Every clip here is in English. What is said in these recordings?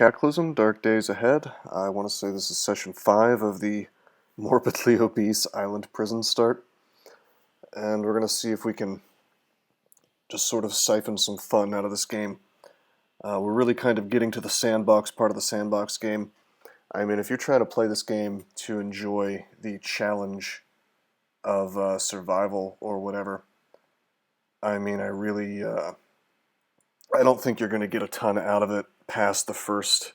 Cataclysm, Dark Days Ahead. I want to say this is session 5 of the morbidly obese island prison start. And we're going to see if we can just sort of siphon some fun out of this game. We're really kind of getting to the sandbox part of the sandbox game. I mean, if you're trying to play this game to enjoy the challenge of survival or whatever, I mean, I don't think you're going to get a ton out of it past the first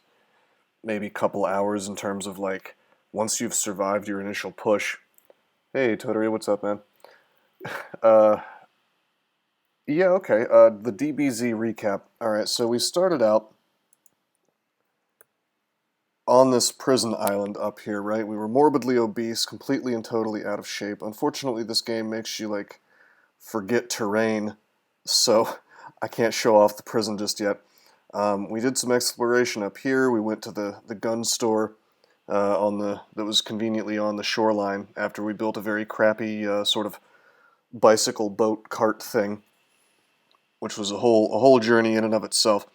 maybe couple hours in terms of, like, once you've survived your initial push. Hey, Toturi, what's up, man? Uh, yeah, okay, the DBZ recap. Alright, so we started out on this prison island up here, right? We were morbidly obese, completely and totally out of shape. Unfortunately, this game makes you, like, forget terrain, so I can't show off the prison just yet. We did some exploration up here. We went to the gun store that was conveniently on the shoreline after we built a very crappy sort of bicycle boat cart thing, which was a whole journey in and of itself.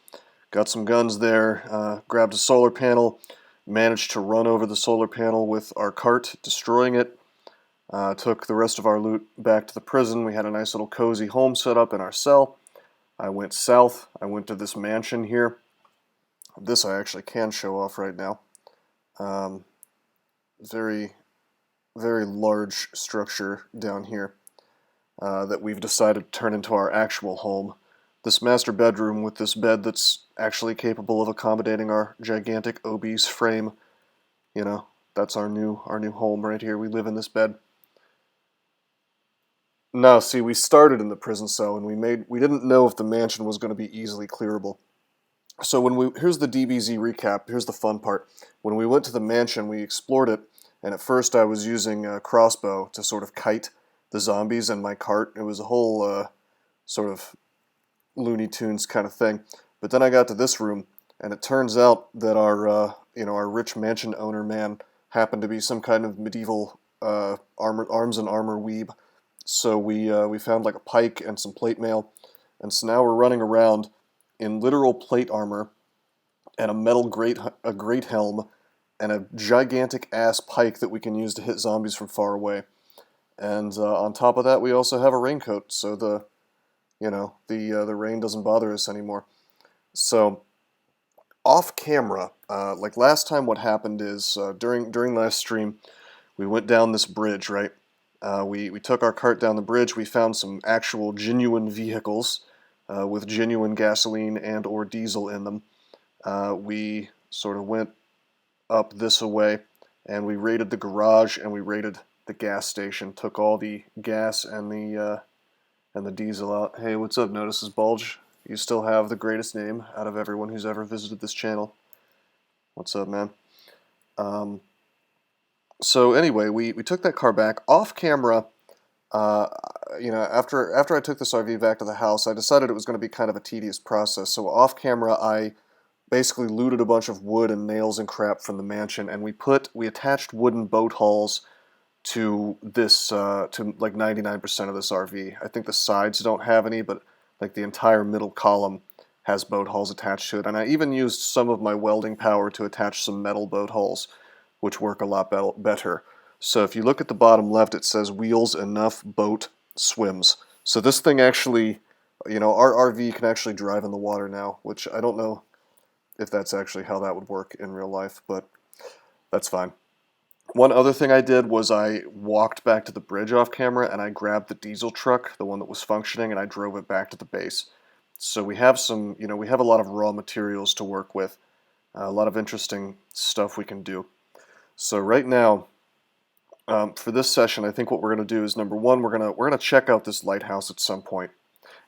Got some guns there, grabbed a solar panel, managed to run over the solar panel with our cart, destroying it. Took the rest of our loot back to the prison. We had a nice little cozy home set up in our cell. I went south. I went to this mansion here. This I actually can show off right now. Very, very large structure down here that we've decided to turn into our actual home. This master bedroom with this bed that's actually capable of accommodating our gigantic obese frame. You know, that's our new home right here. We live in this bed. No, see, we started in the prison cell, and we didn't know if the mansion was going to be easily clearable. So here's the DBZ recap, here's the fun part. When we went to the mansion, we explored it, and at first I was using a crossbow to sort of kite the zombies and my cart. It was a whole sort of Looney Tunes kind of thing. But then I got to this room, and it turns out that our rich mansion owner man happened to be some kind of medieval arms and armor weeb. So we found like a pike and some plate mail, and so now we're running around in literal plate armor and a great helm and a gigantic ass pike that we can use to hit zombies from far away. And on top of that, we also have a raincoat, so the rain doesn't bother us anymore. So off camera, like last time, what happened is during last stream, we went down this bridge, right? We took our cart down the bridge. We found some actual genuine vehicles with genuine gasoline and or diesel in them. We sort of went up this way, and we raided the garage and we raided the gas station. Took all the gas and the diesel out. Hey, what's up, Notice's Bulge? You still have the greatest name out of everyone who's ever visited this channel. What's up, man? So anyway, we took that car back off camera. After I took this RV back to the house, I decided it was going to be kind of a tedious process. So off camera, I basically looted a bunch of wood and nails and crap from the mansion, and we attached wooden boat hulls to this to like 99% of this RV. I think the sides don't have any, but like the entire middle column has boat hulls attached to it. And I even used some of my welding power to attach some metal boat hulls, which work a lot better. So if you look at the bottom left, it says wheels enough boat swims. So this thing actually, our RV can actually drive in the water now, which I don't know if that's actually how that would work in real life, but that's fine. One other thing I did was I walked back to the bridge off camera and I grabbed the diesel truck, the one that was functioning, and I drove it back to the base. So we have we have a lot of raw materials to work with, a lot of interesting stuff we can do. So right now, for this session, I think what we're going to do is, number one, we're gonna check out this lighthouse at some point.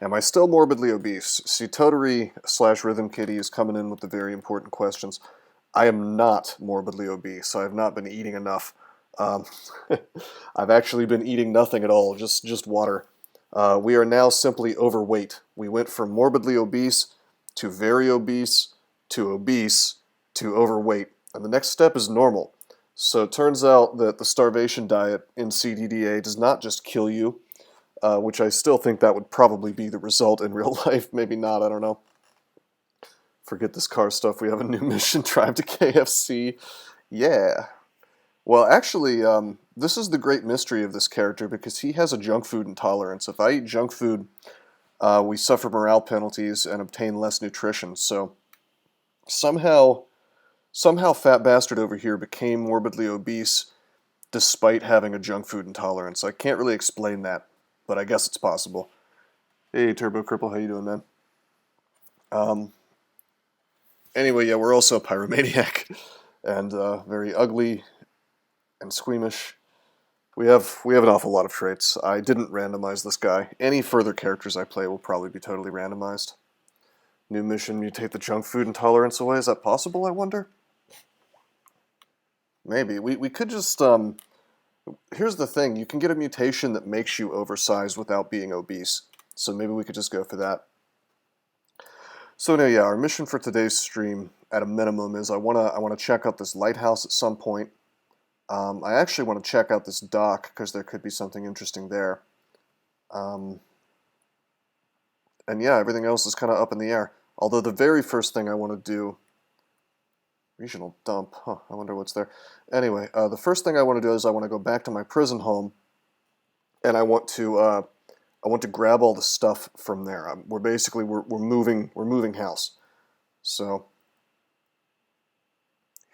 Am I still morbidly obese? See, Toturi / Rhythm Kitty is coming in with the very important questions. I am not morbidly obese. I have not been eating enough. I've actually been eating nothing at all, just water. We are now simply overweight. We went from morbidly obese to very obese to overweight. And the next step is normal. So it turns out that the starvation diet in CDDA does not just kill you, which I still think that would probably be the result in real life. Maybe not, I don't know. Forget this car stuff. We have a new mission, drive to KFC. Yeah. Well, actually, this is the great mystery of this character because he has a junk food intolerance. If I eat junk food, we suffer morale penalties and obtain less nutrition. So somehow Fat Bastard over here became morbidly obese despite having a junk food intolerance. I can't really explain that, but I guess it's possible. Hey, Turbo Cripple, how you doing, man? Anyway, yeah, we're also a pyromaniac, and very ugly and squeamish. We have an awful lot of traits. I didn't randomize this guy. Any further characters I play will probably be totally randomized. New mission, mutate the junk food intolerance away. Is that possible, I wonder? Maybe. We could just, here's the thing. You can get a mutation that makes you oversized without being obese. So maybe we could just go for that. So now, yeah, our mission for today's stream, at a minimum, is I wanna check out this lighthouse at some point. I actually want to check out this dock because there could be something interesting there. And yeah, everything else is kind of up in the air. Although the very first thing I want to do, regional dump, huh, I wonder what's there. Anyway, the first thing I want to do is I want to go back to my prison home, and I want to grab all the stuff from there. We're moving house. So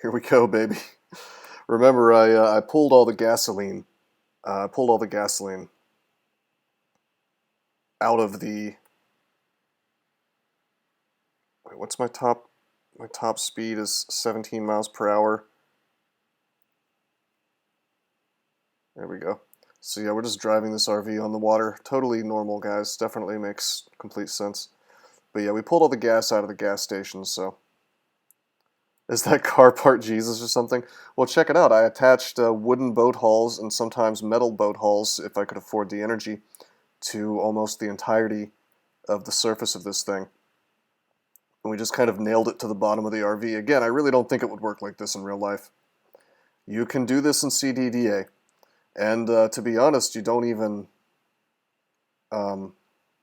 here we go, baby. Remember, I pulled all the gasoline. I pulled all the gasoline out of the. Wait, what's my top? My top speed is 17 miles per hour. There we go. So yeah, we're just driving this RV on the water. Totally normal, guys. Definitely makes complete sense. But yeah, we pulled all the gas out of the gas station, so. Is that car part Jesus or something? Well, check it out. I attached wooden boat hulls and sometimes metal boat hulls, if I could afford the energy, to almost the entirety of the surface of this thing. And we just kind of nailed it to the bottom of the RV. Again, I really don't think it would work like this in real life. You can do this in CDDA. And to be honest, you don't even... oh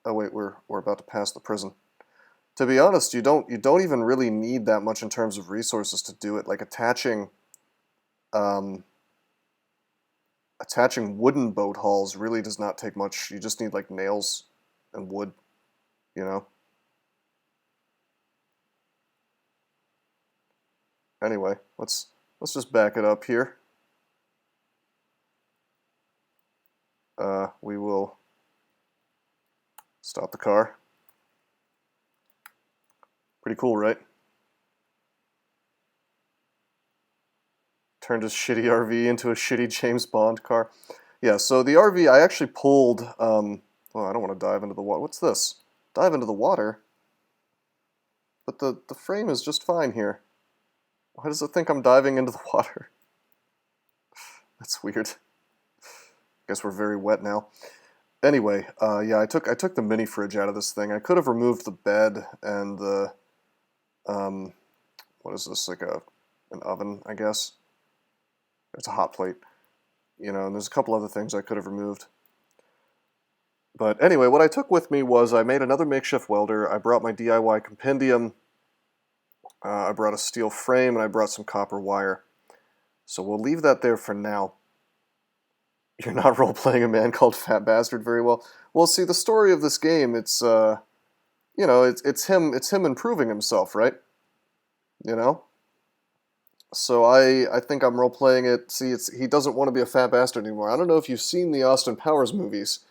wait, we're about to pass the prison. To be honest, you don't even really need that much in terms of resources to do it. Like attaching wooden boat hulls really does not take much. You just need like nails and wood, you know. Anyway, let's just back it up here. We will stop the car. Pretty cool, right? Turned his shitty RV into a shitty James Bond car. Yeah, so the RV, I actually pulled, well, I don't want to dive into the water. What's this? Dive into the water? But the frame is just fine here. Why does it think I'm diving into the water? That's weird. Guess we're very wet now. Anyway, yeah, I took the mini fridge out of this thing. I could have removed the bed and the, what is this, like an oven, I guess? It's a hot plate, you know, and there's a couple other things I could have removed. But anyway, what I took with me was I made another makeshift welder. I brought my DIY compendium. I brought a steel frame, and I brought some copper wire. So we'll leave that there for now. You're not role-playing a man called Fat Bastard very well. Well, see, the story of this game, it's, you know, it's him improving himself, right? You know? So I think I'm role-playing it. See, he doesn't want to be a fat bastard anymore. I don't know if you've seen the Austin Powers movies,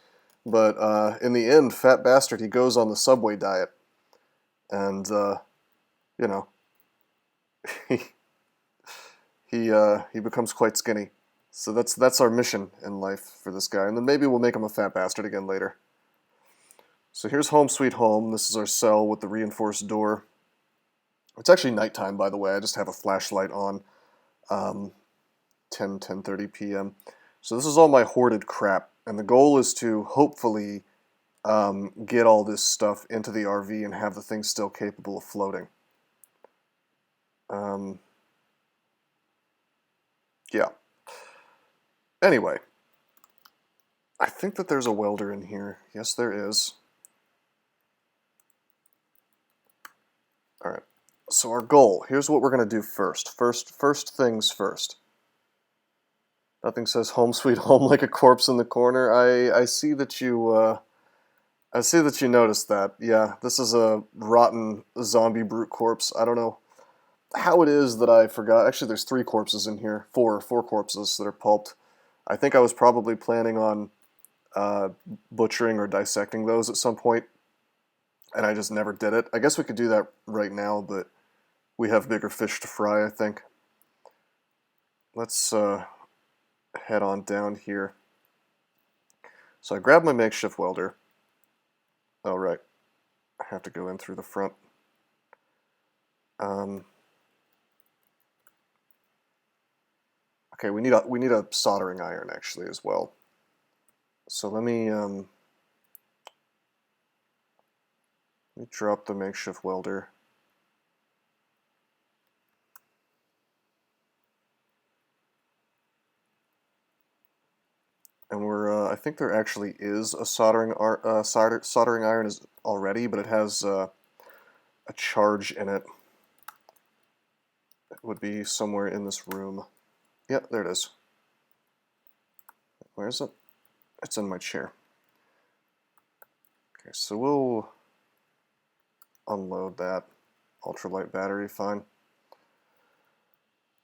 but in the end, Fat Bastard, he goes on the Subway diet. And, you know, he becomes quite skinny. So that's our mission in life for this guy. And then maybe we'll make him a fat bastard again later. So here's home sweet home. This is our cell with the reinforced door. It's actually nighttime, by the way. I just have a flashlight on. 10:30 p.m. So this is all my hoarded crap. And the goal is to hopefully get all this stuff into the RV and have the thing still capable of floating. Yeah. Anyway, I think that there's a welder in here. Yes, there is. Alright. So our goal, here's what we're going to do first. First things first. Nothing says home sweet home like a corpse in the corner. I see that you I see that you noticed that. Yeah, this is a rotten zombie brute corpse. I don't know how it is that I forgot. Actually, there's 3 corpses in here. Four corpses that are pulped. I think I was probably planning on uh, butchering or dissecting those at some point, and I just never did it. I guess we could do that right now, but we have bigger fish to fry, I think. Let's head on down here. So I grabbed my makeshift welder. Oh, right. I have to go in through the front. Um, okay, we need a soldering iron actually as well. So let me drop the makeshift welder. And I think there actually is a soldering iron is already, but it has a charge in it. It would be somewhere in this room. Yep, there it is. Where is it? It's in my chair. Okay, so we'll unload that ultralight battery, fine.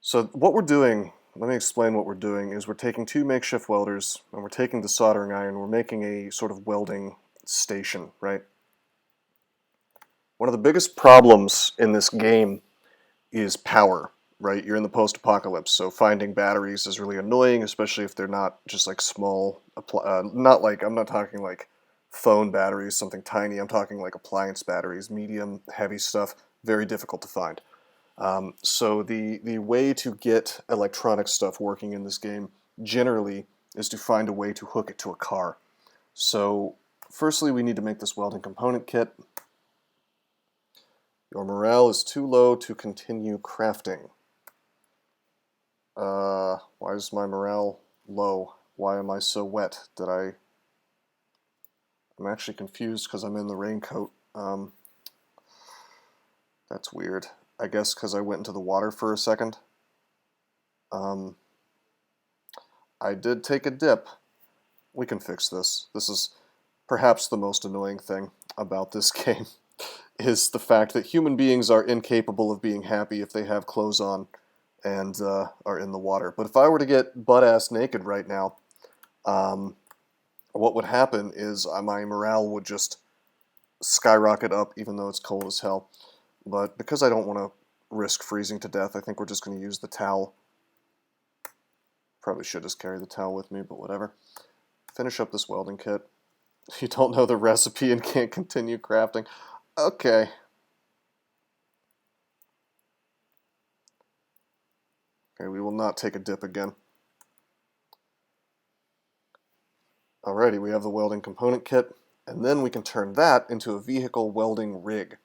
So what we're doing, let me explain what we're doing, is we're taking 2 makeshift welders, and we're taking the soldering iron, we're making a sort of welding station, right? One of the biggest problems in this game is power, right? You're in the post-apocalypse, so finding batteries is really annoying, especially if they're not just like small, not like, I'm not talking like phone batteries, something tiny, I'm talking like appliance batteries, medium, heavy stuff, very difficult to find. So the way to get electronic stuff working in this game generally is to find a way to hook it to a car. So firstly, we need to make this welding component kit. Your morale is too low to continue crafting. Why is my morale low? Why am I so wet? I'm actually confused because I'm in the raincoat. That's weird. I guess because I went into the water for a second. I did take a dip. We can fix this. This is perhaps the most annoying thing about this game, is the fact that human beings are incapable of being happy if they have clothes on and are in the water. But if I were to get butt-ass naked right now, what would happen is my morale would just skyrocket up even though it's cold as hell. But because I don't want to risk freezing to death, I think we're just going to use the towel. Probably should just carry the towel with me, but whatever. Finish up this welding kit. You don't know the recipe and can't continue crafting. Okay. Okay, we will not take a dip again. Alrighty, we have the welding component kit, and then we can turn that into a vehicle welding rig.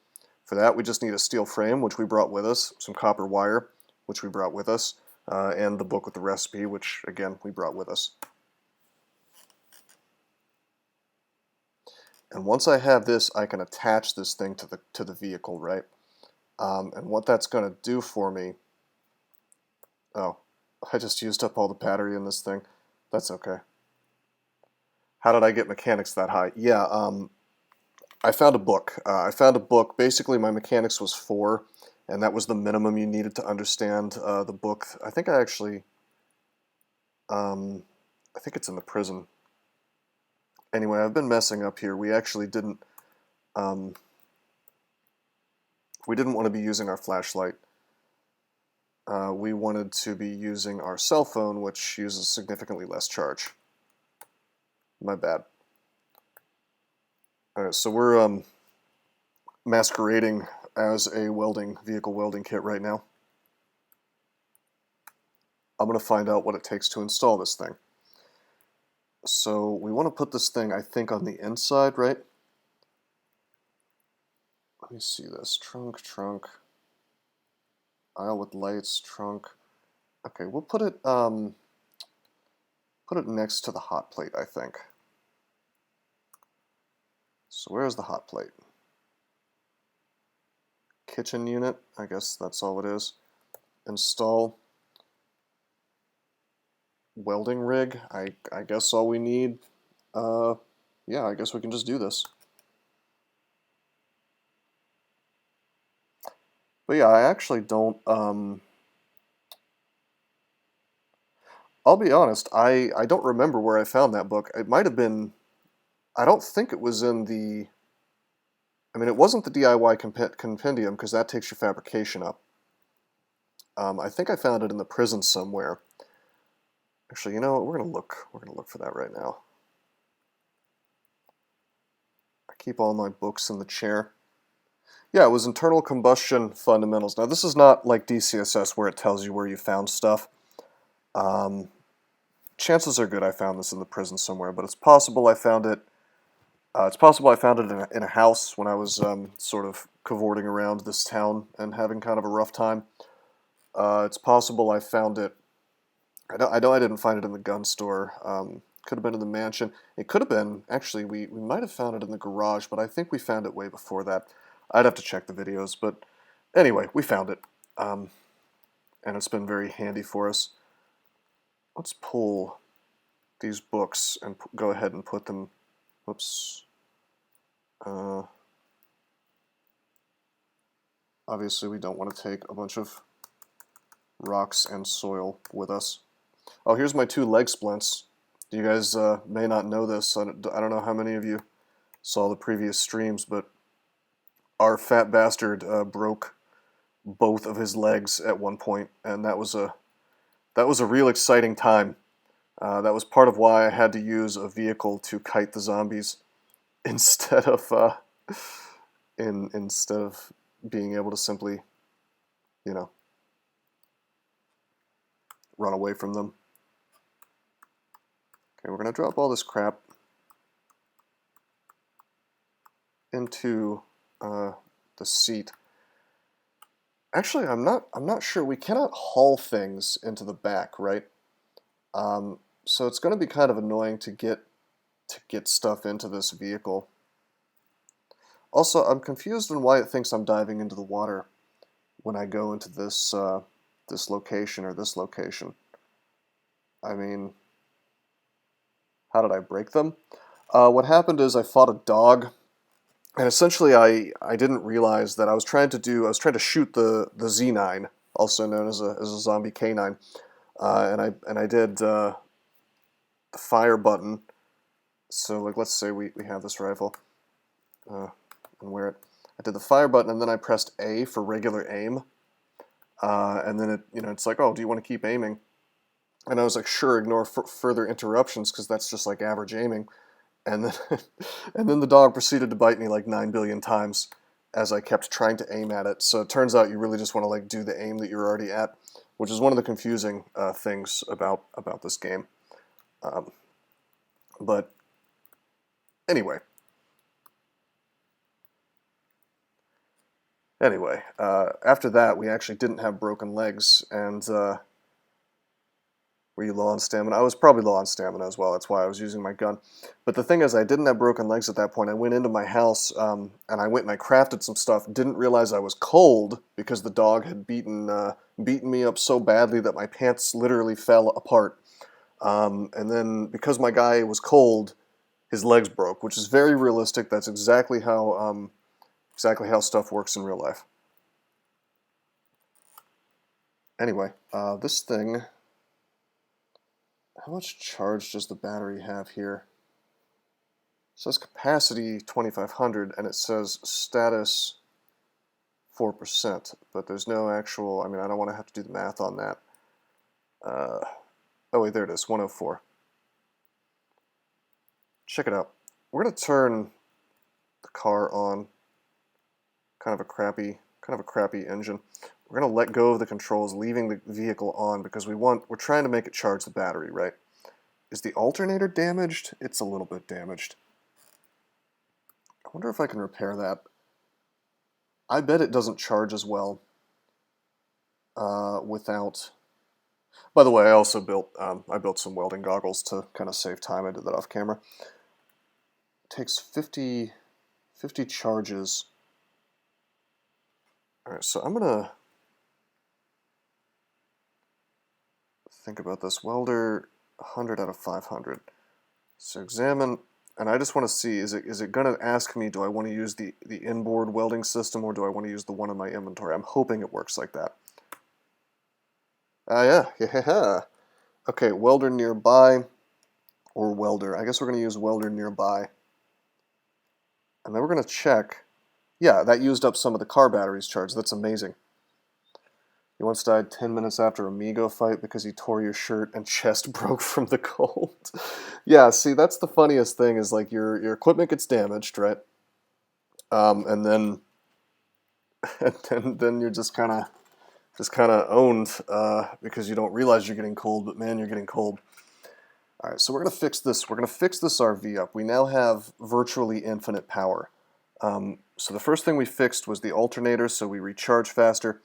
For that, we just need a steel frame, which we brought with us, some copper wire, which we brought with us, and the book with the recipe, which, again, we brought with us. And once I have this, I can attach this thing to the vehicle, right? And what that's going to do for me... Oh, I just used up all the battery in this thing. That's okay. How did I get mechanics that high? Yeah, I found a book. Basically, my mechanics was 4, and that was the minimum you needed to understand the book. I think I actually... I think it's in the prison. Anyway, I've been messing up here. We actually didn't... we didn't want to be using our flashlight. We wanted to be using our cell phone, which uses significantly less charge. My bad. Alright, so we're masquerading as a vehicle welding kit right now. I'm going to find out what it takes to install this thing. So we want to put this thing, I think, on the inside, right? Let me see this. Trunk. Aisle with lights, trunk. Okay, we'll put it next to the hot plate, I think. So where's the hot plate? kitchen unit. I guess that's all it is. Install welding rig. I guess all we need. Yeah, I guess we can just do this. But yeah, I actually don't, I'll be honest, I don't remember where I found that book. It might have been, I don't think it was in the, I mean, it wasn't the DIY compendium, because that takes your fabrication up. I think I found it in the prison somewhere. Actually, you know what, we're gonna look for that right now. I keep all my books in the chair. Yeah, it was internal combustion fundamentals. Now, this is not like DCSS where it tells you where you found stuff. Chances are good I found this in the prison somewhere, but it's possible I found it. It's possible I found it in a house when I was sort of cavorting around this town and having kind of a rough time. It's possible I found it. I know I didn't find it in the gun store. Could have been in the mansion. It could have been, actually, we might have found it in the garage, but I think we found it way before that. I'd have to check the videos, but anyway, we found it. And it's been very handy for us. Let's pull these books and go ahead and put them, whoops. Obviously we don't want to take a bunch of rocks and soil with us. Oh, here's my 2 leg splints. You guys may not know this. I don't know how many of you saw the previous streams, but our fat bastard broke both of his legs at one point, and that was a real exciting time. That was part of why I had to use a vehicle to kite the zombies instead of instead of being able to simply, you know, run away from them. Okay, we're gonna drop all this crap into the seat. Actually, I'm not sure. We cannot haul things into the back, right? So it's going to be kind of annoying to get stuff into this vehicle. Also, I'm confused on why it thinks I'm diving into the water when I go into this this location or this location. I mean, how did I break them? What happened is I fought a dog, and essentially I didn't realize that I was trying to shoot the Z9, also known as a zombie K9, and I did the fire button. So like, let's say we have this rifle and wear it. I did the fire button, and then I pressed A for regular aim, and then it's like, oh, do you want to keep aiming? And I was like, sure, ignore further interruptions, because that's just like average aiming. And then and then the dog proceeded to bite me like 9 billion times as I kept trying to aim at it. So it turns out you really just want to like do the aim that you're already at, which is one of the confusing things about this game. But anyway. After that, we actually didn't have broken legs, and were you low on stamina? I was probably low on stamina as well. That's why I was using my gun. But the thing is, I didn't have broken legs at that point. I went into my house, and I went and I crafted some stuff. Didn't realize I was cold because the dog had beaten me up so badly that my pants literally fell apart. And then because my guy was cold, his legs broke, which is very realistic. That's exactly how stuff works in real life. Anyway, this thing, how much charge does the battery have here? It says capacity 2500, and it says status 4%, but there's no actual, I mean, I don't want to have to do the math on that. Oh wait, there it is, 104. Check it out. We're going to turn the car on. Kind of a crappy engine. We're going to let go of the controls, leaving the vehicle on, because we're trying to make it charge the battery, right? Is the alternator damaged? It's a little bit damaged. I wonder if I can repair that. I bet it doesn't charge as well without... By the way, I also built some welding goggles to kind of save time. I did that off camera. It takes 50 charges Alright, so I'm gonna think about this. Welder, 100 out of 500. So examine, and I just want to see, is it going to ask me, do I want to use the inboard welding system or do I want to use the one in my inventory? I'm hoping it works like that. Ah, yeah. Okay, welder nearby, or welder. I guess we're going to use welder nearby. And then we're going to check. Yeah, that used up some of the car batteries charged. That's amazing. You once died 10 minutes after a Migo fight because he tore your shirt and chest broke from the cold. Yeah, see, that's the funniest thing is like your equipment gets damaged, right? And then and then you're just kind of owned because you don't realize you're getting cold, but man, you're getting cold. All right, so we're gonna fix this. We're gonna fix this RV up. We now have virtually infinite power. So the first thing we fixed was the alternator, so we recharge faster.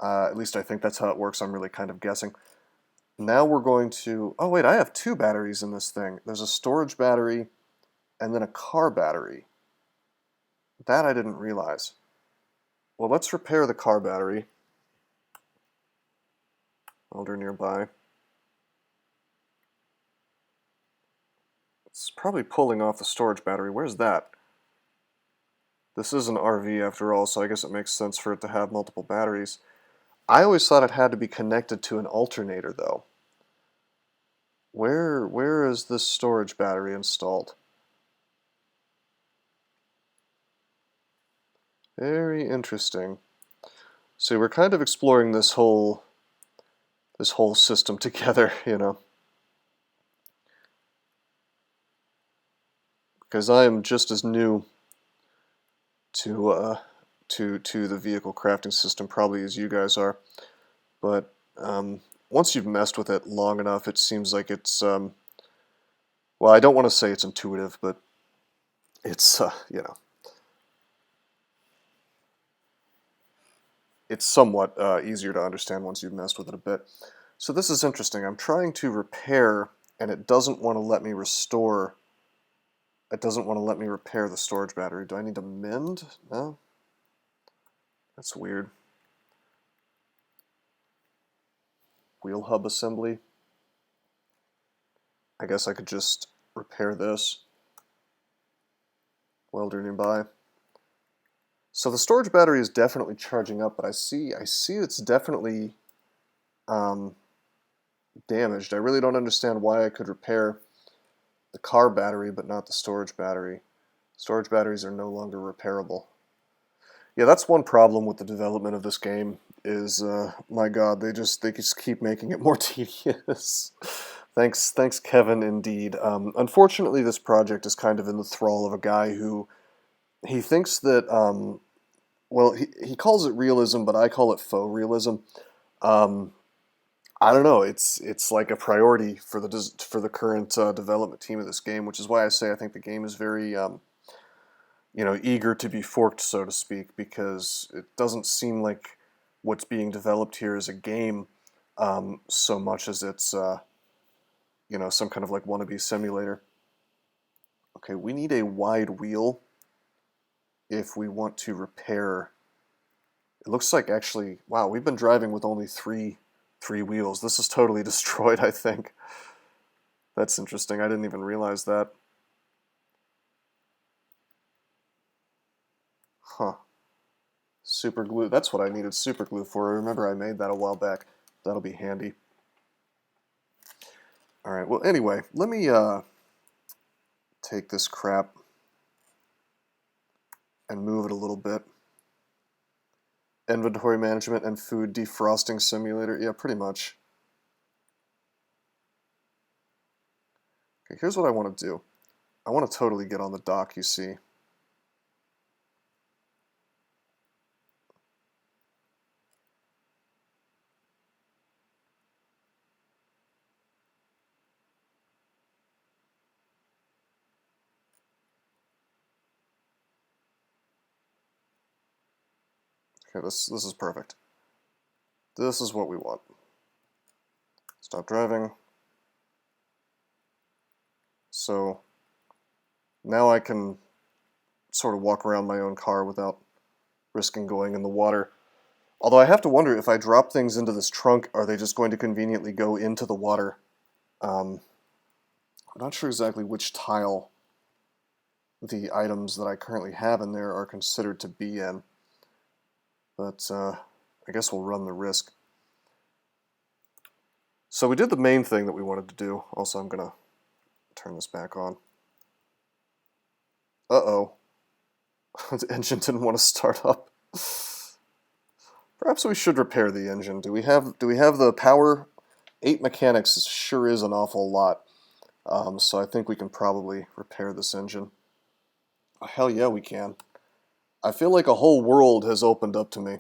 At least I think that's how it works. I'm really kind of guessing. Now we're going to... Oh, wait, I have two batteries in this thing. There's a storage battery and then a car battery. That I didn't realize. Well, let's repair the car battery. Welder nearby. It's probably pulling off the storage battery. Where's that? This is an RV after all, so I guess it makes sense for it to have multiple batteries. I always thought it had to be connected to an alternator, though. Where is this storage battery installed? Very interesting. So we're kind of exploring this whole system together, you know. Because I am just as new to to the vehicle crafting system probably as you guys are. But once you've messed with it long enough, it seems like it's well, I don't want to say it's intuitive, but it's you know, it's somewhat easier to understand once you've messed with it a bit. So this is interesting. I'm trying to repair, and it doesn't want to let me restore. It doesn't want to let me repair the storage battery. Do I need to mend? No? That's weird. Wheel hub assembly. I guess I could just repair this. Welder nearby. So the storage battery is definitely charging up, but I see it's definitely damaged. I really don't understand why I could repair the car battery but not the storage battery. Storage batteries are no longer repairable. Yeah, that's one problem with the development of this game is, my God, they just keep making it more tedious. Thanks, Kevin, indeed. Unfortunately, this project is kind of in the thrall of a guy who he thinks that, well, he calls it realism, but I call it faux realism. Um, I don't know. It's like a priority for the current development team of this game, which is why I say I think the game is very eager to be forked, so to speak, because it doesn't seem like what's being developed here is a game so much as it's some kind of like wannabe simulator. Okay, we need a wide wheel if we want to repair. It looks like actually, wow, we've been driving with only three wheels. This is totally destroyed, I think. That's interesting. I didn't even realize that. Huh. Super glue. That's what I needed super glue for. I remember I made that a while back. That'll be handy. Alright, well anyway, let me take this crap and move it a little bit. Inventory management and food defrosting simulator. Yeah, pretty much. Okay, here's what I want to do. I want to totally get on the dock, you see. Okay, this is perfect. This is what we want. Stop driving. So now I can sort of walk around my own car without risking going in the water. Although I have to wonder, if I drop things into this trunk, are they just going to conveniently go into the water? I'm not sure exactly which tile the items that I currently have in there are considered to be in, but I guess we'll run the risk. So we did the main thing that we wanted to do. Also, I'm going to turn this back on. Uh-oh. The engine didn't want to start up. Perhaps we should repair the engine. Do we have the power? 8 mechanics sure is an awful lot. So I think we can probably repair this engine. Oh, hell yeah, we can. I feel like a whole world has opened up to me.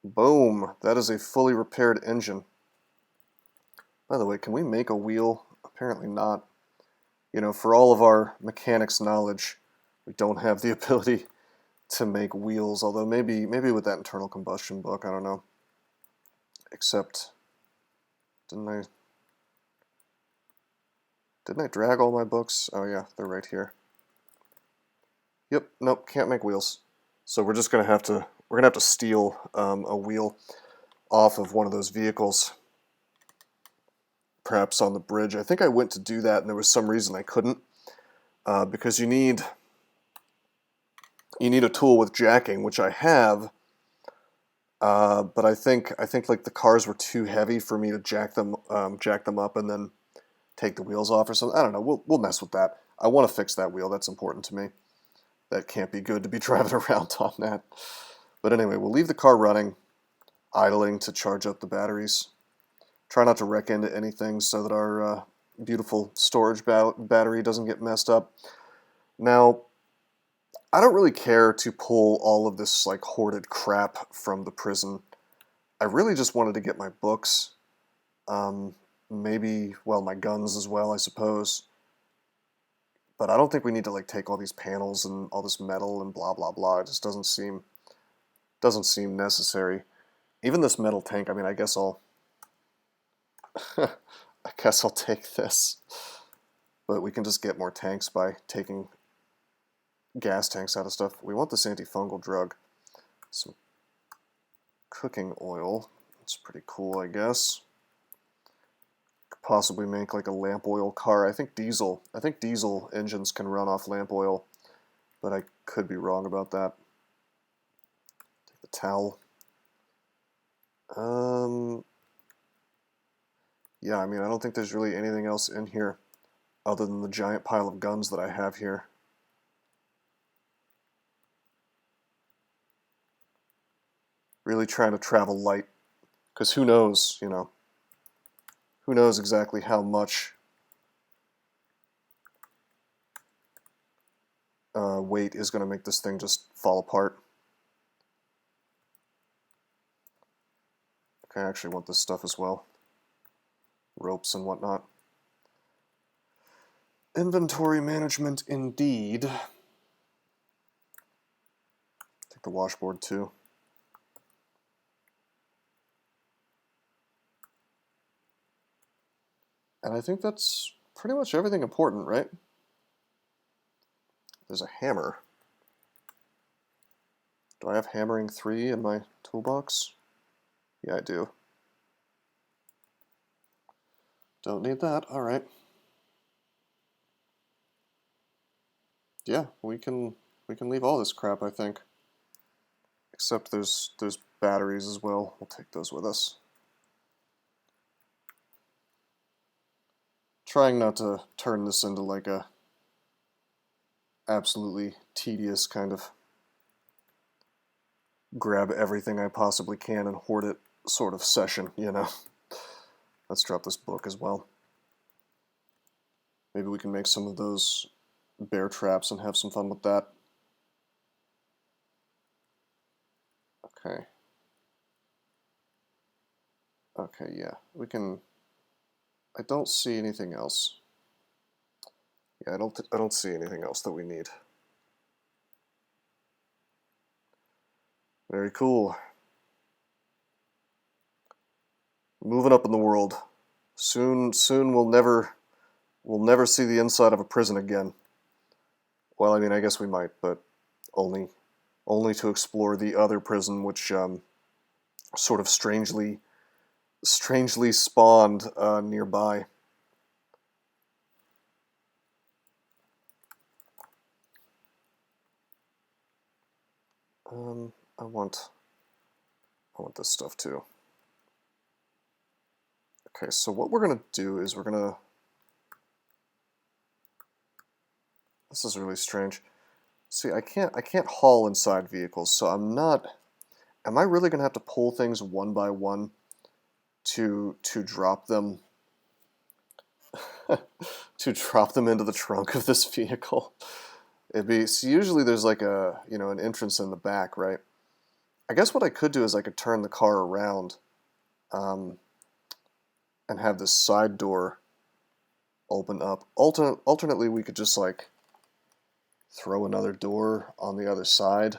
Boom. That is a fully repaired engine. By the way, can we make a wheel? Apparently not. You know, for all of our mechanics knowledge, we don't have the ability to make wheels, although maybe with that internal combustion book, I don't know. Except, didn't I drag all my books? Oh yeah, they're right here. Yep, nope, can't make wheels. So we're just gonna have to steal a wheel off of one of those vehicles, perhaps on the bridge. I think I went to do that and there was some reason I couldn't, because you need a tool with jacking, which I have, but I think like the cars were too heavy for me to jack them up and then take the wheels off or something. I don't know. We'll mess with that. I want to fix that wheel. That's important to me. That can't be good to be driving around on that. But anyway, we'll leave the car running, idling to charge up the batteries. Try not to wreck into anything so that our beautiful storage battery doesn't get messed up. Now, I don't really care to pull all of this like hoarded crap from the prison. I really just wanted to get my books. Maybe, well, my guns as well, I suppose. But I don't think we need to like take all these panels and all this metal and blah blah blah. It just doesn't seem necessary. Even this metal tank, I mean, I guess I'll take this. But we can just get more tanks by taking gas tanks out of stuff. We want this antifungal drug. Some cooking oil. That's pretty cool, I guess. Could possibly make like a lamp oil car. I think diesel engines can run off lamp oil, but I could be wrong about that. Take the towel. Yeah, I mean, I don't think there's really anything else in here other than the giant pile of guns that I have here. Really trying to travel light, because who knows, you know, who knows exactly how much weight is going to make this thing just fall apart. Okay, I actually want this stuff as well. Ropes and whatnot. Inventory management indeed. Take the washboard too. And I think that's pretty much everything important, right? There's a hammer. Do I have hammering 3 in my toolbox? Yeah, I do. Don't need that. All right. Yeah, we can leave all this crap, I think. Except there's batteries as well. We'll take those with us. Trying not to turn this into like a absolutely tedious kind of grab everything I possibly can and hoard it sort of session, you know. Let's drop this book as well. Maybe we can make some of those bear traps and have some fun with that. Okay. Okay, yeah. We can... I don't see anything else. Yeah, I don't see anything else that we need. Very cool. Moving up in the world. Soon we'll never see the inside of a prison again. Well, I mean, I guess we might, but only to explore the other prison, which sort of strangely spawned nearby. I want this stuff too. Okay, so what we're gonna do is this is really strange. See, I can't haul inside vehicles, so I'm not. Am I really gonna have to pull things one by one to drop them to drop them into the trunk of this vehicle? So usually there's like an entrance in the back, right? I guess what I could do is I could turn the car around, and have this side door open up. Alternately, we could just like throw another door on the other side.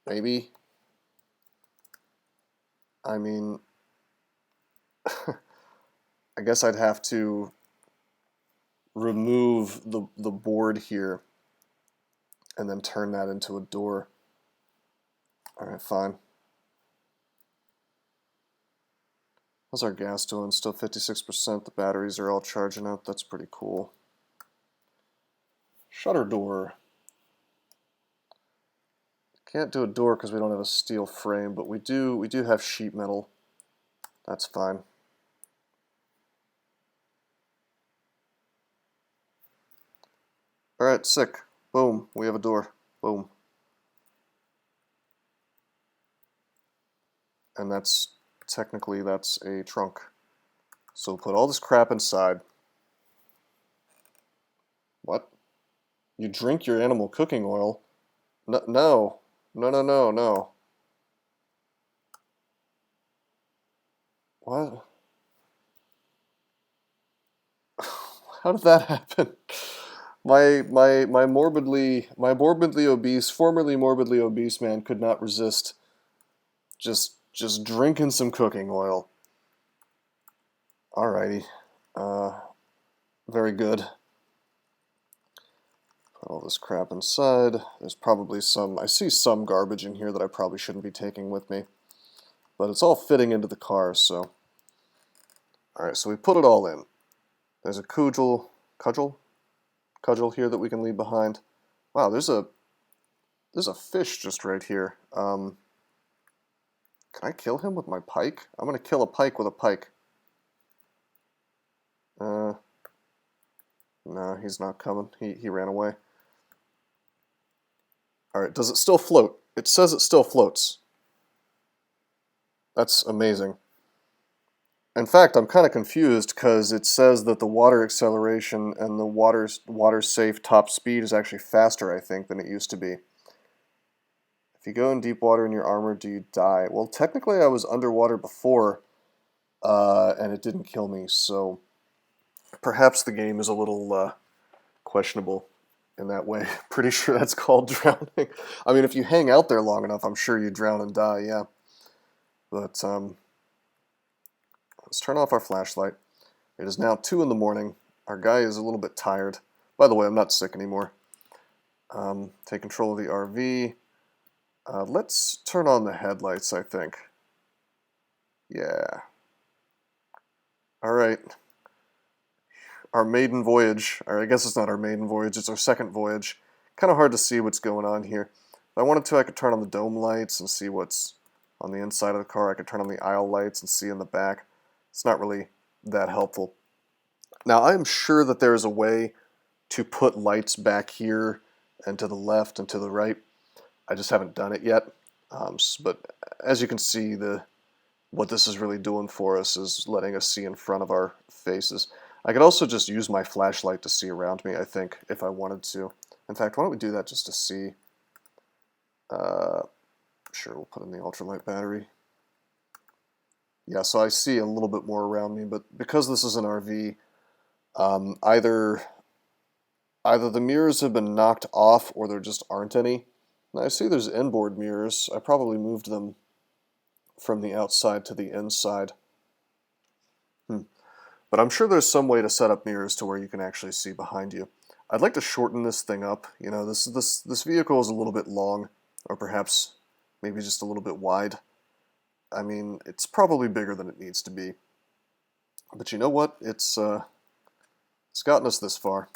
Maybe. I mean, I guess I'd have to remove the board here and then turn that into a door. Alright, fine. How's our gas doing? Still 56%. The batteries are all charging up. That's pretty cool. Shutter door. Can't do a door because we don't have a steel frame, but we do have sheet metal. That's fine. Alright, sick. Boom. We have a door. Boom. And technically that's a trunk. So we'll put all this crap inside. What? You drink your animal cooking oil? No, no. No, no, no, no. What? How did that happen? My morbidly obese, formerly morbidly obese man could not resist just drinking some cooking oil. Alrighty. Very good. Put all this crap inside. There's probably I see some garbage in here that I probably shouldn't be taking with me. But it's all fitting into the car, so. Alright, so we put it all in. There's a cudgel here that we can leave behind. Wow, there's a fish just right here. Can I kill him with my pike? I'm gonna kill a pike with a pike. No, he's not coming. He ran away. Alright, does it still float? It says it still floats. That's amazing. In fact, I'm kind of confused because it says that the water acceleration and the water safe top speed is actually faster, I think, than it used to be. If you go in deep water in your armor, do you die? Well, technically I was underwater before, and it didn't kill me, so perhaps the game is a little questionable in that way. Pretty sure that's called drowning. I mean, if you hang out there long enough, I'm sure you drown and die, yeah. But, let's turn off our flashlight. It is now 2 in the morning. Our guy is a little bit tired. By the way, I'm not sick anymore. Take control of the RV. Let's turn on the headlights, I think. Yeah. Alright. Our maiden voyage, or I guess it's not our maiden voyage, it's our second voyage. Kind of hard to see what's going on here. If I wanted to, I could turn on the dome lights and see what's on the inside of the car. I could turn on the aisle lights and see in the back. It's not really that helpful. Now, I am sure that there is a way to put lights back here and to the left and to the right. I just haven't done it yet. But as you can see, what this is really doing for us is letting us see in front of our faces. I could also just use my flashlight to see around me, I think, if I wanted to. In fact, why don't we do that just to see? Sure, we'll put in the ultralight battery. Yeah, so I see a little bit more around me, but because this is an RV, either the mirrors have been knocked off or there just aren't any. Now I see there's inboard mirrors. I probably moved them from the outside to the inside. But I'm sure there's some way to set up mirrors to where you can actually see behind you. I'd like to shorten this thing up. You know, this vehicle is a little bit long, or perhaps maybe just a little bit wide. I mean, it's probably bigger than it needs to be. But you know what? It's gotten us this far.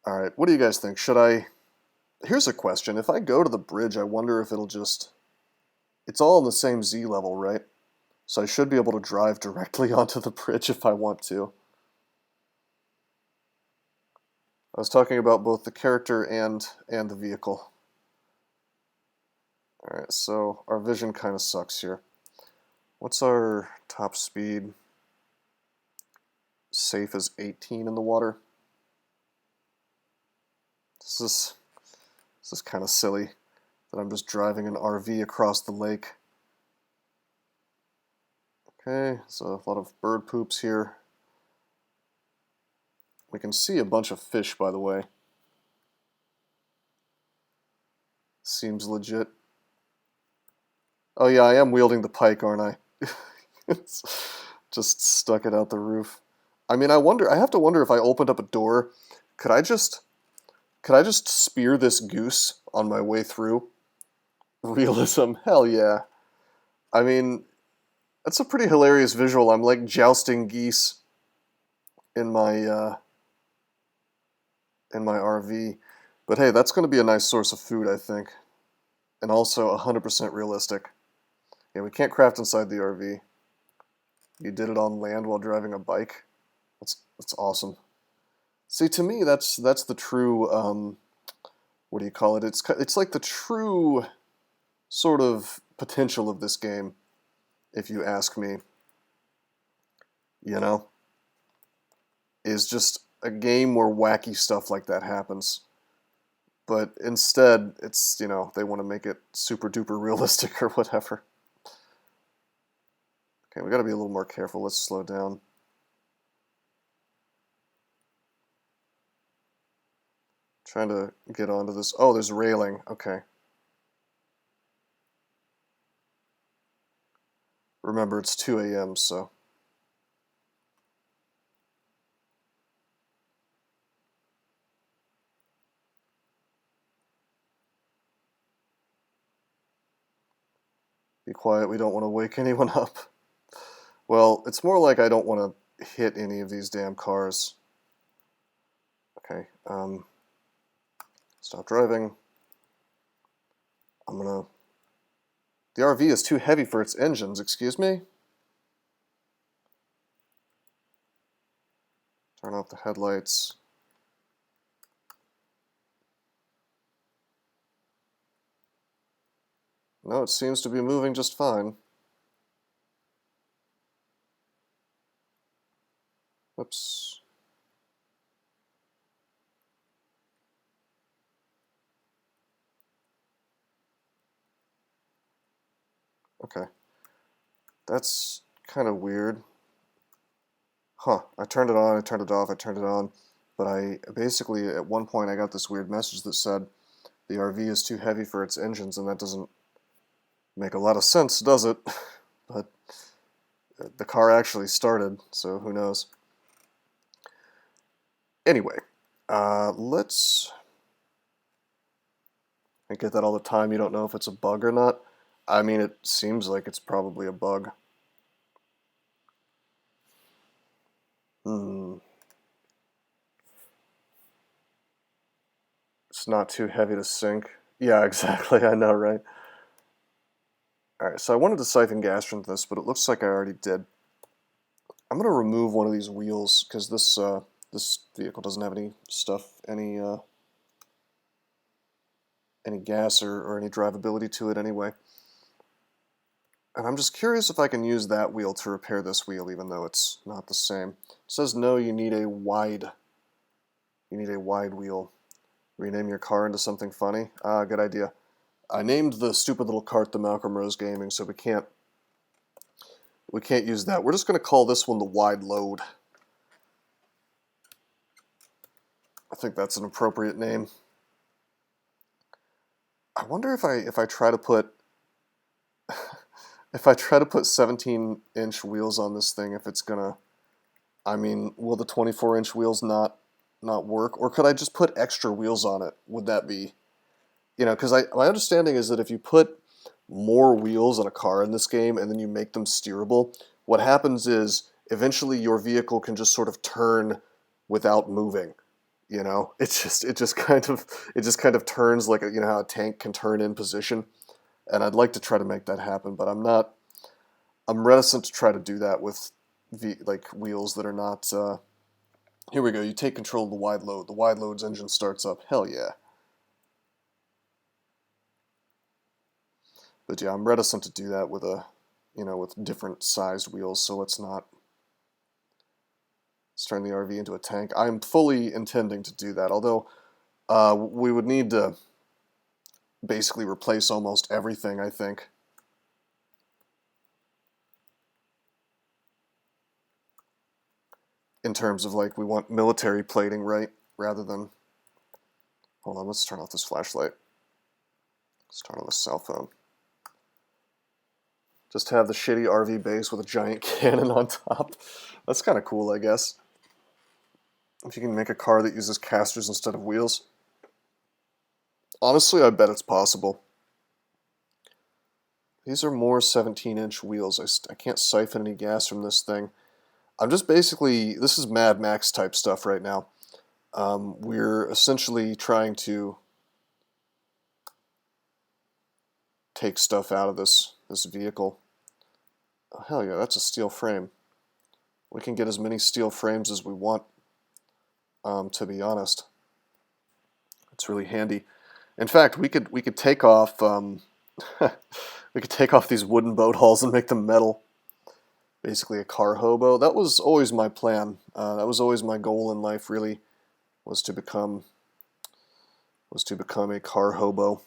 All right, what do you guys think? Should I... Here's a question. If I go to the bridge, I wonder if it'll just... It's all on the same Z level, right? So I should be able to drive directly onto the bridge if I want to. I was talking about both the character and the vehicle. Alright, so our vision kind of sucks here. What's our top speed? Safe as 18 in the water. This is kind of silly that I'm just driving an RV across the lake. Okay, so a lot of bird poops here. We can see a bunch of fish, by the way. Seems legit. Oh yeah, I am wielding the pike, aren't I? It's just stuck it out the roof. I mean, I have to wonder if I opened up a door, could I just spear this goose on my way through? Realism, hell yeah. I mean, that's a pretty hilarious visual. I'm like jousting geese in my RV. But hey, that's going to be a nice source of food, I think. And also 100% realistic. Yeah, we can't craft inside the RV. You did it on land while driving a bike. That's awesome. See, to me, that's the true, what do you call it? It's like the true sort of potential of this game, if you ask me. You know? Is just a game where wacky stuff like that happens. But instead, it's, you know, they want to make it super duper realistic or whatever. Okay, we gotta be a little more careful. Let's slow down. Trying to get onto this. Oh, there's railing. Okay. Remember, it's 2 a.m., so... Be quiet, we don't want to wake anyone up. Well, it's more like I don't want to hit any of these damn cars. Okay, stop driving. I'm gonna... The RV is too heavy for its engines, excuse me? Turn off the headlights. No, it seems to be moving just fine. Oops. Okay. That's kind of weird. Huh. I turned it on, I turned it off, I turned it on. But I basically, at one point, I got this weird message that said the RV is too heavy for its engines, and that doesn't make a lot of sense, does it? But the car actually started, so who knows. Anyway, let's... I get that all the time, you don't know if it's a bug or not. I mean, it seems like it's probably a bug. It's not too heavy to sink. Yeah, exactly, I know, right? Alright, so I wanted to siphon gas from this, but it looks like I already did. I'm going to remove one of these wheels, because this vehicle doesn't have any stuff, any gas or any drivability to it anyway. And I'm just curious if I can use that wheel to repair this wheel, even though it's not the same. It says no, you need a wide wheel. Rename your car into something funny. Ah, good idea. I named the stupid little cart the Malcolm Rose Gaming, so we can't use that. We're just going to call this one the Wide Load. I think that's an appropriate name. I wonder if I try to put if I try to put 17-inch wheels on this thing, if it's gonna... I mean, will the 24-inch wheels not not work? Or could I just put extra wheels on it? Would that be, because my understanding is that if you put more wheels on a car in this game and then you make them steerable, what happens is eventually your vehicle can just sort of turn without moving. It just kind of turns like how a tank can turn in position. And I'd like to try to make that happen, but I'm reticent to try to do that with wheels that are not. Here we go. You take control of the wide load. The wide load's engine starts up. Hell yeah. But yeah, I'm reticent to do that with with different sized wheels. So let's turn the RV into a tank. I'm fully intending to do that. Although we would need to basically replace almost everything, I think. In terms of we want military plating, right? Rather than, hold on, let's turn off this flashlight. Let's turn on the cell phone. Just have the shitty RV base with a giant cannon on top. That's kind of cool, I guess. If you can make a car that uses casters instead of wheels. Honestly, I bet it's possible. These are more 17-inch wheels. I can't siphon any gas from this thing. I'm just basically, this is Mad Max type stuff right now. We're essentially trying to take stuff out of this vehicle. Oh, hell yeah, that's a steel frame. We can get as many steel frames as we want, to be honest. It's really handy. In fact, we could take off we could take off these wooden boat hulls and make them metal. Basically a car hobo. That was always my plan. That was always my goal in life, really, was to become a car hobo.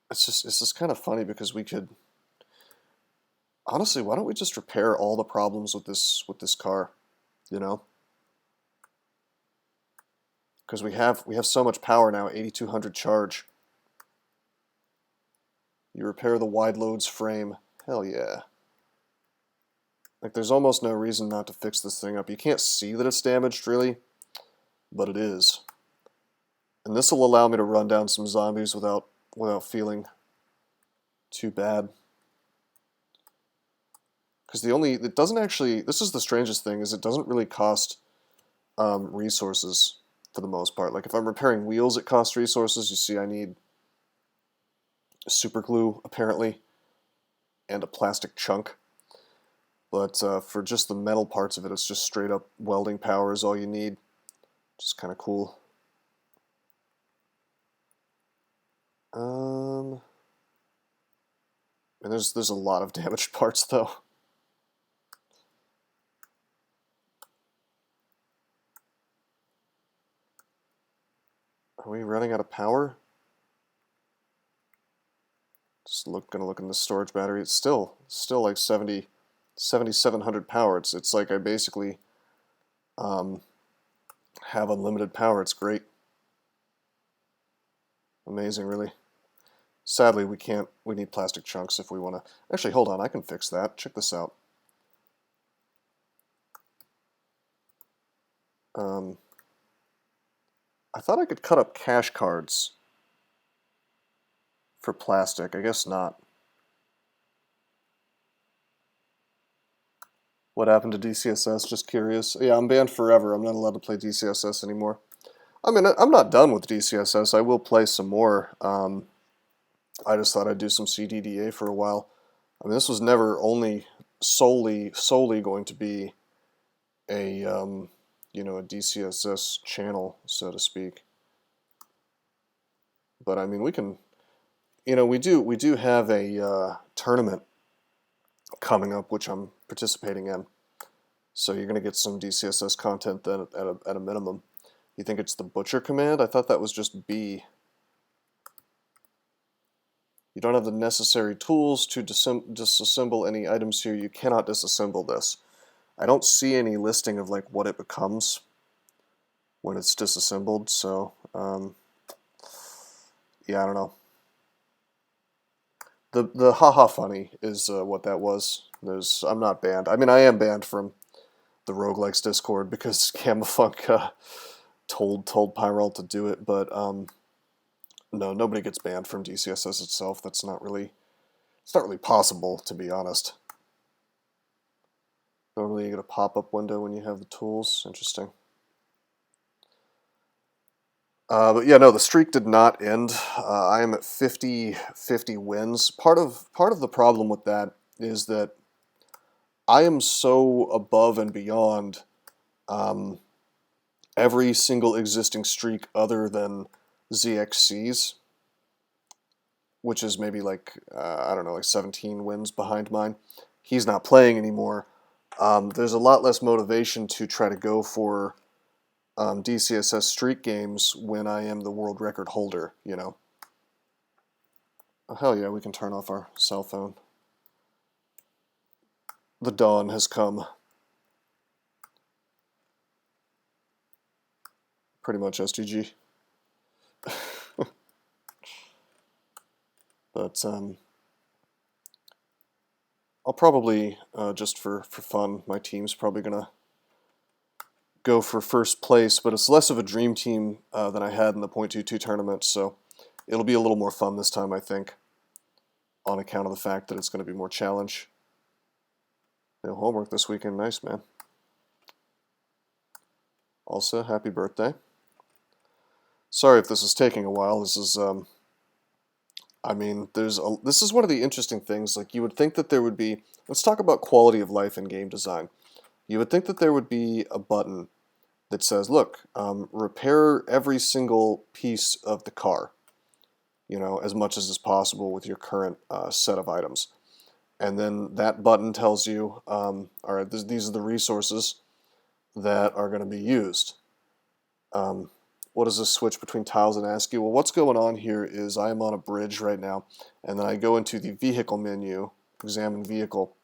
It's just kind of funny because we could, honestly, why don't we just repair all the problems with this car, Because we have so much power now, 8200 charge. You repair the wide loads frame. Hell yeah. There's almost no reason not to fix this thing up. You can't see that it's damaged, really, but it is. And this will allow me to run down some zombies without feeling too bad. Because it doesn't actually, this is the strangest thing, is it doesn't really cost resources for the most part. If I'm repairing wheels, it costs resources. You see, I need super glue, apparently, and a plastic chunk. But for just the metal parts of it, it's just straight up welding power is all you need. Which is kind of cool. And there's a lot of damaged parts, though. Are we running out of power? Just gonna look in the storage battery. It's still like 7,700 power. It's like I basically have unlimited power. It's great. Amazing, really. Sadly, we can't. We need plastic chunks if we want to. Actually, hold on. I can fix that. Check this out. I thought I could cut up cash cards for plastic. I guess not. What happened to DCSS? Just curious. Yeah, I'm banned forever. I'm not allowed to play DCSS anymore. I mean, I'm not done with DCSS. I will play some more. I just thought I'd do some CDDA for a while. I mean, this was never only solely going to be a a DCSS channel, so to speak. But I mean, we can, we do have a tournament coming up, which I'm participating in. So you're going to get some DCSS content then at a minimum. You think it's the butcher command? I thought that was just B. You don't have the necessary tools to disassemble any items here. You cannot disassemble this. I don't see any listing of what it becomes when it's disassembled, so yeah, I don't know. The haha funny is what that was. I'm not banned. I mean, I am banned from the Roguelikes Discord because Gamafunk told Pyrol to do it, but no, nobody gets banned from DCSS itself. It's not really possible, to be honest. Normally you get a pop-up window when you have the tools. Interesting. But yeah, no, the streak did not end. I am at 50 wins. Part of the problem with that is that I am so above and beyond every single existing streak other than ZXC's, which is maybe like, I don't know, like 17 wins behind mine. He's not playing anymore. There's a lot less motivation to try to go for DCSS streak games when I am the world record holder, you know. Oh, hell yeah, we can turn off our cell phone. The dawn has come. Pretty much SGG. But I'll probably, just for fun, my team's probably going to go for first place, but it's less of a dream team than I had in the .22 tournament, so it'll be a little more fun this time, I think, on account of the fact that it's going to be more challenge. No homework this weekend. Nice, man. Also, happy birthday. Sorry if this is taking a while. This is, I mean, this is one of the interesting things. Like, you would think that there would be, let's talk about quality of life in game design. You would think that there would be a button that says, look, repair every single piece of the car, you know, as much as is possible with your current set of items. And then that button tells you, all right, these are the resources that are going to be used. What does this switch between tiles and ASCII? Well, what's going on here is I am on a bridge right now, and then I go into the vehicle menu, examine vehicle,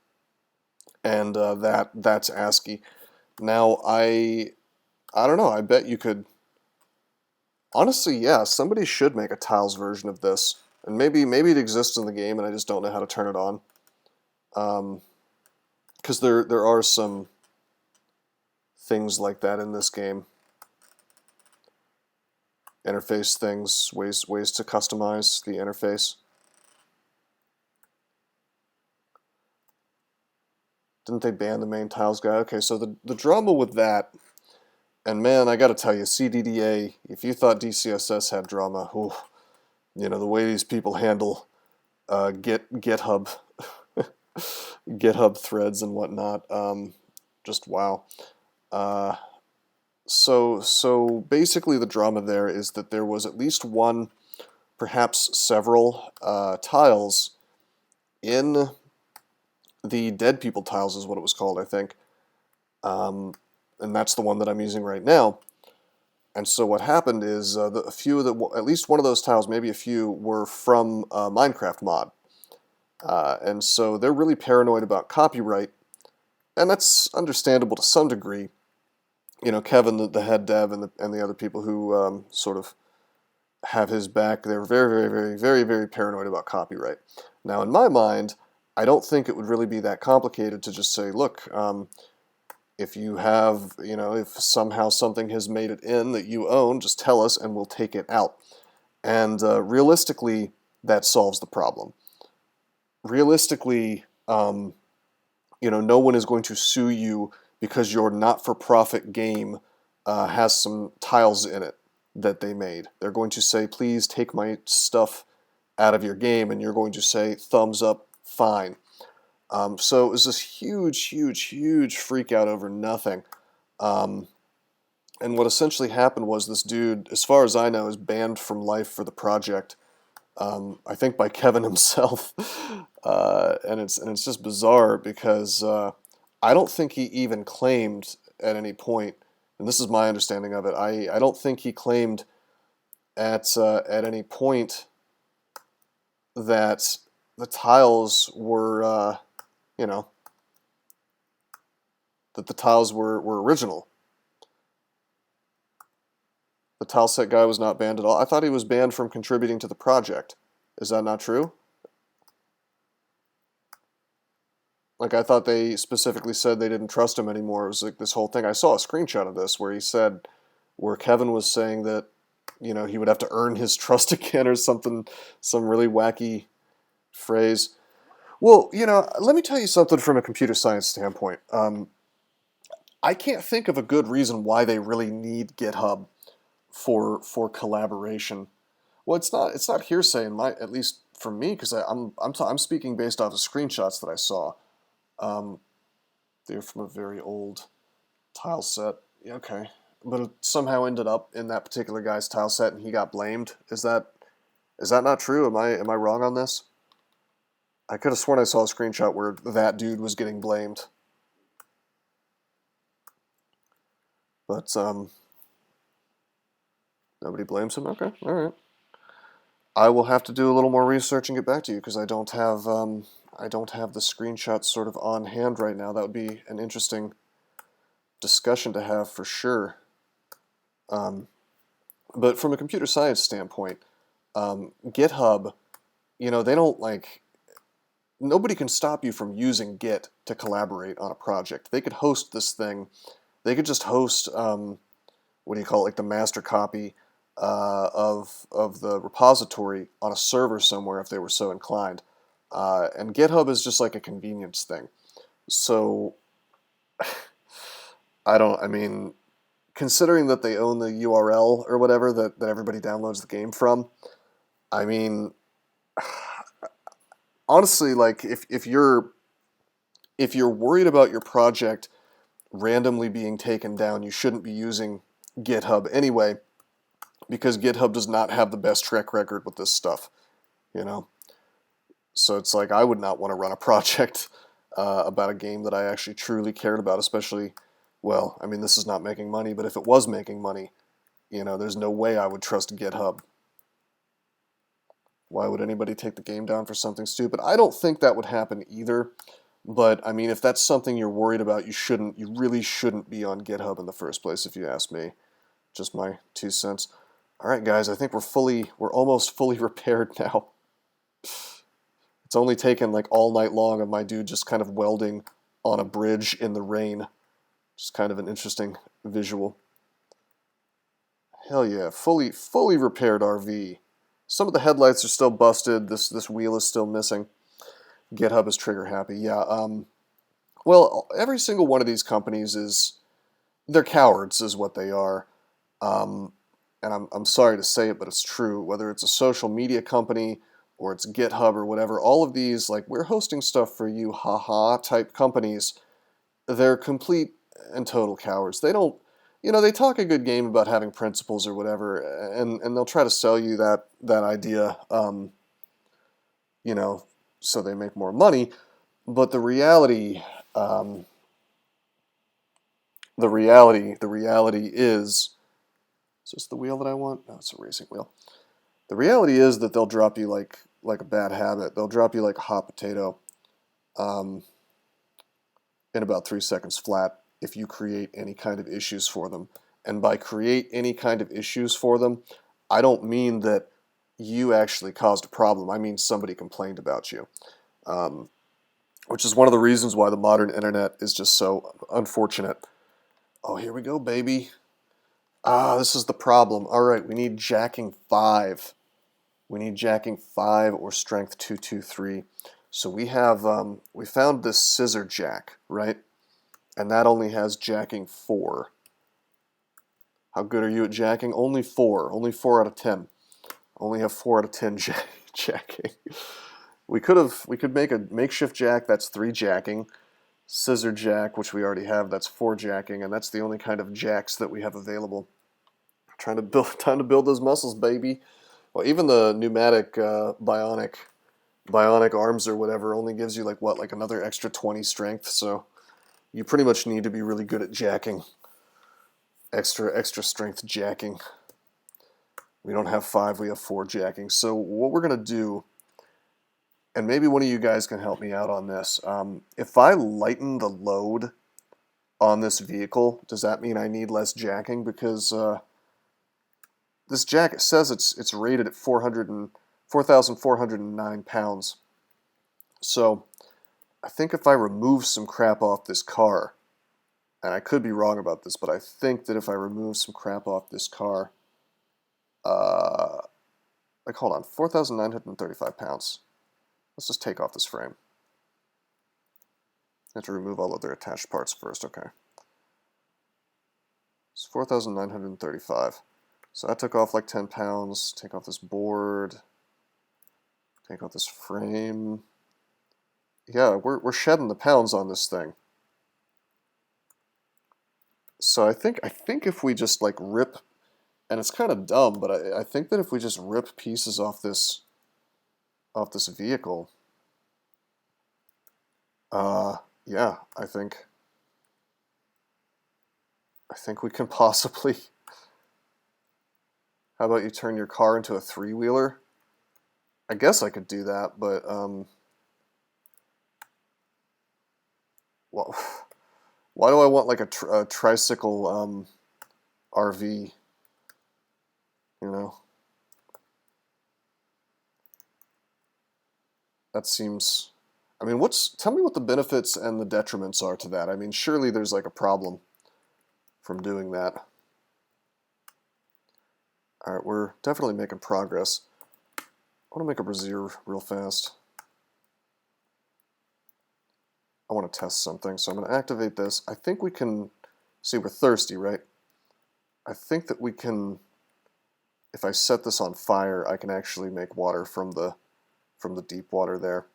and that's ASCII. Now, I don't know, I bet you could, honestly, yeah, somebody should make a tiles version of this, and maybe it exists in the game and I just don't know how to turn it on. Because there are some things like that in this game. Interface things, ways to customize the interface. Didn't they ban the main tiles guy? Okay, so the drama with that, and man, I gotta tell you, CDDA, if you thought DCSS had drama, ooh, you know, the way these people handle GitHub GitHub threads and whatnot, just wow. So basically the drama there is that there was at least one, perhaps several tiles in the dead people tiles is what it was called, I think. And that's the one that I'm using right now. And so what happened is at least one of those tiles, maybe a few, were from a Minecraft mod. And so they're really paranoid about copyright, and that's understandable to some degree. You know, Kevin, the head dev, and the other people who sort of have his back, they're very, very, very, very, very paranoid about copyright. Now, in my mind, I don't think it would really be that complicated to just say, look, if you have, you know, if somehow something has made it in that you own, just tell us and we'll take it out. And realistically, that solves the problem. Realistically, you know, no one is going to sue you because your not-for-profit game has some tiles in it that they made. They're going to say, please take my stuff out of your game, and you're going to say, thumbs up, fine. So it was this huge, huge, huge freak out over nothing. And what essentially happened was this dude, as far as I know, is banned from life for the project. I think by Kevin himself, and it's just bizarre because I don't think he even claimed at any point, and this is my understanding of it. I don't think he claimed at any point that the tiles were you know, that the tiles were original. The tile set guy was not banned at all. I thought he was banned from contributing to the project. Is that not true? Like, I thought they specifically said they didn't trust him anymore. It was like this whole thing. I saw a screenshot of this where he said, where Kevin was saying that, he would have to earn his trust again or something, some really wacky phrase. Well, let me tell you something from a computer science standpoint. I can't think of a good reason why they really need GitHub for collaboration. Well, it's not hearsay in my, at least for me, because I'm speaking based off of screenshots that I saw. Um, they're from a very old tile set. Yeah, okay, but it somehow ended up in that particular guy's tile set, and he got blamed. Is that not true? Am I wrong on this? I could have sworn I saw a screenshot where that dude was getting blamed, but nobody blames him. Okay, all right. I will have to do a little more research and get back to you because I don't have the screenshots sort of on hand right now. That would be an interesting discussion to have for sure. But from a computer science standpoint, GitHub, they don't like, nobody can stop you from using Git to collaborate on a project. They could host this thing. They could just host, what do you call it, like the master copy of the repository on a server somewhere if they were so inclined. And GitHub is just like a convenience thing. So I mean, considering that they own the URL or whatever that everybody downloads the game from, I mean, honestly, like if you're worried about your project randomly being taken down, you shouldn't be using GitHub anyway, because GitHub does not have the best track record with this stuff, you know? So it's like I would not want to run a project about a game that I actually truly cared about, especially, well, I mean, this is not making money, but if it was making money, there's no way I would trust GitHub. Why would anybody take the game down for something stupid? I don't think that would happen either, but I mean, if that's something you're worried about, you really shouldn't be on GitHub in the first place, if you ask me. Just my 2 cents. All right, guys, I think we're almost fully repaired now. It's only taken like all night long of my dude just kind of welding on a bridge in the rain. Just kind of an interesting visual. Hell yeah, fully repaired RV. Some of the headlights are still busted. This wheel is still missing. GitHub is trigger happy. Yeah. Well, every single one of these companies they're cowards, is what they are. Um, and I'm sorry to say it, but it's true. Whether it's a social media company or it's GitHub or whatever, all of these, like, we're hosting stuff for you, haha, type companies, they're complete and total cowards. They don't, they talk a good game about having principles or whatever, and they'll try to sell you that idea, you know, so they make more money. But um, the reality is this the wheel that I want? No, it's a racing wheel. The reality is that they'll drop you like a bad habit. They'll drop you like a hot potato, um, in about 3 seconds flat if you create any kind of issues for them. And by create any kind of issues for them, I don't mean that you actually caused a problem. I mean somebody complained about you, um, which is one of the reasons why the modern internet is just so unfortunate. Oh, here we go, baby. Ah, this is the problem. All right, we need jacking 5. We need jacking 5 or strength 223. So we found this scissor jack, right? And that only has jacking 4. How good are you at jacking? Only 4. Only 4 out of 10. Only have 4 out of 10 jacking. We could make a makeshift jack, that's 3 jacking. Scissor jack, which we already have, that's 4 jacking, and that's the only kind of jacks that we have available. Trying to build those muscles, baby. Well, even the pneumatic bionic arms or whatever only gives you like another extra 20 strength. So you pretty much need to be really good at jacking. Extra strength jacking. We don't have 5, we have 4 jacking. So what we're gonna do, and maybe one of you guys can help me out on this. If I lighten the load on this vehicle, does that mean I need less jacking? Because this jack, it says it's rated at 4,409 pounds. So I think if I remove some crap off this car, and I could be wrong about this, but I think that if I remove some crap off this car, like, hold on, 4,935 pounds. Let's just take off this frame. I have to remove all of their attached parts first, okay. It's 4,935. So that took off like 10 pounds. Take off this board. Take off this frame. Yeah, we're shedding the pounds on this thing. So I think if we just like rip, and it's kind of dumb, but I think that if we just rip pieces off this vehicle, yeah, I think we can possibly. How about you turn your car into a three-wheeler? I guess I could do that, but well, why do I want like a tricycle RV? You know, that seems. I mean, tell me what the benefits and the detriments are to that. I mean, surely there's like a problem from doing that. All right, we're definitely making progress. I want to make a brazier real fast. I want to test something, so I'm going to activate this. I think we can. See, we're thirsty, right? I think that we can. If I set this on fire, I can actually make water from the deep water there.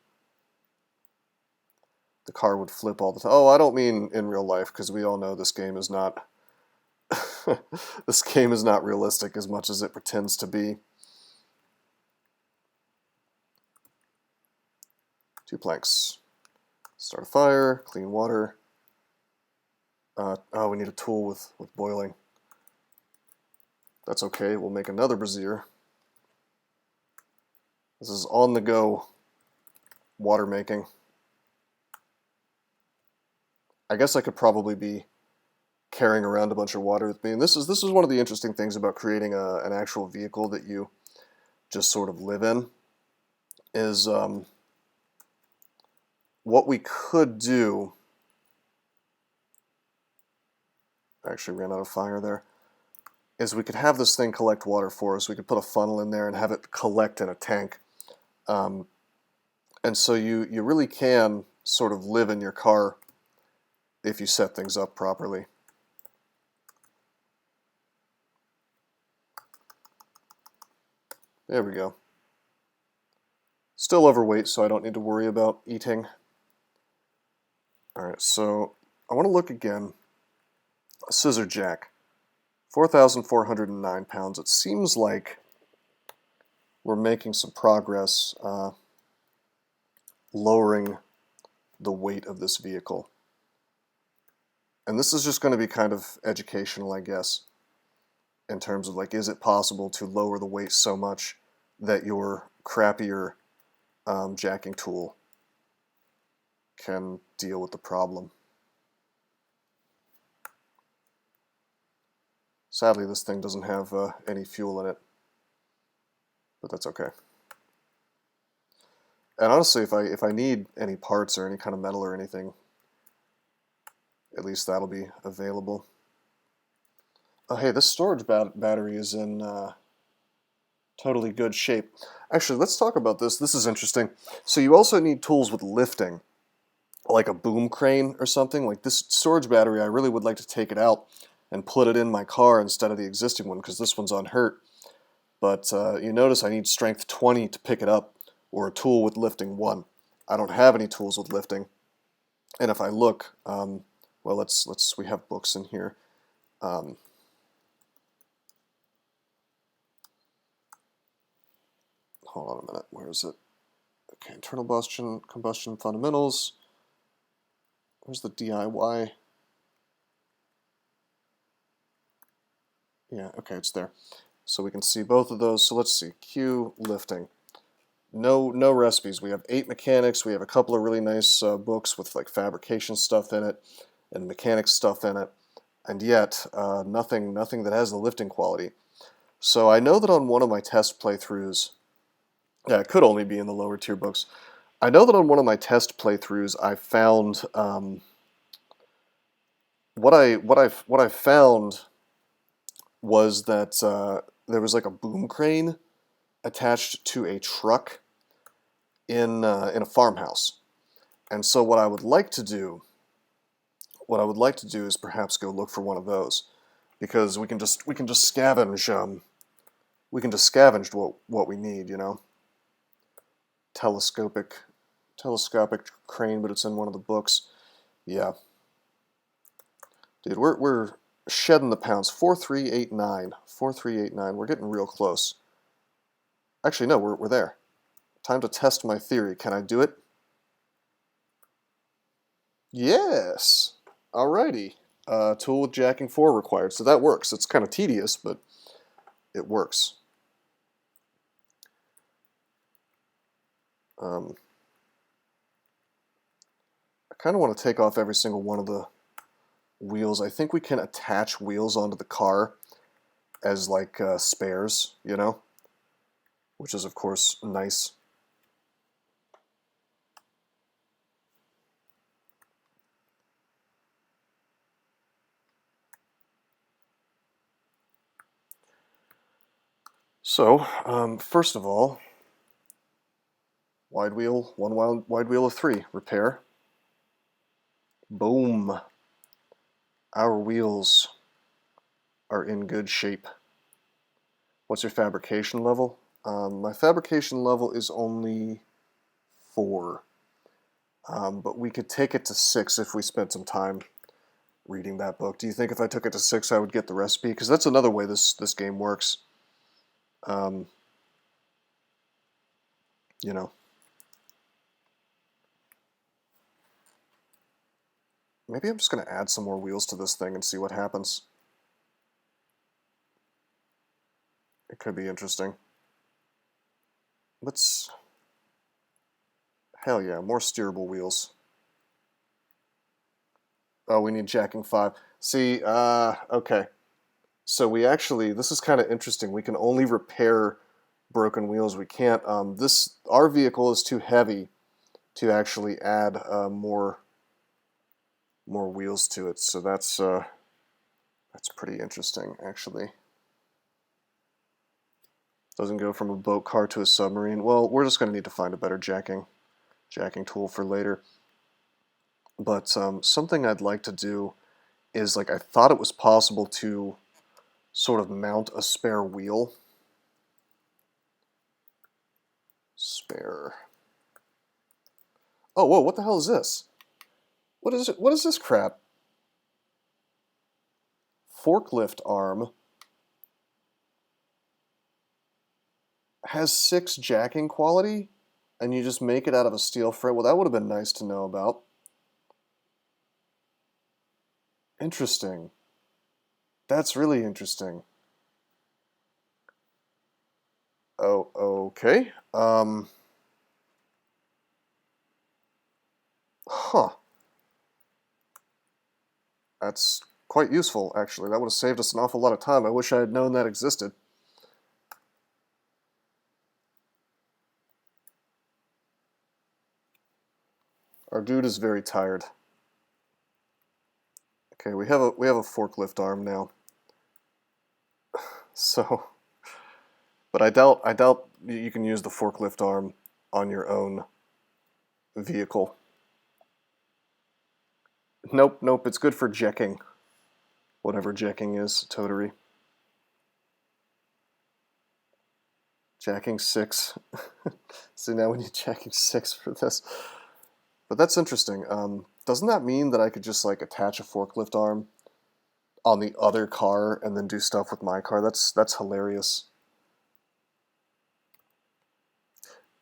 The car would flip all the time. Oh, I don't mean in real life, because we all know this game is not. This game is not realistic as much as it pretends to be. 2 planks. Start a fire, clean water. Oh, we need a tool with boiling. That's okay, we'll make another brazier. This is on the go water making. I guess I could probably be carrying around a bunch of water with me. And this is one of the interesting things about creating an actual vehicle that you just sort of live in, is what we could do. I actually ran out of fire there. Is we could have this thing collect water for us. We could put a funnel in there and have it collect in a tank. And so you really can sort of live in your car if you set things up properly. There we go. Still overweight, so I don't need to worry about eating. Alright, so I want to look again. A scissor jack. 4,409 pounds. It seems like we're making some progress lowering the weight of this vehicle. And this is just going to be kind of educational, I guess, in terms of like, is it possible to lower the weight so much that your crappier jacking tool can deal with the problem. Sadly, this thing doesn't have any fuel in it, but that's okay. And honestly, if I need any parts or any kind of metal or anything, at least that'll be available. Oh, hey, this storage battery is in totally good shape. Actually, let's talk about this. This is interesting. So you also need tools with lifting, like a boom crane or something. Like this storage battery, I really would like to take it out and put it in my car instead of the existing one, because this one's unhurt. But you notice I need strength 20 to pick it up, or a tool with lifting 1. I don't have any tools with lifting. And if I look, well, we have books in here. Hold on a minute, where is it? Okay, internal combustion fundamentals. Where's the DIY? Yeah, okay, it's there. So we can see both of those. So let's see, Q, lifting. No recipes. We have 8 mechanics. We have a couple of really nice books with like fabrication stuff in it and mechanics stuff in it, and yet nothing that has the lifting quality. So I know that on one of my test playthroughs, yeah, it could only be in the lower tier books. I know that on one of my test playthroughs, I found what I found was that there was like a boom crane attached to a truck in a farmhouse. And so what I would like to do is perhaps go look for one of those, because we can just scavenge what we need, you know. Telescopic crane, but it's in one of the books. Yeah, dude, we're shedding the pounds. 4389, 4389. We're getting real close. Actually, no, we're there. Time to test my theory. Can I do it? Yes. Alrighty. Tool with jacking 4 required. So that works. It's kind of tedious, but it works. I kind of want to take off every single one of the wheels. I think we can attach wheels onto the car as like spares, you know, which is of course nice. So, first of all, wide wheel, wide wheel of 3, repair. Boom. Our wheels are in good shape. What's your fabrication level? My fabrication level is only 4. But we could take it to 6 if we spent some time reading that book. Do you think if I took it to 6 I would get the recipe? Because that's another way this game works. You know. Maybe I'm just going to add some more wheels to this thing and see what happens. It could be interesting. Let's... Hell yeah, more steerable wheels. Oh, we need jacking 5. See, okay. So we actually, this is kind of interesting. We can only repair broken wheels. We can't, our vehicle is too heavy to actually add more wheels to it. So that's pretty interesting, actually. Doesn't go from a boat car to a submarine. Well, we're just going to need to find a better jacking tool for later. But something I'd like to do is, like, I thought it was possible to sort of mount a spare wheel. Spare. Oh, whoa, what the hell is this? What is it? What is this crap? Forklift arm has 6 jacking quality, and you just make it out of a steel frame. Well, that would have been nice to know about. Interesting. That's really interesting. Oh, okay. Huh. That's quite useful, actually. That would have saved us an awful lot of time. I wish I had known that existed. Our dude is very tired. Okay, we have a forklift arm now. So, but I doubt you can use the forklift arm on your own vehicle. Nope, it's good for jacking. Whatever jacking is, totery. Jacking 6. See, now we need jacking 6 for this. But that's interesting. Doesn't that mean that I could just, like, attach a forklift arm on the other car and then do stuff with my car? That's hilarious.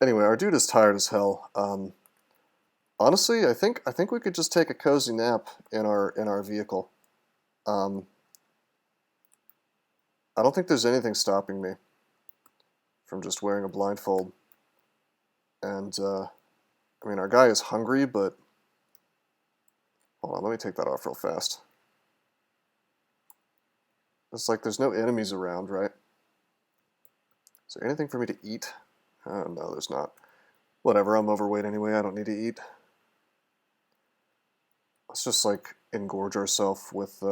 Anyway, our dude is tired as hell. Honestly, I think we could just take a cozy nap in our vehicle. I don't think there's anything stopping me from just wearing a blindfold. And I mean, our guy is hungry, but hold on, let me take that off real fast. It's like there's no enemies around, right? Is there anything for me to eat? No, there's not. Whatever, I'm overweight anyway, I don't need to eat. Let's just, like, engorge ourselves with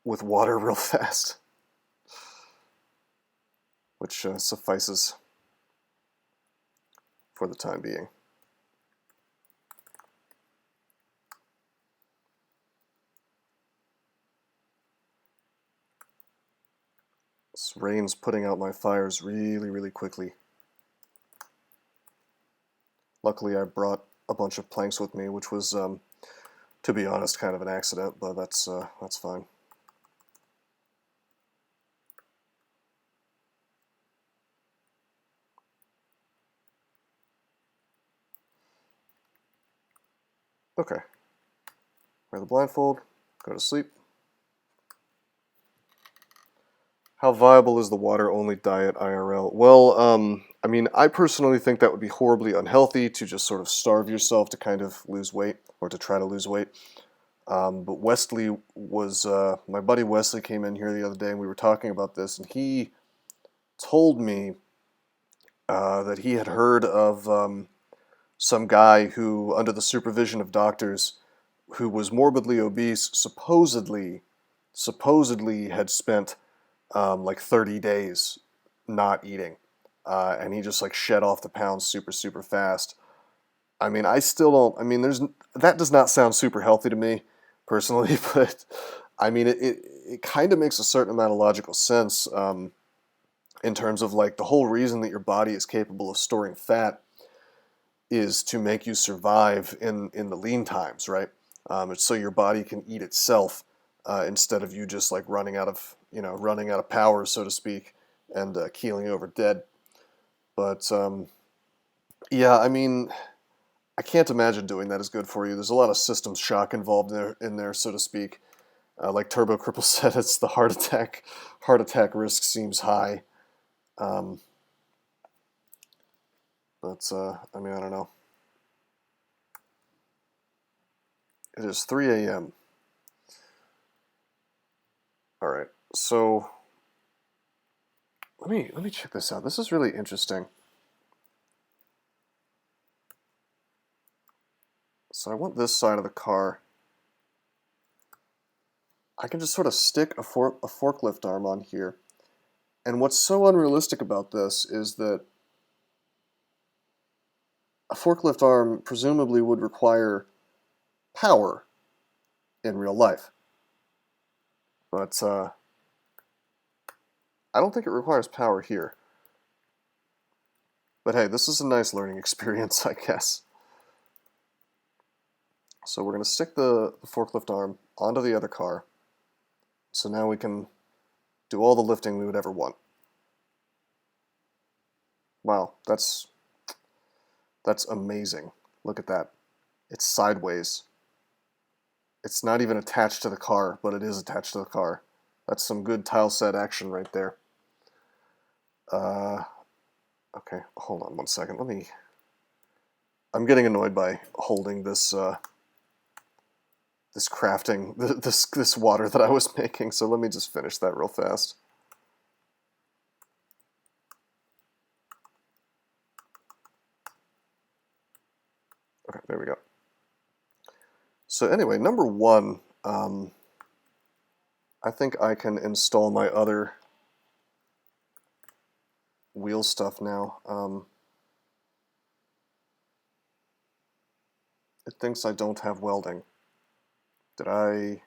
water real fast. Which suffices for the time being. This rain's putting out my fires really, really quickly. Luckily, I brought a bunch of planks with me, which was, to be honest, kind of an accident, but that's fine. Okay. Wear the blindfold, go to sleep. How viable is the water-only diet IRL? Well, I mean, I personally think that would be horribly unhealthy to just sort of starve yourself to kind of lose weight, or to try to lose weight. But Wesley was, my buddy Wesley came in here the other day and we were talking about this, and he told me that he had heard of some guy who, under the supervision of doctors, who was morbidly obese, supposedly had spent like 30 days not eating, and he just like shed off the pounds super, super fast. I mean, I still don't, I mean, that does not sound super healthy to me, personally, but I mean, it kind of makes a certain amount of logical sense, in terms of like the whole reason that your body is capable of storing fat is to make you survive in the lean times, right? It's so your body can eat itself, instead of you just like running out of power, so to speak, and keeling over dead. But yeah, I mean, I can't imagine doing that is good for you. There's a lot of systems shock involved in there, so to speak. Like Turbo Cripple said, it's the heart attack. Heart attack risk seems high. Um, but I mean, I don't know. It is 3 a.m. All right, so let me check this out. This is really interesting. So I want this side of the car. I can just sort of stick a forklift arm on here. And what's so unrealistic about this is that a forklift arm presumably would require power in real life. But I don't think it requires power here. But hey, this is a nice learning experience, I guess. So we're going to stick the forklift arm onto the other car. So now we can do all the lifting we would ever want. Wow, that's amazing. Look at that. It's sideways. It's not even attached to the car, but it is attached to the car. That's some good tile set action right there. Okay, hold on 1 second. I'm getting annoyed by holding this this crafting, this water that I was making, so let me just finish that real fast. Okay, there we go. So anyway, number one, I think I can install my other wheel stuff now. It thinks I don't have welding. Did I?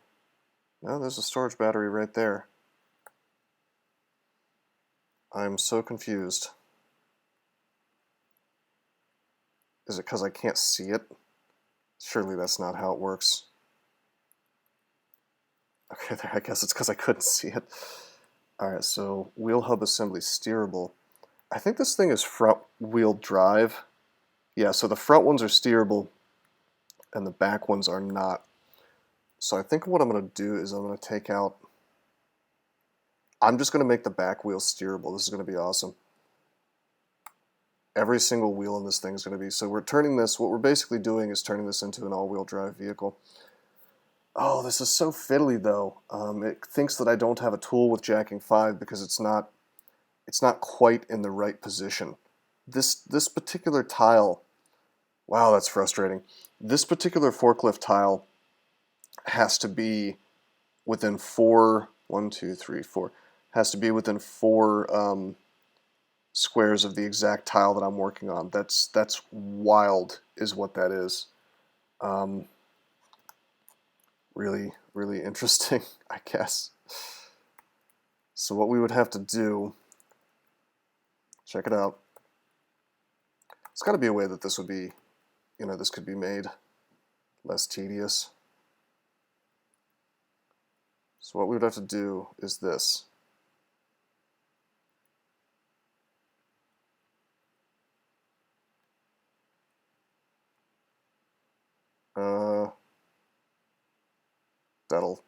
No, there's a storage battery right there. I'm so confused. Is it because I can't see it? Surely that's not how it works. Okay, there, I guess it's because I couldn't see it. Alright, so wheel hub assembly steerable. I think this thing is front wheel drive. Yeah, so the front ones are steerable and the back ones are not. So I think what I'm going to do is I'm going to take out... I'm just going to make the back wheel steerable. This is going to be awesome. Every single wheel in this thing is going to be... So we're turning this... What we're basically doing is turning this into an all-wheel drive vehicle. Oh, this is so fiddly, though. It thinks that I don't have a tool with jacking 5 because it's not quite in the right position. this particular tile, wow, that's frustrating. This particular forklift tile has to be within has to be within four squares of the exact tile that I'm working on. That's wild, is what that is. Really, really interesting, I guess. So what we would have to do, check it out. There's got to be a way that this would be, this could be made less tedious. So what we would have to do is this.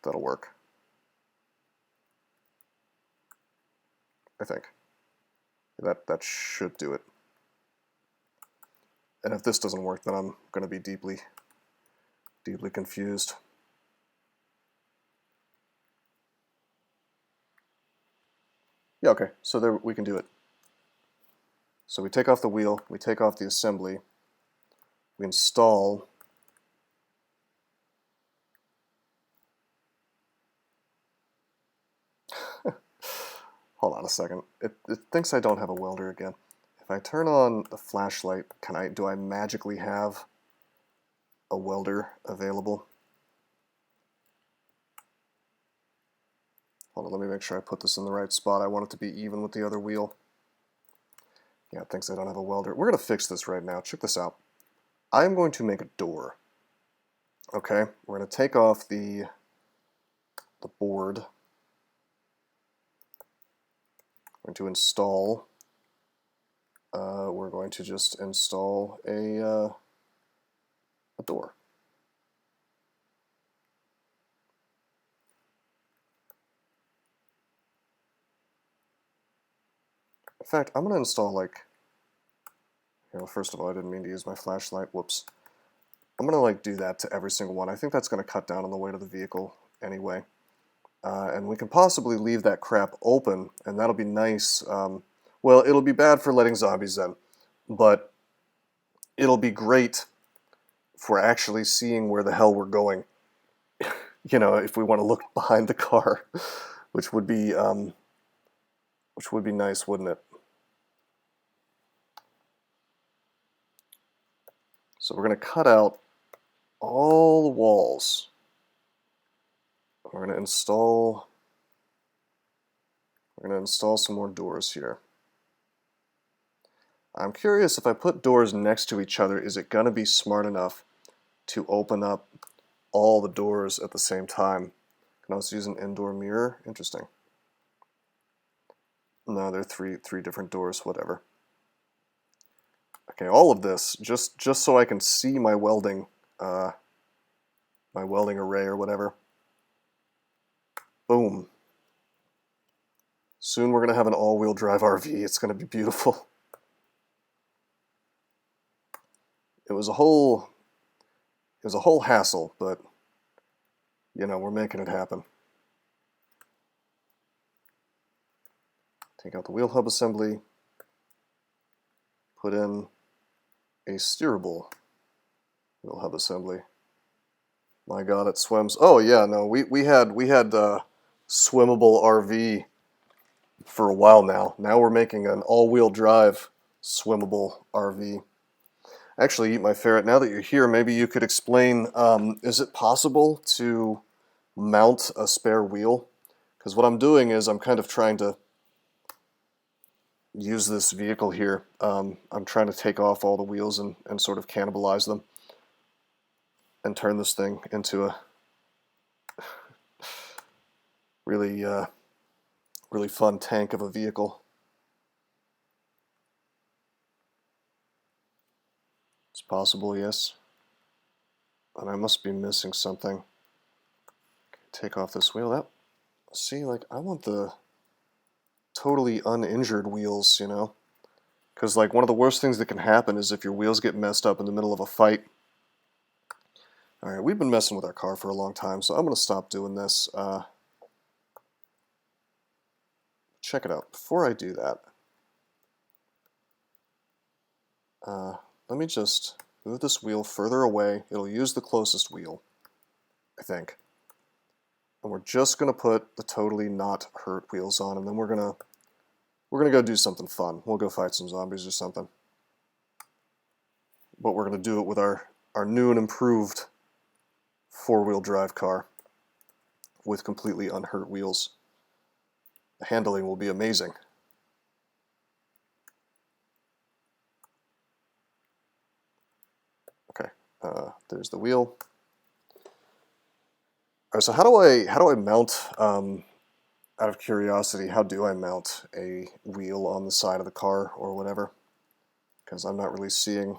That'll work, I think. That should do it. And if this doesn't work, then I'm going to be deeply, deeply confused. Yeah, okay, so there we can do it. So we take off the wheel, we take off the assembly, we install hold on a second. It thinks I don't have a welder again. If I turn on the flashlight, do I magically have a welder available? Hold on, let me make sure I put this in the right spot. I want it to be even with the other wheel. Yeah, it thinks I don't have a welder. We're going to fix this right now. Check this out. I'm going to make a door. Okay, we're going to take off the board. We're going to install. We're going to just install a door. In fact, I'm going to install first of all, I didn't mean to use my flashlight. Whoops. I'm going to do that to every single one. I think that's going to cut down on the weight of the vehicle anyway. And we can possibly leave that crap open, and that'll be nice. Well, it'll be bad for letting zombies in, but it'll be great for actually seeing where the hell we're going. If we want to look behind the car, which would be nice, wouldn't it? So we're going to cut out all the walls. We're going to install some more doors here. I'm curious, if I put doors next to each other, is it going to be smart enough to open up all the doors at the same time? Can I also use an indoor mirror? Interesting. No, they're three different doors, whatever. Okay, all of this, just so I can see my welding array or whatever. Boom. Soon we're going to have an all-wheel drive RV. It's going to be beautiful. It was a whole hassle, but we're making it happen. Take out the wheel hub assembly. Put in a steerable wheel hub assembly. My God, it swims. Oh yeah, no, we had swimmable RV for a while now. Now we're making an all-wheel drive swimmable RV. Actually, Eat My Ferret, now that you're here, maybe you could explain, is it possible to mount a spare wheel? Because what I'm doing is I'm kind of trying to use this vehicle here. I'm trying to take off all the wheels and sort of cannibalize them and turn this thing into a really, really fun tank of a vehicle. It's possible, yes. And I must be missing something. Okay, take off this wheel. See, I want the totally uninjured wheels, Because, one of the worst things that can happen is if your wheels get messed up in the middle of a fight. Alright, we've been messing with our car for a long time, so I'm going to stop doing this. Check it out. Before I do that, Let me just move this wheel further away. It'll use the closest wheel, I think. And we're just gonna put the totally not hurt wheels on, and then we're gonna go do something fun. We'll go fight some zombies or something. But we're gonna do it with our new and improved four-wheel drive car with completely unhurt wheels. The handling will be amazing. Okay, there's the wheel. All right, so how do I mount? Out of curiosity, how do I mount a wheel on the side of the car or whatever? Because I'm not really seeing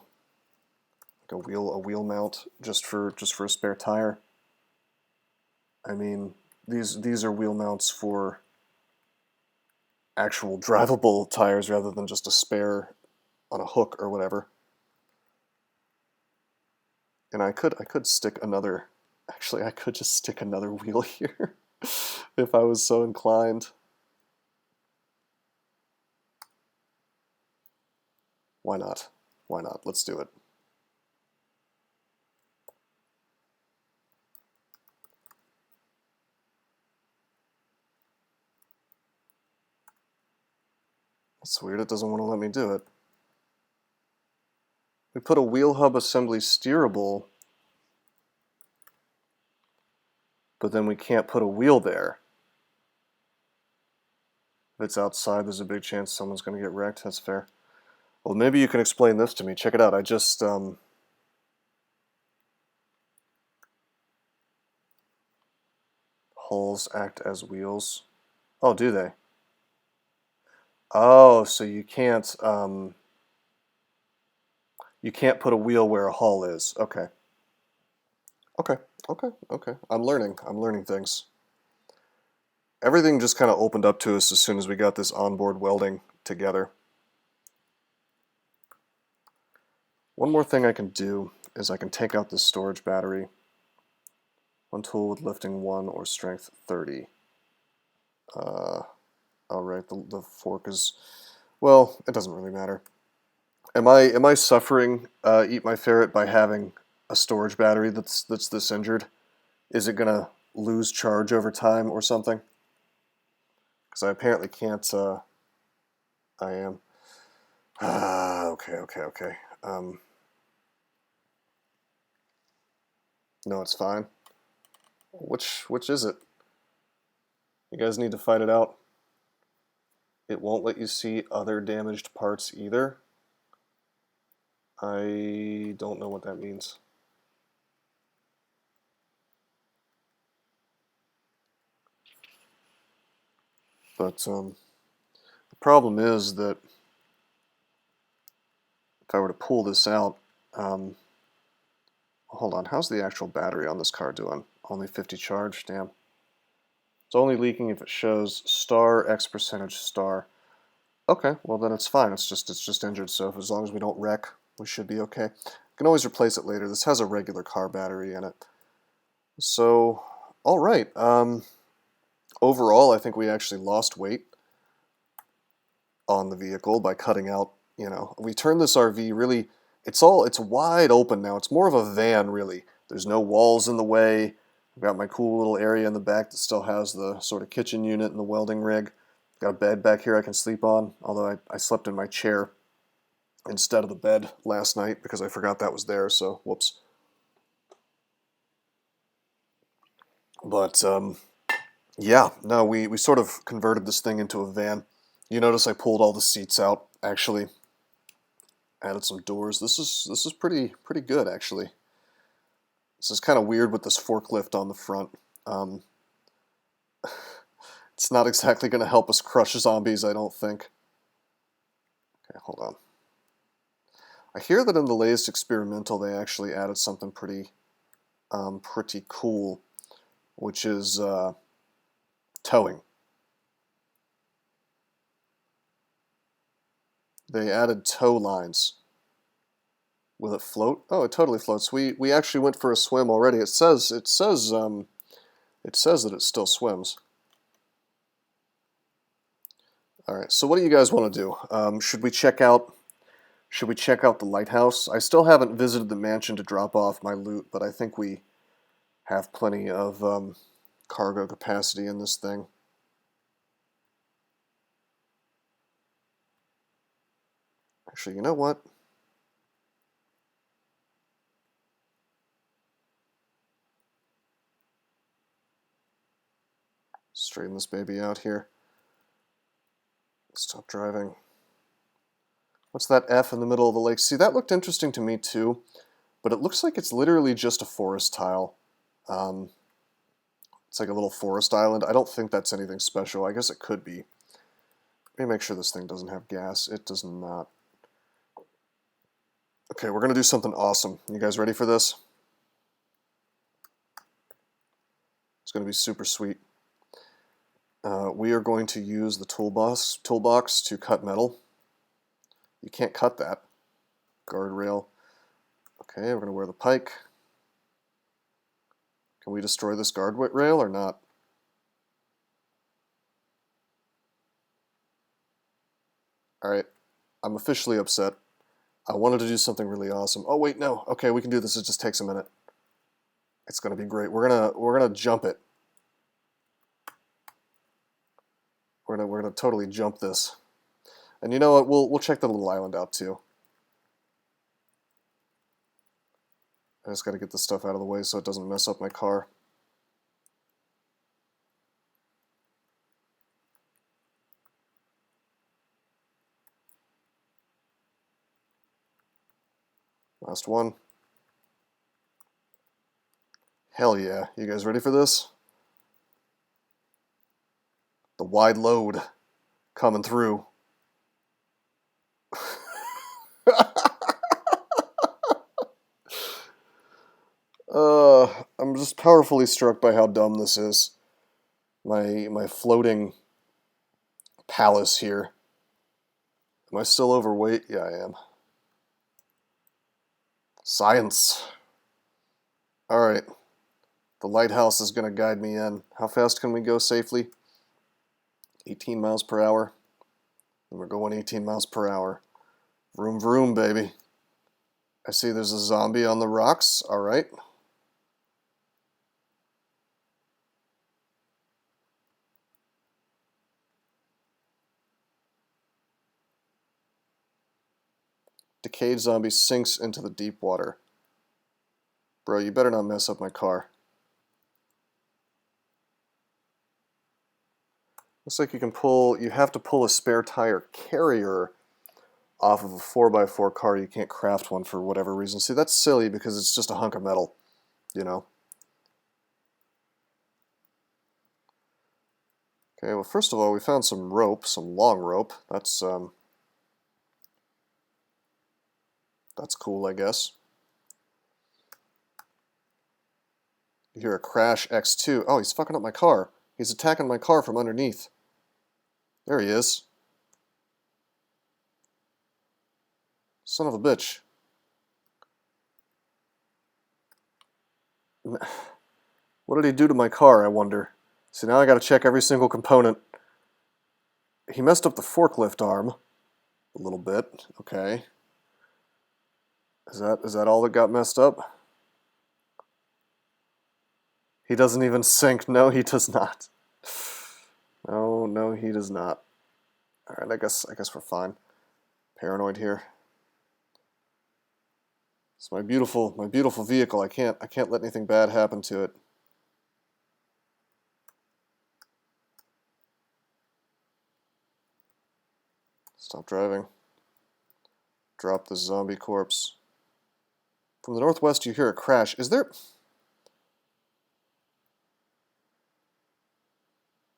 like a wheel mount just for a spare tire. I mean, these are wheel mounts for actual drivable tires rather than just a spare on a hook or whatever. And I could stick another. Actually, I could just stick another wheel here if I was so inclined. Why not? Why not? Let's do it. It's weird, it doesn't want to let me do it. We put a wheel hub assembly steerable, but then we can't put a wheel there. If it's outside, there's a big chance someone's going to get wrecked. That's fair. Well, maybe you can explain this to me. Check it out. I just, hulls act as wheels. Oh, do they? Oh, so you can't put a wheel where a hull is. Okay. Okay. Okay. Okay. I'm learning things. Everything just kind of opened up to us as soon as we got this onboard welding together. One more thing I can do is I can take out this storage battery. One tool with lifting 1 or strength 30. Alright, the fork is... Well, it doesn't really matter. Am I suffering Eat My Ferret by having a storage battery that's this injured? Is it gonna lose charge over time or something? Because I apparently can't, I am. Okay. No, it's fine. Which is it? You guys need to fight it out. It won't let you see other damaged parts either. I don't know what that means. But the problem is that if I were to pull this out, hold on, how's the actual battery on this car doing? Only 50 charge? Damn. It's only leaking if it shows star X percentage star. Okay, well then it's fine. It's just injured, so as long as we don't wreck, we should be okay. We can always replace it later. This has a regular car battery in it. So, alright. Overall, I think we actually lost weight on the vehicle by cutting out, you know, we turned this RV really, it's wide open now. It's more of a van, really. There's no walls in the way. I've got my cool little area in the back that still has the sort of kitchen unit and the welding rig. Got a bed back here I can sleep on, although I slept in my chair instead of the bed last night because I forgot that was there, so whoops. But, yeah, no, we sort of converted this thing into a van. You notice I pulled all the seats out, actually. Added some doors. This is pretty good, actually. This is kind of weird with this forklift on the front. It's not exactly going to help us crush zombies, I don't think. Okay, hold on. I hear that in the latest experimental they actually added something pretty cool, which is towing. They added tow lines. Will it float? Oh, it totally floats. We actually went for a swim already. It says that it still swims. All right. So what do you guys want to do? Should we check out Should we check out the lighthouse? I still haven't visited the mansion to drop off my loot, but I think we have plenty of cargo capacity in this thing. Actually, you know what? Straighten this baby out here. Stop driving. What's that F in the middle of the lake? See, that looked interesting to me too, but it looks like it's literally just a forest tile. It's like a little forest island. I don't think that's anything special. I guess it could be. Let me make sure this thing doesn't have gas. It does not. Okay, we're going to do something awesome. You guys ready for this? It's going to be super sweet. We are going to use the toolbox to cut metal. You can't cut that. Guardrail. Okay, we're going to wear the pike. Can we destroy this guardrail or not? Alright, I'm officially upset. I wanted to do something really awesome. Oh wait, no. Okay, we can do this. It just takes a minute. It's going to be great. We're gonna jump it. We're gonna totally jump this. And you know what? We'll check the little island out too. I just got to get this stuff out of the way so it doesn't mess up my car. Last one. Hell yeah. You guys ready for this? The wide load coming through. I'm just powerfully struck by how dumb this is. My floating palace here. Am I still overweight? Yeah, I am. Science. Alright. The lighthouse is going to guide me in. How fast can we go safely? 18 miles per hour. And we're going 18 miles per hour. Vroom vroom, baby. I see there's a zombie on the rocks. Alright. Decayed zombie sinks into the deep water. Bro, you better not mess up my car. Looks like you have to pull a spare tire carrier off of a 4x4 car. You can't craft one for whatever reason. See, that's silly because it's just a hunk of metal, you know. Okay, well, first of all, we found some rope, some long rope. That's cool, I guess. You hear a crash X2. Oh, he's fucking up my car. He's attacking my car from underneath. There he is. Son of a bitch. What did he do to my car, I wonder? See, now I gotta check every single component. He messed up the forklift arm a little bit. Okay. Is that all that got messed up? He doesn't even sink. No, he does not. No, he does not. Alright, I guess we're fine. Paranoid here. It's my beautiful vehicle. I can't let anything bad happen to it. Stop driving. Drop the zombie corpse. From the northwest you hear a crash. Is there...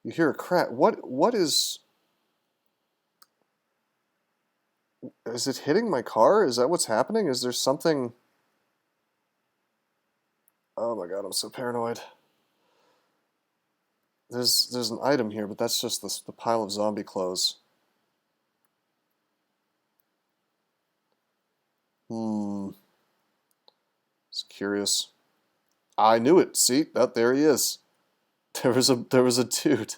You hear a crash. What is... Is it hitting my car? Is that what's happening? Is there something... Oh my god, I'm so paranoid. There's an item here, but that's just the pile of zombie clothes. It's curious. I knew it. See? There he is. There was a dude.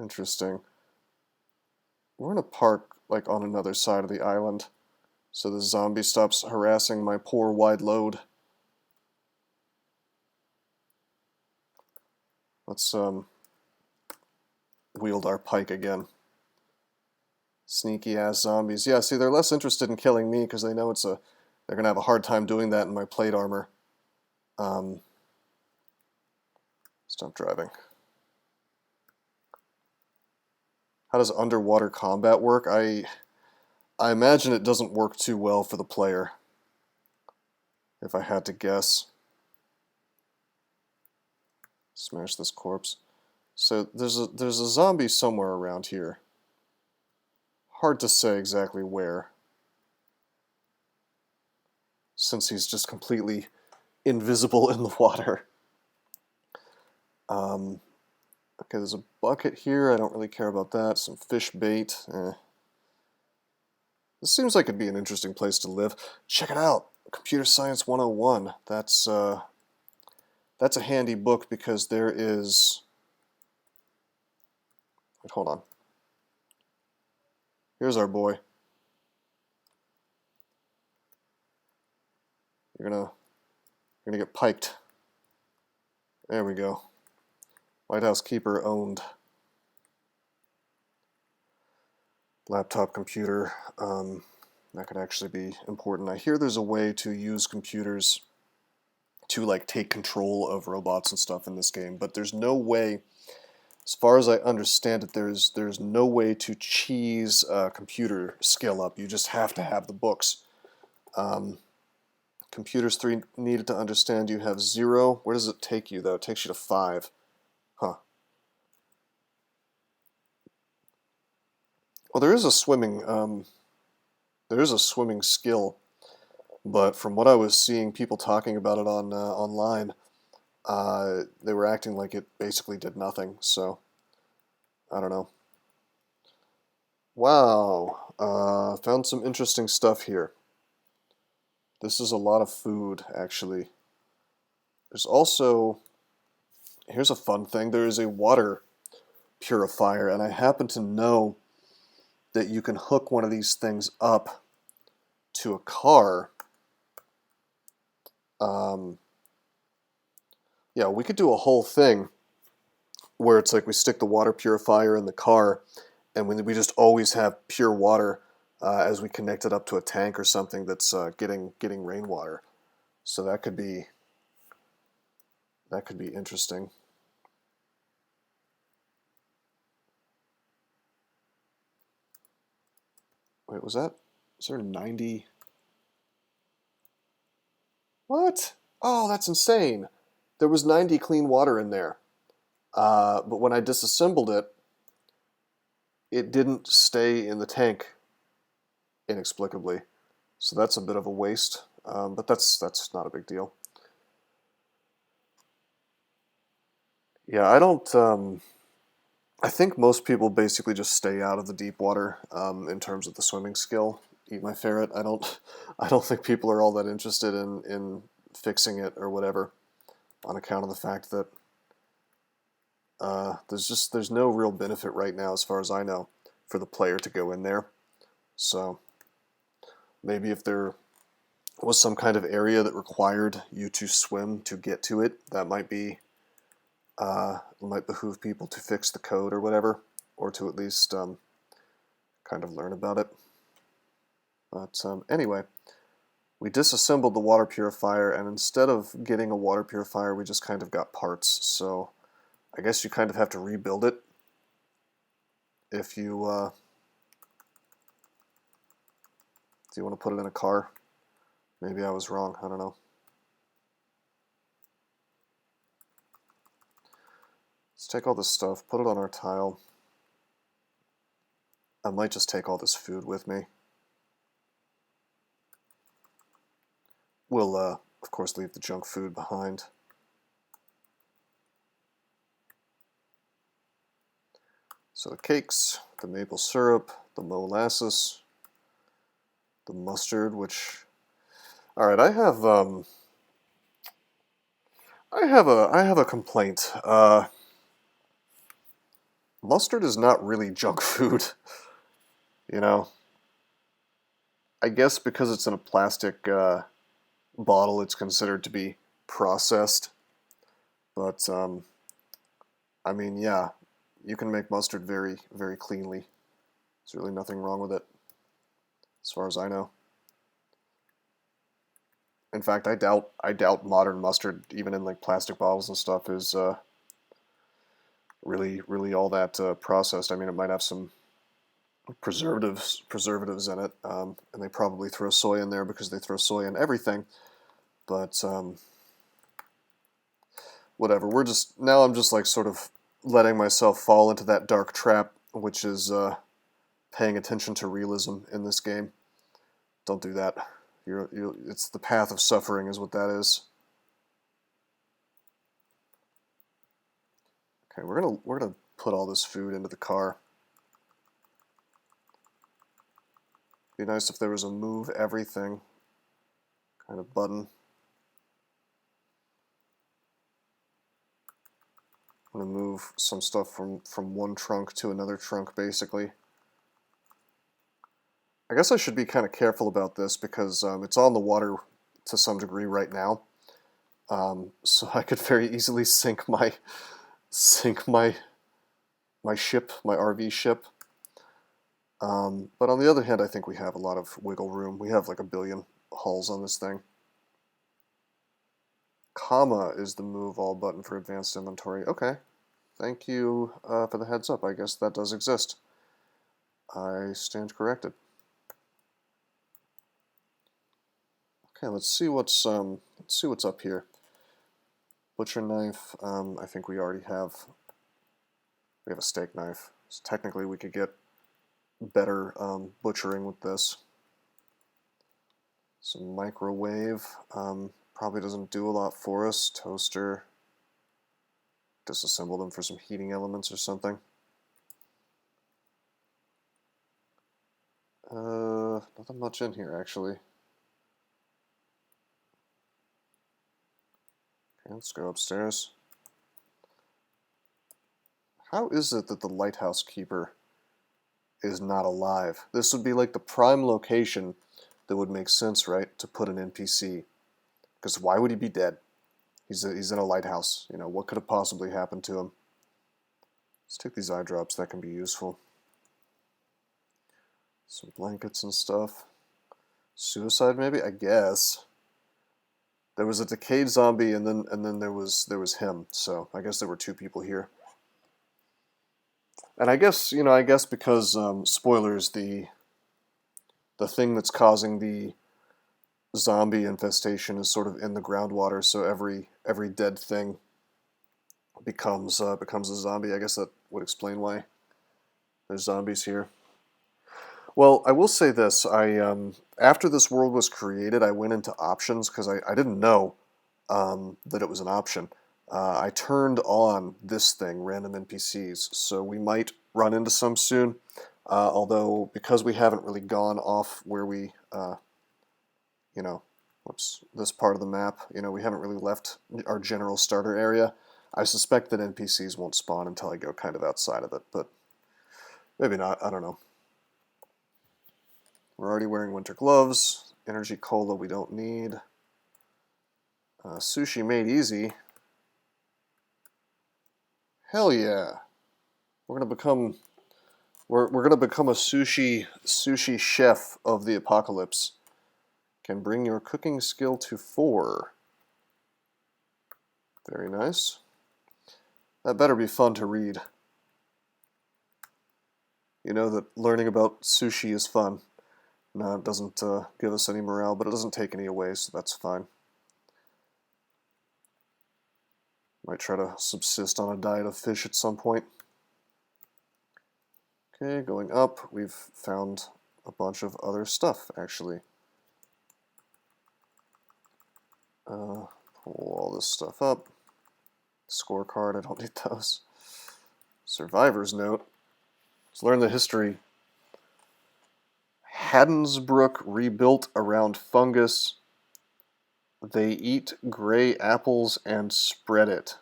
Interesting. We're in a park, like, on another side of the island, so the zombie stops harassing my poor wide load. Let's, wield our pike again. Sneaky-ass zombies. Yeah, see, they're less interested in killing me because they know they're going to have a hard time doing that in my plate armor. Stop driving. How does underwater combat work? I imagine it doesn't work too well for the player, if I had to guess. Smash this corpse. So there's a zombie somewhere around here. Hard to say exactly where, since he's just completely invisible in the water. Okay, there's a bucket here. I don't really care about that. Some fish bait. This seems like it'd be an interesting place to live. Check it out. Computer Science 101. That's a handy book because there is... Wait, hold on. Here's our boy. You're gonna get piked. There we go. White House Keeper owned. Laptop computer. That could actually be important. I hear there's a way to use computers to like take control of robots and stuff in this game, but there's no way, as far as I understand it, there's no way to cheese computer skill up. You just have to have the books. Computers 3 needed to understand you have 0. Where does it take you though? It takes you to 5. Huh. Well, there is a swimming skill, but from what I was seeing people talking about it on online, they were acting like it basically did nothing. So I don't know. Wow, found some interesting stuff here. This is a lot of food, actually. There's also, here's a fun thing. There is a water purifier, and I happen to know that you can hook one of these things up to a car. Yeah, we could do a whole thing where it's like we stick the water purifier in the car, and we just always have pure water as we connect it up to a tank or something that's getting rainwater. So that could be interesting. Wait, is there 90? What? Oh, that's insane. There was 90 clean water in there. But when I disassembled it, it didn't stay in the tank inexplicably. So that's a bit of a waste, but that's not a big deal. Yeah, I don't... I think most people basically just stay out of the deep water in terms of the swimming skill. Eat my ferret. I don't think people are all that interested in fixing it or whatever, on account of the fact that there's no real benefit right now, as far as I know, for the player to go in there. So maybe if there was some kind of area that required you to swim to get to it, that might behoove people to fix the code or whatever, or to at least kind of learn about it. But anyway, we disassembled the water purifier, and instead of getting a water purifier, we just kind of got parts. So I guess you kind of have to rebuild it if you want to put it in a car. Maybe I was wrong. I don't know. Let's take all this stuff, put it on our tile. I might just take all this food with me. We'll, of course, leave the junk food behind. So the cakes, the maple syrup, the molasses, the mustard, which... Alright, I have a complaint. Mustard is not really junk food. You know, I guess because it's in a plastic bottle, it's considered to be processed. But I mean, yeah, you can make mustard very, very cleanly. There's really nothing wrong with it, as far as I know. In fact, I doubt modern mustard, even in like plastic bottles and stuff, is really all that processed. I mean, it might have some preservatives in it, and they probably throw soy in there because they throw soy in everything. But whatever. I'm just like sort of letting myself fall into that dark trap, which is paying attention to realism in this game. Don't do that. It's the path of suffering, is what that is. Okay, we're gonna put all this food into the car. Be nice if there was a move everything kind of button. I'm gonna move some stuff from one trunk to another trunk, basically. I guess I should be kind of careful about this because it's on the water to some degree right now. So I could very easily sink my ship, my RV ship. But on the other hand, I think we have a lot of wiggle room. We have like a billion hulls on this thing. Comma is the move all button for advanced inventory. Okay, thank you for the heads up. I guess that does exist. I stand corrected. Okay, let's see what's up here. Butcher knife. I think we already have. We have a steak knife. So technically, we could get better butchering with this. Some microwave. Probably doesn't do a lot for us. Toaster. Disassemble them for some heating elements or something. Nothing much in here actually. Okay, let's go upstairs. How is it that the lighthouse keeper is not alive? This would be like the prime location that would make sense, right, to put an NPC. Because why would he be dead? He's in a lighthouse. You know, what could have possibly happened to him? Let's take these eye drops. That can be useful. Some blankets and stuff. Suicide, maybe? I guess. There was a decayed zombie, and then there was him. So I guess there were two people here. And I guess because spoilers, the thing that's causing the zombie infestation is sort of in the groundwater, so every dead thing becomes a zombie. I guess that would explain why there's zombies here. Well, I will say this: after this world was created, I went into options because I didn't know that it was an option. I turned on this thing, random NPCs, so we might run into some soon. Although, because we haven't really gone off where we, this part of the map, we haven't really left our general starter area. I suspect that NPCs won't spawn until I go kind of outside of it, but maybe not, I don't know. We're already wearing winter gloves. Energy cola we don't need. Sushi made easy. Hell yeah. We're gonna become a sushi chef of the apocalypse. Can bring your cooking skill to 4. Very nice. That better be fun to read. You know that learning about sushi is fun. No, it doesn't give us any morale, but it doesn't take any away, so that's fine. Might try to subsist on a diet of fish at some point. Okay, going up, we've found a bunch of other stuff, actually. Pull all this stuff up. Scorecard, I don't need those. Survivor's note. Let's learn the history. Haddensbrook rebuilt around fungus. They eat gray apples and spread it.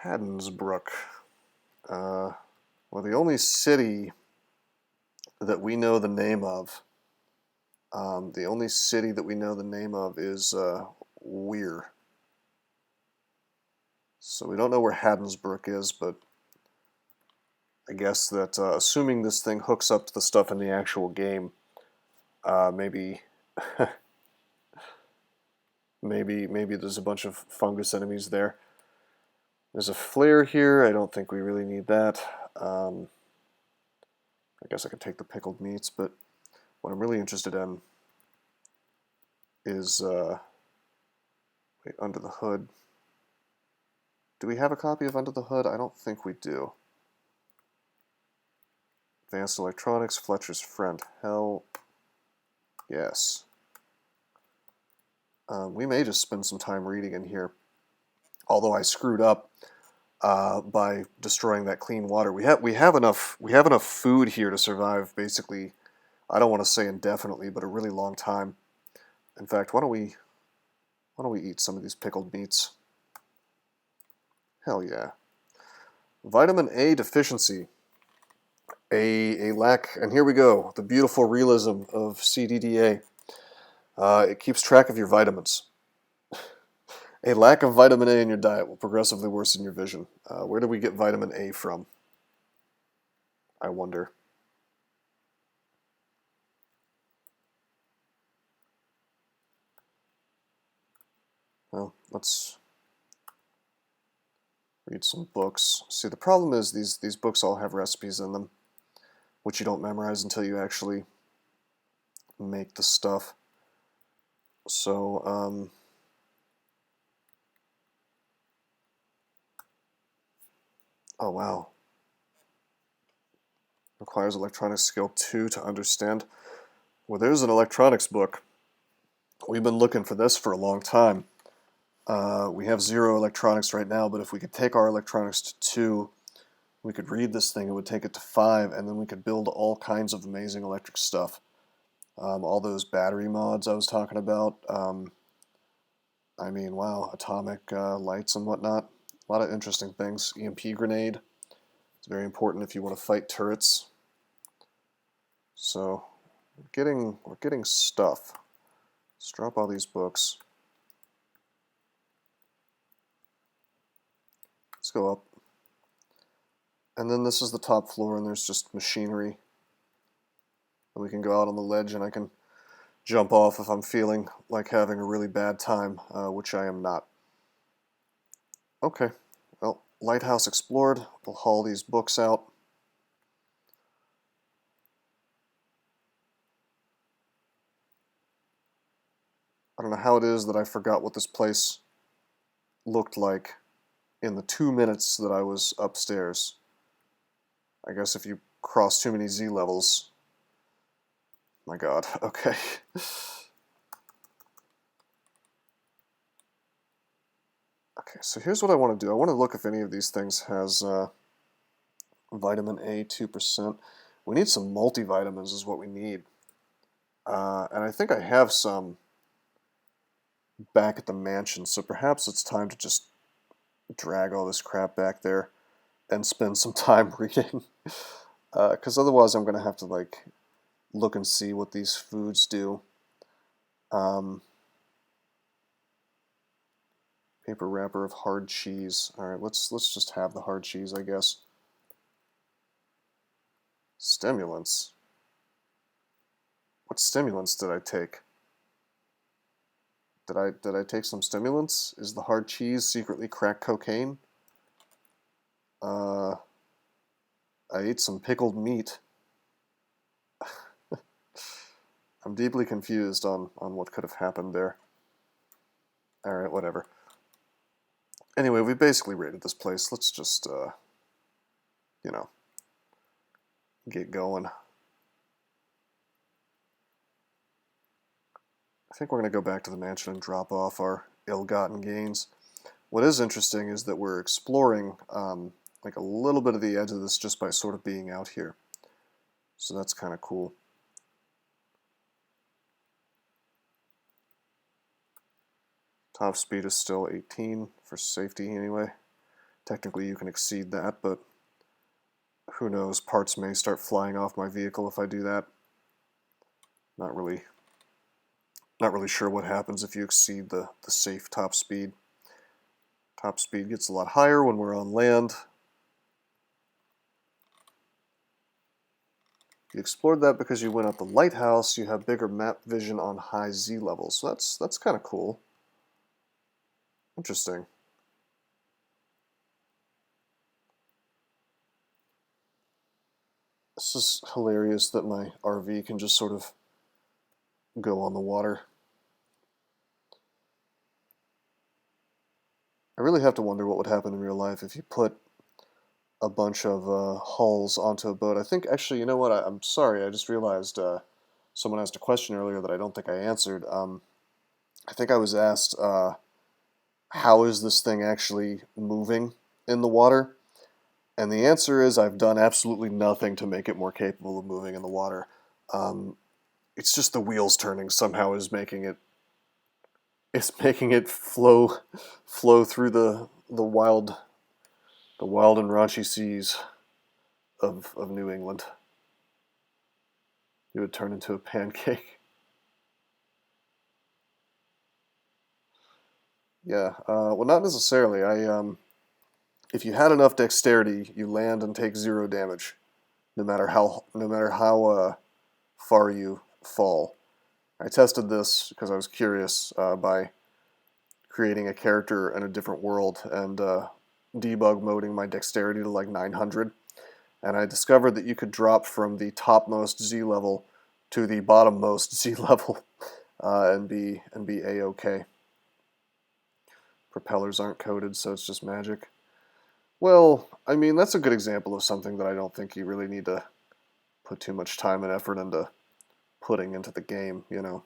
Haddensbrook. Well, the only city that we know the name of, is Weir. So we don't know where Haddensbrook is, but I guess that assuming this thing hooks up to the stuff in the actual game, maybe maybe there's a bunch of fungus enemies there. There's a flare here. I don't think we really need that. I guess I could take the pickled meats, but what I'm really interested in is wait, Under the Hood. Do we have a copy of Under the Hood? I don't think we do. Advanced Electronics, Fletcher's Friend. Hell yes. We may just spend some time reading in here. Although I screwed up by destroying that clean water. We have enough food here to survive basically, I don't want to say indefinitely, but a really long time. In fact, why don't we eat some of these pickled meats? Hell yeah. Vitamin A deficiency. A lack, and here we go, the beautiful realism of CDDA. It keeps track of your vitamins. A lack of vitamin A in your diet will progressively worsen your vision. Where do we get vitamin A from? I wonder. Well, let's read some books. See, the problem is these books all have recipes in them, which you don't memorize until you actually make the stuff. So, oh wow. Requires electronics skill 2 to understand. Well, there's an electronics book. We've been looking for this for a long time. We have 0 electronics right now, but if we could take our electronics to 2, we could read this thing, it would take it to 5, and then we could build all kinds of amazing electric stuff. All those battery mods I was talking about. I mean, wow, atomic lights and whatnot. A lot of interesting things. EMP grenade. It's very important if you want to fight turrets. So, we're getting stuff. Let's drop all these books. Let's go up. And then this is the top floor, and there's just machinery. And we can go out on the ledge, and I can jump off if I'm feeling like having a really bad time, which I am not. Okay, well, lighthouse explored. We'll haul these books out. I don't know how it is that I forgot what this place looked like in the 2 minutes that I was upstairs. I guess if you cross too many Z levels. My god, okay. Okay, so here's what I want to do. I want to look if any of these things has vitamin A 2%. We need some multivitamins is what we need. And I think I have some back at the mansion, so perhaps it's time to just drag all this crap back there and spend some time reading. Because otherwise I'm going to have to like look and see what these foods do. Paper wrapper of hard cheese. Alright, let's just have the hard cheese, I guess. Stimulants. What stimulants did I take? Did I take some stimulants? Is the hard cheese secretly crack cocaine? I ate some pickled meat. I'm deeply confused on what could have happened there. Alright, whatever. Anyway, we basically raided this place. Let's just, you know, get going. I think we're going to go back to the mansion and drop off our ill-gotten gains. What is interesting is that we're exploring like a little bit of the edge of this just by sort of being out here. So that's kind of cool. Top speed is still 18 for safety anyway. Technically you can exceed that, but Who knows, parts may start flying off my vehicle if I do that. Not really sure what happens if you exceed the safe top speed. Top speed gets a lot higher when we're on land. You explored that because you went up the lighthouse. You have bigger map vision on high Z levels. So that's kind of cool. Interesting. This is hilarious that my RV can just sort of go on the water. I really have to wonder what would happen in real life if you put a bunch of hulls onto a boat. I think, actually, you know what? I'm sorry, I just realized someone asked a question earlier that I don't think I answered. I think I was asked, how is this thing actually moving in the water? And the answer is I've done absolutely nothing to make it more capable of moving in the water. It's just the wheels turning somehow is making it flow through the wild and raunchy seas of New England. It would turn into a pancake. Yeah, well, not necessarily. If you had enough dexterity, you land and take 0 damage, no matter how far you fall. I tested this because I was curious by creating a character in a different world and debug moding my dexterity to like 900, and I discovered that you could drop from the topmost Z level to the bottommost Z level and be A-okay. Propellers aren't coded, so it's just magic. Well, I mean, that's a good example of something that I don't think you really need to put too much time and effort into putting into the game, you know,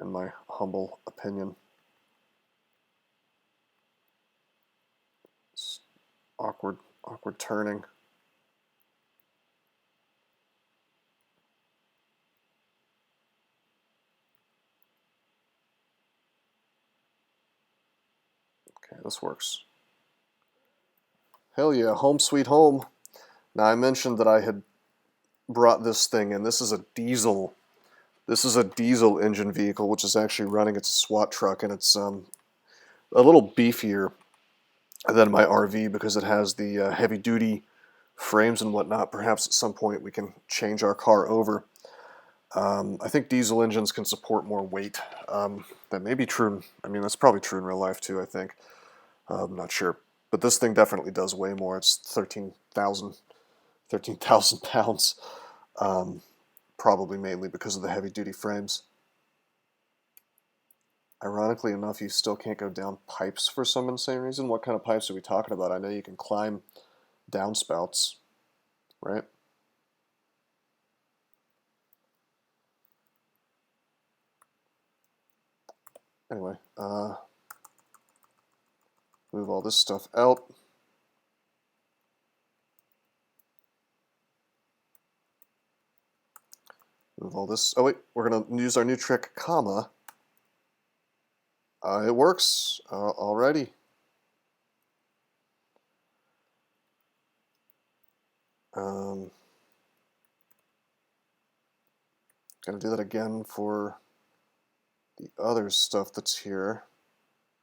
in my humble opinion. It's awkward turning. Okay, this works. Hell yeah, home sweet home. Now, I mentioned that I had brought this thing in. This is a diesel engine vehicle, which is actually running. It's a SWAT truck, and it's a little beefier than my RV because it has the heavy-duty frames and whatnot. Perhaps at some point we can change our car over. I think diesel engines can support more weight. That may be true. I mean, that's probably true in real life too, I think. I'm not sure. But this thing definitely does weigh more. It's 13,000 pounds. Probably mainly because of the heavy-duty frames. Ironically enough, you still can't go down pipes for some insane reason. What kind of pipes are we talking about? I know you can climb downspouts, right? Anyway, move all this stuff out. Move all this. Oh wait, we're gonna use our new trick, comma. It works already. Gonna do that again for the other stuff that's here,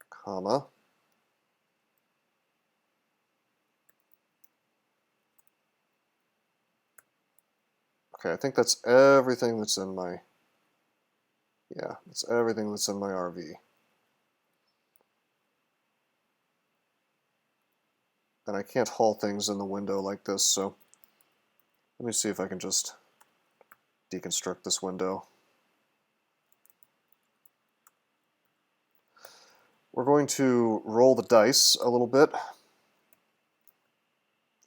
comma. Okay, I think that's everything that's in my, yeah, that's everything that's in my RV. And I can't haul things in the window like this, so let me see if I can just deconstruct this window. We're going to roll the dice a little bit.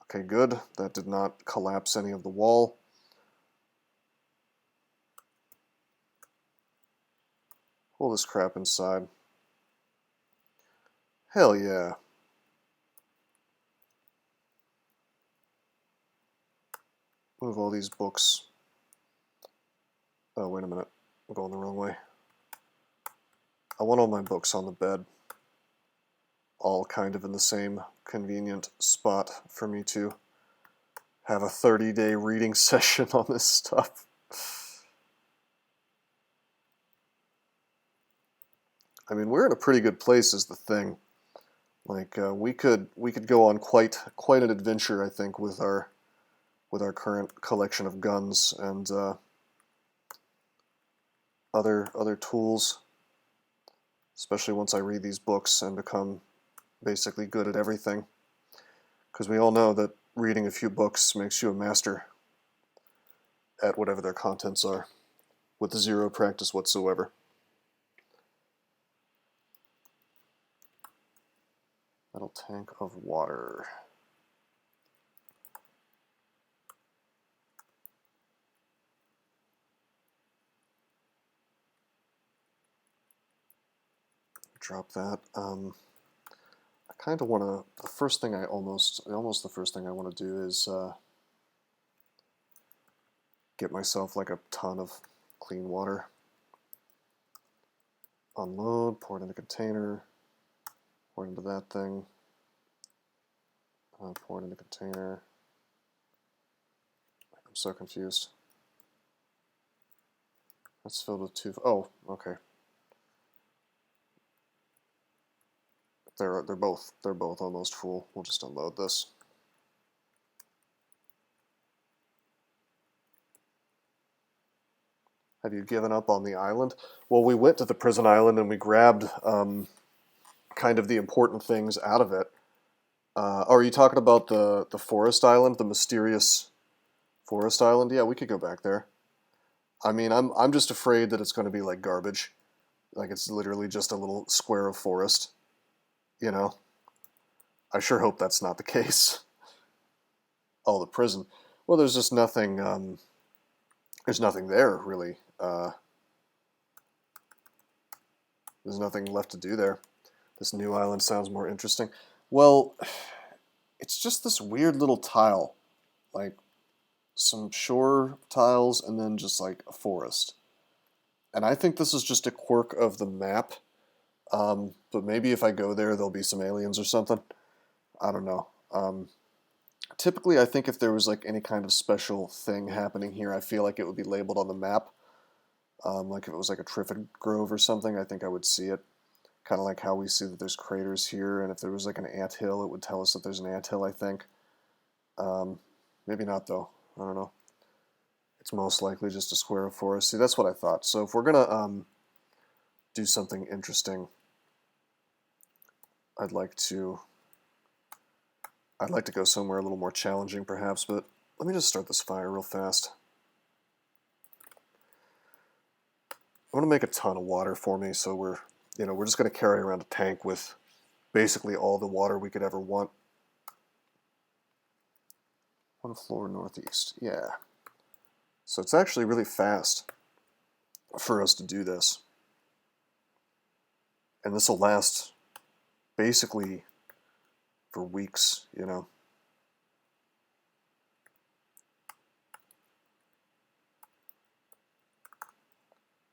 Okay, good. That did not collapse any of the wall. Pull this crap inside. Hell yeah. Move all these books. Oh, wait a minute. I'm going the wrong way. I want all my books on the bed. All kind of in the same convenient spot for me to have a 30-day reading session on this stuff. I mean, we're in a pretty good place is the thing. Like we could go on quite an adventure, I think, with our current collection of guns and other tools, especially once I read these books and become basically good at everything. Because we all know that reading a few books makes you a master at whatever their contents are, with zero practice whatsoever. Metal tank of water. Drop that. I kind of want to. The first thing almost the first thing I want to do is get myself like a ton of clean water. Unload, pour it in a container, pour it into that thing, pour it in a container. I'm so confused. That's filled with two. Oh, okay. They're both almost full. We'll just unload this. Have you given up on the island? Well, we went to the prison island and we grabbed kind of the important things out of it. Are you talking about the forest island, the mysterious forest island? Yeah, we could go back there. I mean, I'm just afraid that it's going to be like garbage. Like it's literally just a little square of forest, you know? I sure hope that's not the case. Oh, the prison. Well, there's just nothing, there's nothing there, really. There's nothing left to do there. This new island sounds more interesting. Well, it's just this weird little tile. Like, some shore tiles and then just like a forest. And I think this is just a quirk of the map. But maybe if I go there, there'll be some aliens or something. I don't know. Typically, I think if there was like any kind of special thing happening here, I feel like it would be labeled on the map. Like if it was like a Triffid Grove or something, I think I would see it. Kind of like how we see that there's craters here, and if there was like an anthill, it would tell us that there's an anthill, I think. Maybe not, though. I don't know. It's most likely just a square of forest. See, that's what I thought. So if we're going to do something interesting, I'd like to go somewhere a little more challenging, perhaps, but let me just start this fire real fast. I want to make a ton of water for me, so we're just going to carry around a tank with basically all the water we could ever want. One floor northeast, yeah. So it's actually really fast for us to do this. And this will last basically for weeks, you know.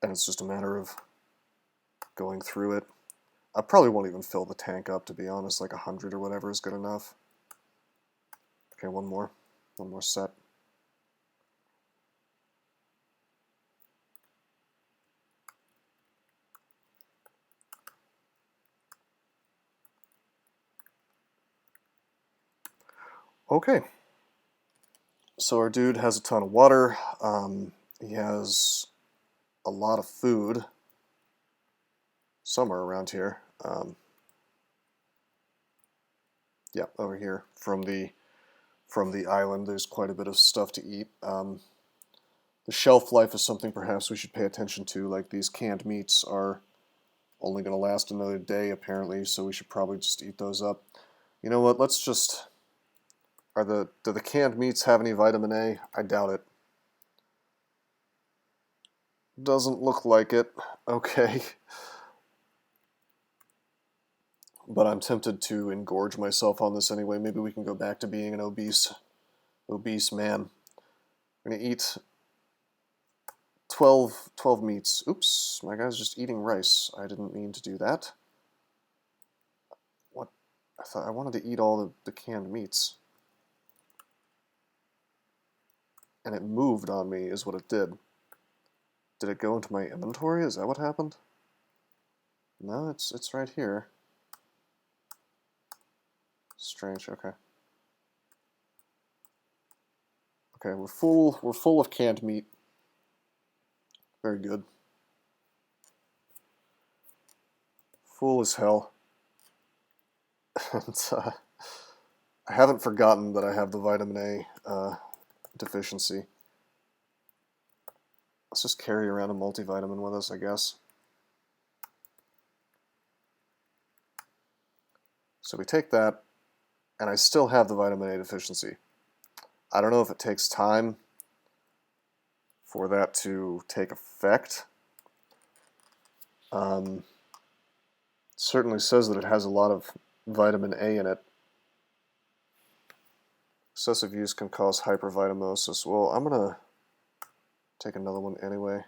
And it's just a matter of going through it. I probably won't even fill the tank up, to be honest. Like 100 or whatever is good enough. Okay, one more set. Okay. So our dude has a ton of water. He has a lot of food somewhere around here. Yeah, over here from the island. There's quite a bit of stuff to eat. The shelf life is something perhaps we should pay attention to. Like these canned meats are only going to last another day apparently, so we should probably just eat those up. You know what? Let's just. Do the canned meats have any vitamin A? I doubt it. Doesn't look like it. Okay. But I'm tempted to engorge myself on this anyway. Maybe we can go back to being an obese man. I'm going to eat 12 meats. Oops, my guy's just eating rice. I didn't mean to do that. What? I thought I wanted to eat all the canned meats. and it moved on me is what it did. Did it go into my inventory? Is that what happened? No, it's right here. Strange, okay. Okay, we're full of canned meat. Very good. Full as hell. And I haven't forgotten that I have the vitamin A deficiency. Let's just carry around a multivitamin with us, I guess. So we take that, and I still have the vitamin A deficiency. I don't know if it takes time for that to take effect. Certainly says that it has a lot of vitamin A in it. Excessive use can cause hypervitaminosis. Well, I'm going to take another one anyway.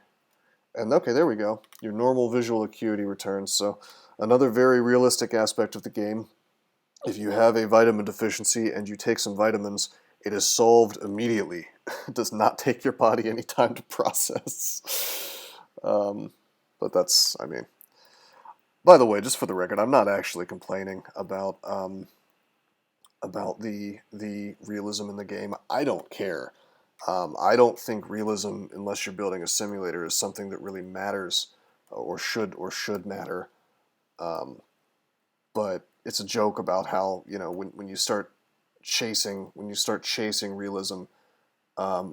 And okay, there we go. Your normal visual acuity returns. So another very realistic aspect of the game. If you have a vitamin deficiency and you take some vitamins, it is solved immediately. It does not take your body any time to process. But that's, I mean... By the way, just for the record, I'm not actually complaining about the realism in the game. I don't care. I don't think realism, unless you're building a simulator, is something that really matters or should matter. But it's a joke about how, you know, when you start chasing realism,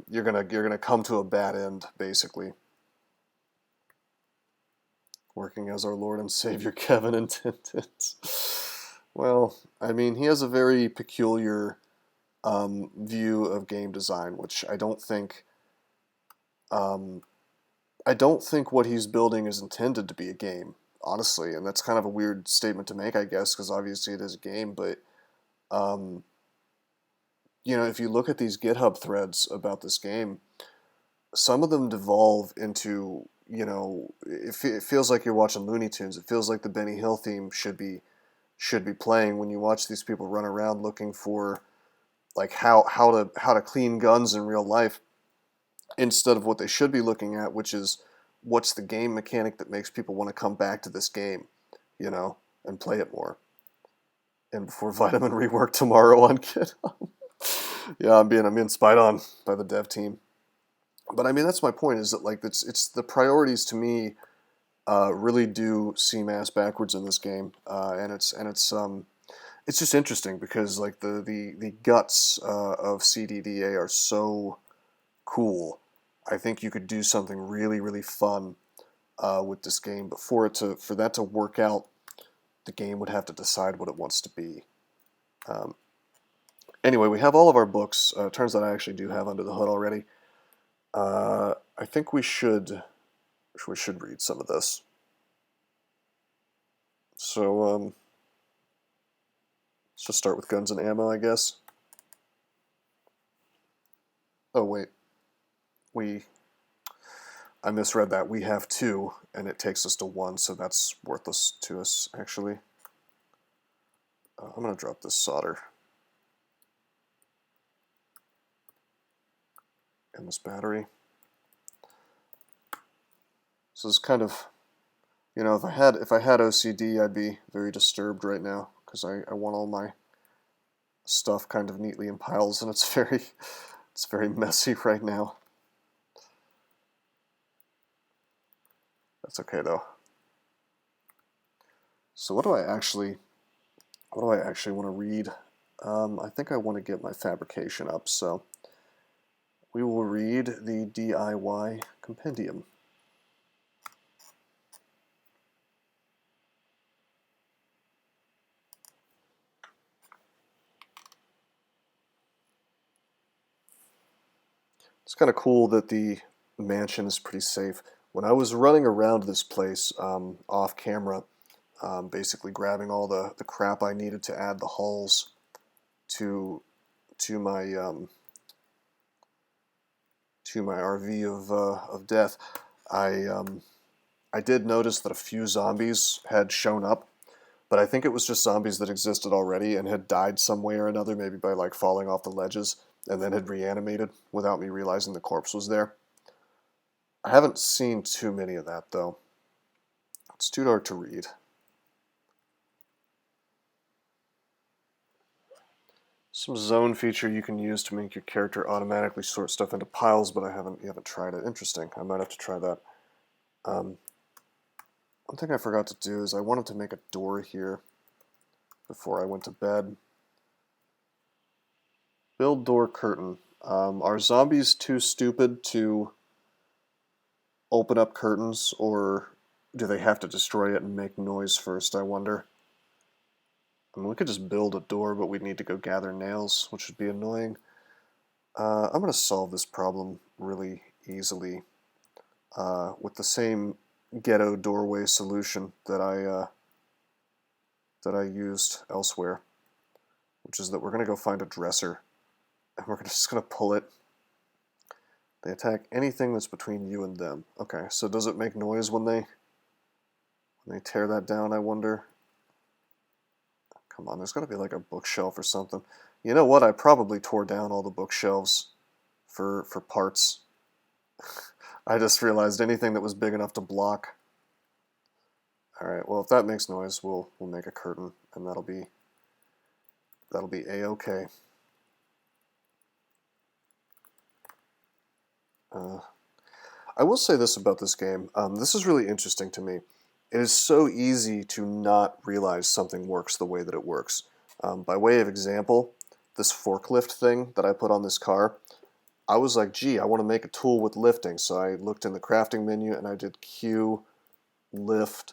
you're gonna come to a bad end, basically. Working as our Lord and Savior Kevin intended. Well, I mean, he has a very peculiar view of game design, which I don't think what he's building is intended to be a game, honestly, and that's kind of a weird statement to make, I guess, because obviously it is a game, but you know, if you look at these GitHub threads about this game, some of them devolve into, you know, it feels like you're watching Looney Tunes. It feels like the Benny Hill theme should be playing when you watch these people run around looking for like how to clean guns in real life, instead of what they should be looking at, which is what's the game mechanic that makes people want to come back to this game, you know, and play it more. And before Vitamin rework tomorrow on GitHub. Yeah, I'm being spied on by the dev team. But I mean, that's my point, is that like it's the priorities to me really do seem ass backwards in this game, and it's just interesting because like the guts of CDDA are so cool. I think you could do something really really fun with this game, but for that to work out, the game would have to decide what it wants to be. Anyway, we have all of our books. Turns out I actually do have Under the Hood already. I think we should read some of this. So let's just start with guns and ammo, I guess. Oh wait, I misread that. We have 2, and it takes us to 1, so that's worthless to us actually. I'm gonna drop this solder and this battery. So it's kind of, you know, if I had OCD, I'd be very disturbed right now because I want all my stuff kind of neatly in piles, and it's very messy right now. That's okay though. So what do I actually want to read? I think I want to get my fabrication up, so we will read the DIY compendium. It's kind of cool that the mansion is pretty safe. When I was running around this place off camera, basically grabbing all the crap I needed to add the hulls to my RV of death, I did notice that a few zombies had shown up, but I think it was just zombies that existed already and had died some way or another, maybe by like falling off the ledges. and then had reanimated without me realizing the corpse was there. I haven't seen too many of that, though. It's too dark to read. Some zone feature you can use to make your character automatically sort stuff into piles, but you haven't tried it. Interesting. I might have to try that. One thing I forgot to do is I wanted to make a door here before I went to bed. Build door curtain. Are zombies too stupid to open up curtains, or do they have to destroy it and make noise first, I wonder? I mean, we could just build a door, but we'd need to go gather nails, which would be annoying. I'm going to solve this problem really easily with the same ghetto doorway solution that I used elsewhere, which is that we're going to go find a dresser, and we're just going to pull it. They attack anything that's between you and them. Okay, so does it make noise when they tear that down, I wonder? Come on, there's got to be like a bookshelf or something. You know what? I probably tore down all the bookshelves for parts. I just realized anything that was big enough to block. Alright, well if that makes noise, we'll make a curtain, and that'll be a-okay. I will say this about this game. This is really interesting to me. It is so easy to not realize something works the way that it works. By way of example, this forklift thing that I put on this car, I was like, gee, I want to make a tool with lifting. So I looked in the crafting menu and I did Q, lift.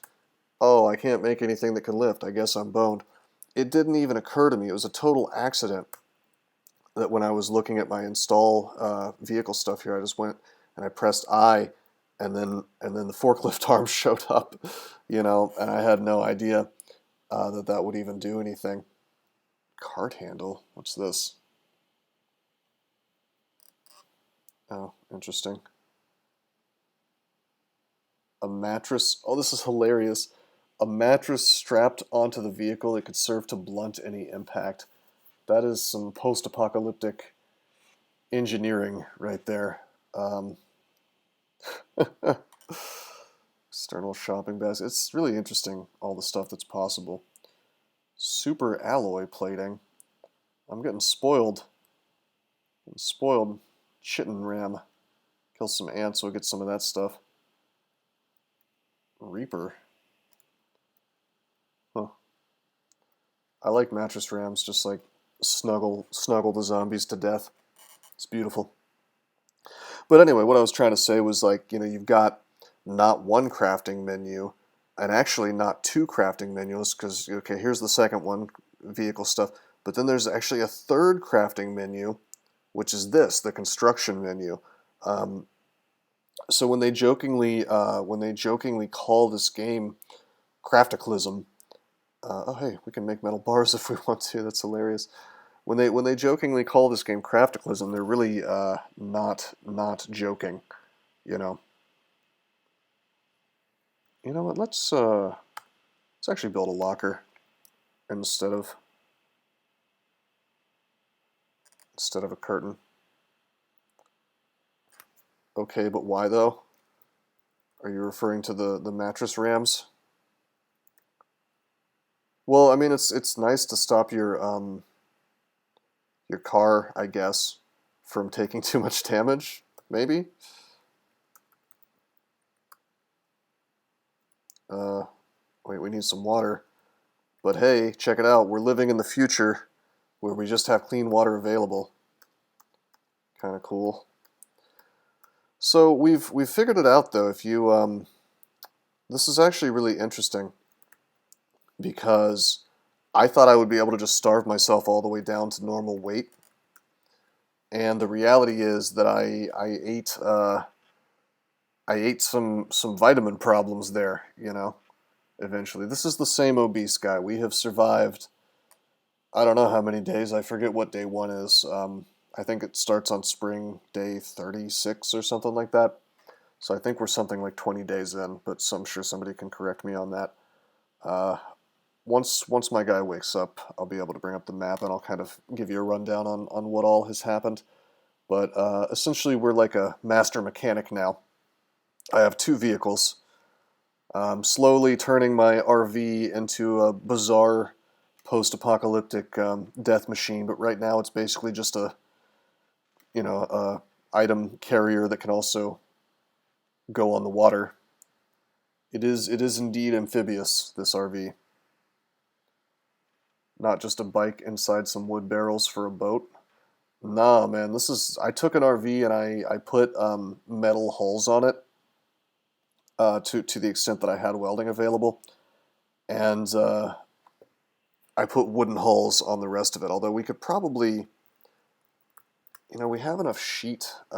Oh, I can't make anything that can lift. I guess I'm boned. It didn't even occur to me. It was a total accident that when I was looking at my install vehicle stuff here, I just went and I pressed I, and then the forklift arm showed up, you know, and I had no idea that would even do anything. Cart handle? What's this? Oh, interesting. A mattress. Oh, this is hilarious. A mattress strapped onto the vehicle that could serve to blunt any impact. That is some post-apocalyptic engineering right there. External shopping basket. It's really interesting, all the stuff that's possible. Super alloy plating. I'm getting spoiled. Chitin ram. Kill some ants, we'll get some of that stuff. Reaper. Huh. I like mattress rams, just like snuggle the zombies to death. It's beautiful. But anyway, what I was trying to say was, like, you know, you've got not one crafting menu, and actually not two crafting menus, because, okay, here's the second one, vehicle stuff, but then there's actually a third crafting menu, which is this, the construction menu. So when they jokingly call this game Cataclysm, oh hey, we can make metal bars if we want to. That's hilarious. When they jokingly call this game Cataclysm, they're really not joking, you know. You know what? Let's actually build a locker instead of a curtain. Okay, but why though? Are you referring to the mattress rams? Well, I mean, it's nice to stop your car, I guess, from taking too much damage, maybe? Wait, we need some water. But hey, check it out, we're living in the future where we just have clean water available. Kind of cool. So we've figured it out, though. If you this is actually really interesting because I thought I would be able to just starve myself all the way down to normal weight, and the reality is that I ate some vitamin problems there, you know. Eventually, this is the same obese guy. We have survived, I don't know how many days. I forget what day one is. I think it starts on spring day 36 or something like that. So I think we're something like 20 days in, but I'm sure somebody can correct me on that. once my guy wakes up, I'll be able to bring up the map and I'll kind of give you a rundown on what all has happened. But essentially, we're like a master mechanic now. I have two vehicles. I'm slowly turning my RV into a bizarre post-apocalyptic death machine, but right now it's basically just a, a item carrier that can also go on the water. It is indeed amphibious, this RV. Not just a bike inside some wood barrels for a boat. Nah, man, I took an RV and I put metal hulls on it to the extent that I had welding available, and I put wooden hulls on the rest of it. Although we could probably, we have enough sheet. We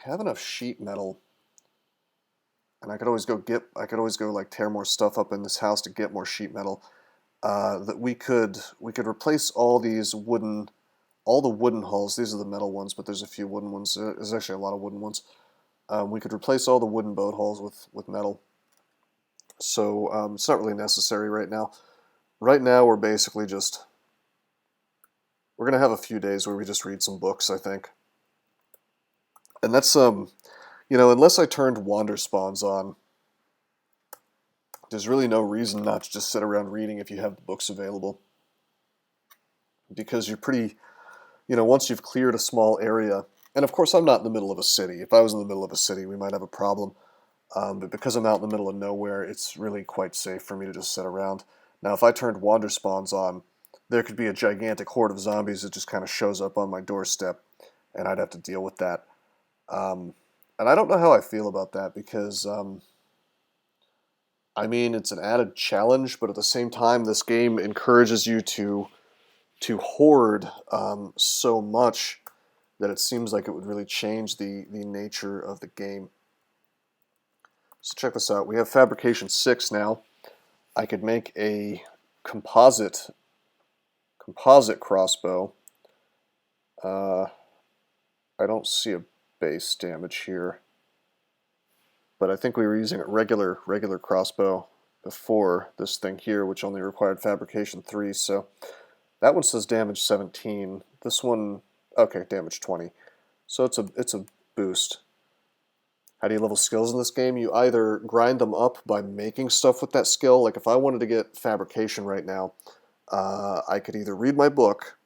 have enough sheet metal, and I could always go like tear more stuff up in this house to get more sheet metal. That we could replace all the wooden hulls. These are the metal ones, but there's a few wooden ones. There's actually a lot of wooden ones. We could replace all the wooden boat hulls with metal. So it's not really necessary right now. Right now we're basically we're gonna have a few days where we just read some books, I think. And that's unless I turned wander spawns on, there's really no reason not to just sit around reading if you have the books available. Because you're pretty, once you've cleared a small area, and of course I'm not in the middle of a city. If I was in the middle of a city, we might have a problem. But because I'm out in the middle of nowhere, it's really quite safe for me to just sit around. Now, if I turned wander spawns on, there could be a gigantic horde of zombies that just kind of shows up on my doorstep, and I'd have to deal with that. And I don't know how I feel about that because, I mean, it's an added challenge, but at the same time, this game encourages you to hoard so much that it seems like it would really change the nature of the game. So check this out. We have fabrication 6 now. I could make a composite crossbow. I don't see a base damage here, but I think we were using a regular crossbow before this thing here, which only required fabrication 3. So that one says damage 17. This one, okay, damage 20. So it's a boost. How do you level skills in this game? You either grind them up by making stuff with that skill. Like if I wanted to get fabrication right now, I could either read my book,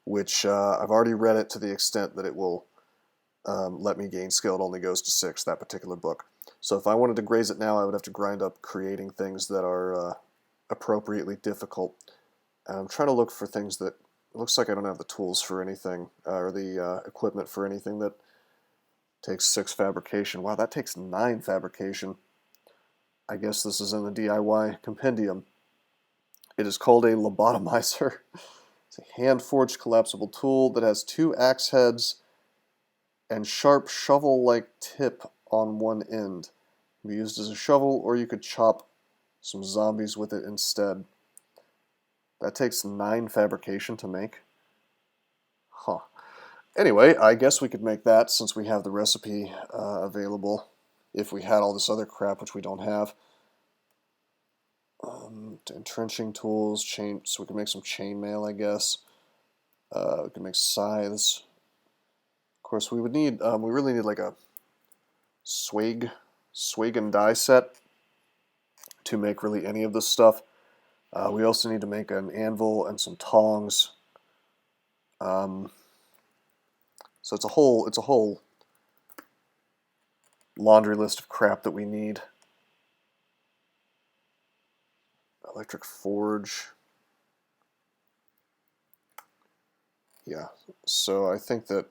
which I've already read it to the extent that it will let me gain skill. It only goes to 6, that particular book. So if I wanted to graze it now, I would have to grind up creating things that are appropriately difficult. And I'm trying to look for things that, it looks like I don't have the tools for anything, or the equipment for anything that takes 6 fabrication. Wow, that takes 9 fabrication. I guess this is in the DIY compendium. It is called a lobotomizer. It's a hand-forged collapsible tool that has 2 axe heads and sharp shovel-like tip on one end. It can be used as a shovel, or you could chop some zombies with it instead. That takes 9 fabrication to make. Huh. Anyway, I guess we could make that since we have the recipe available. If we had all this other crap, which we don't have. Entrenching tools, so we can make some chainmail, I guess. We can make scythes. Of course, we would need, we really need like a swag and die set to make really any of this stuff. We also need to make an anvil and some tongs. So it's a whole laundry list of crap that we need. Electric forge. Yeah, so I think that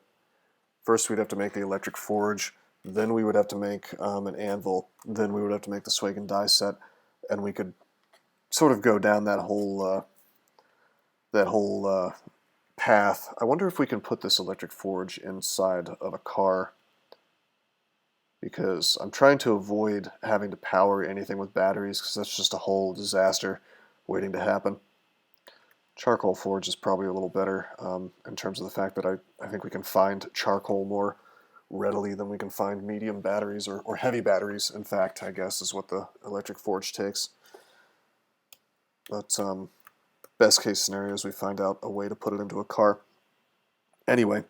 first we'd have to make the electric forge, then we would have to make an anvil, then we would have to make the swag and die set, and we could sort of go down that whole path. I wonder if we can put this electric forge inside of a car, because I'm trying to avoid having to power anything with batteries, because that's just a whole disaster waiting to happen. Charcoal forge is probably a little better in terms of the fact that I think we can find charcoal more readily than we can find medium batteries, or heavy batteries, in fact, I guess, is what the electric forge takes. But best case scenario is we find out a way to put it into a car. Anyway.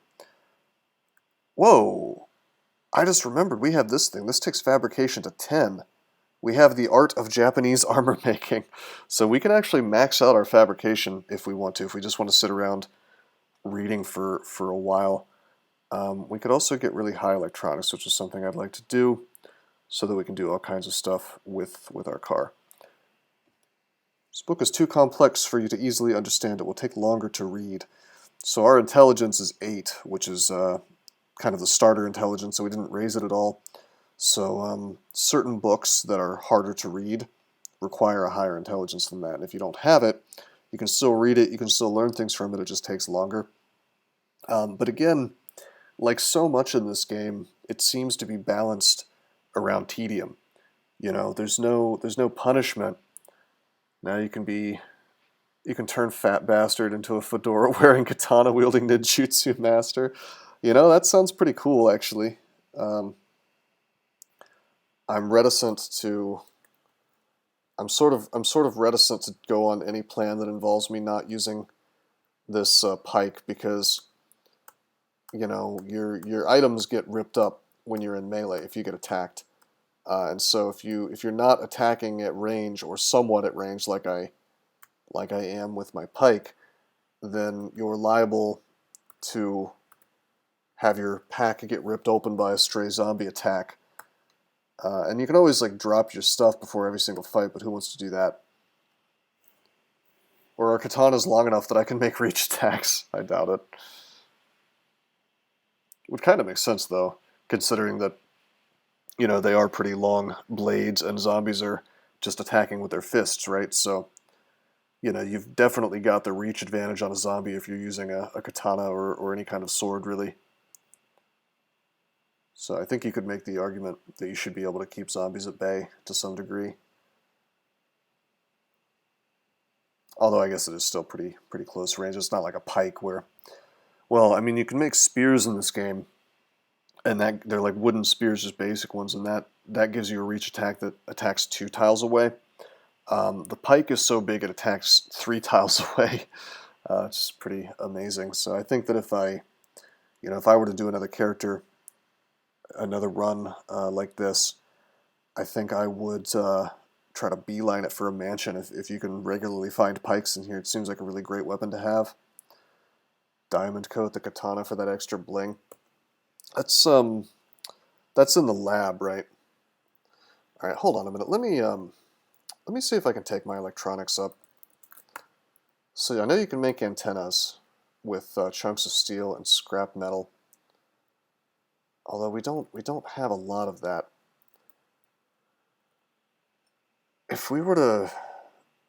Whoa! I just remembered we have this thing. This takes fabrication to 10. We have the art of Japanese armor making. So we can actually max out our fabrication if we want to, if we just want to sit around reading for a while. We could also get really high electronics, which is something I'd like to do, so that we can do all kinds of stuff with our car. This book is too complex for you to easily understand. It will take longer to read. So our intelligence is 8, which is kind of the starter intelligence, so we didn't raise it at all. So certain books that are harder to read require a higher intelligence than that. And if you don't have it, you can still read it, you can still learn things from it, it just takes longer. But again, like so much in this game, it seems to be balanced around tedium. You know, there's no punishment. Now you can turn Fat Bastard into a fedora-wearing, katana-wielding ninjutsu master. You know, that sounds pretty cool, actually. I'm sort of reticent to go on any plan that involves me not using this pike, because, you know, your items get ripped up when you're in melee if you get attacked. And so if you're not attacking at range or somewhat at range, like I am with my pike, then you're liable to have your pack get ripped open by a stray zombie attack. And you can always like drop your stuff before every single fight, but who wants to do that? Or are katanas long enough that I can make reach attacks? I doubt it. Would kind of make sense though, considering that, you know, they are pretty long blades and zombies are just attacking with their fists, right? So, you know, you've definitely got the reach advantage on a zombie if you're using a katana or any kind of sword, really. So I think you could make the argument that you should be able to keep zombies at bay to some degree. Although I guess it is still pretty close range. It's not like a pike where, well, I mean, you can make spears in this game, and that they're like wooden spears, just basic ones, and that gives you a reach attack that attacks 2 tiles away. The pike is so big it attacks 3 tiles away. It's just pretty amazing. So I think that if I were to do another character, another run like this, I think I would try to beeline it for a mansion if you can regularly find pikes in here. It seems like a really great weapon to have. Diamond coat the katana for that extra bling. That's in the lab, right? All right, hold on a minute. Let me see if I can take my electronics up. So I know you can make antennas with chunks of steel and scrap metal. Although we don't have a lot of that. If we were to,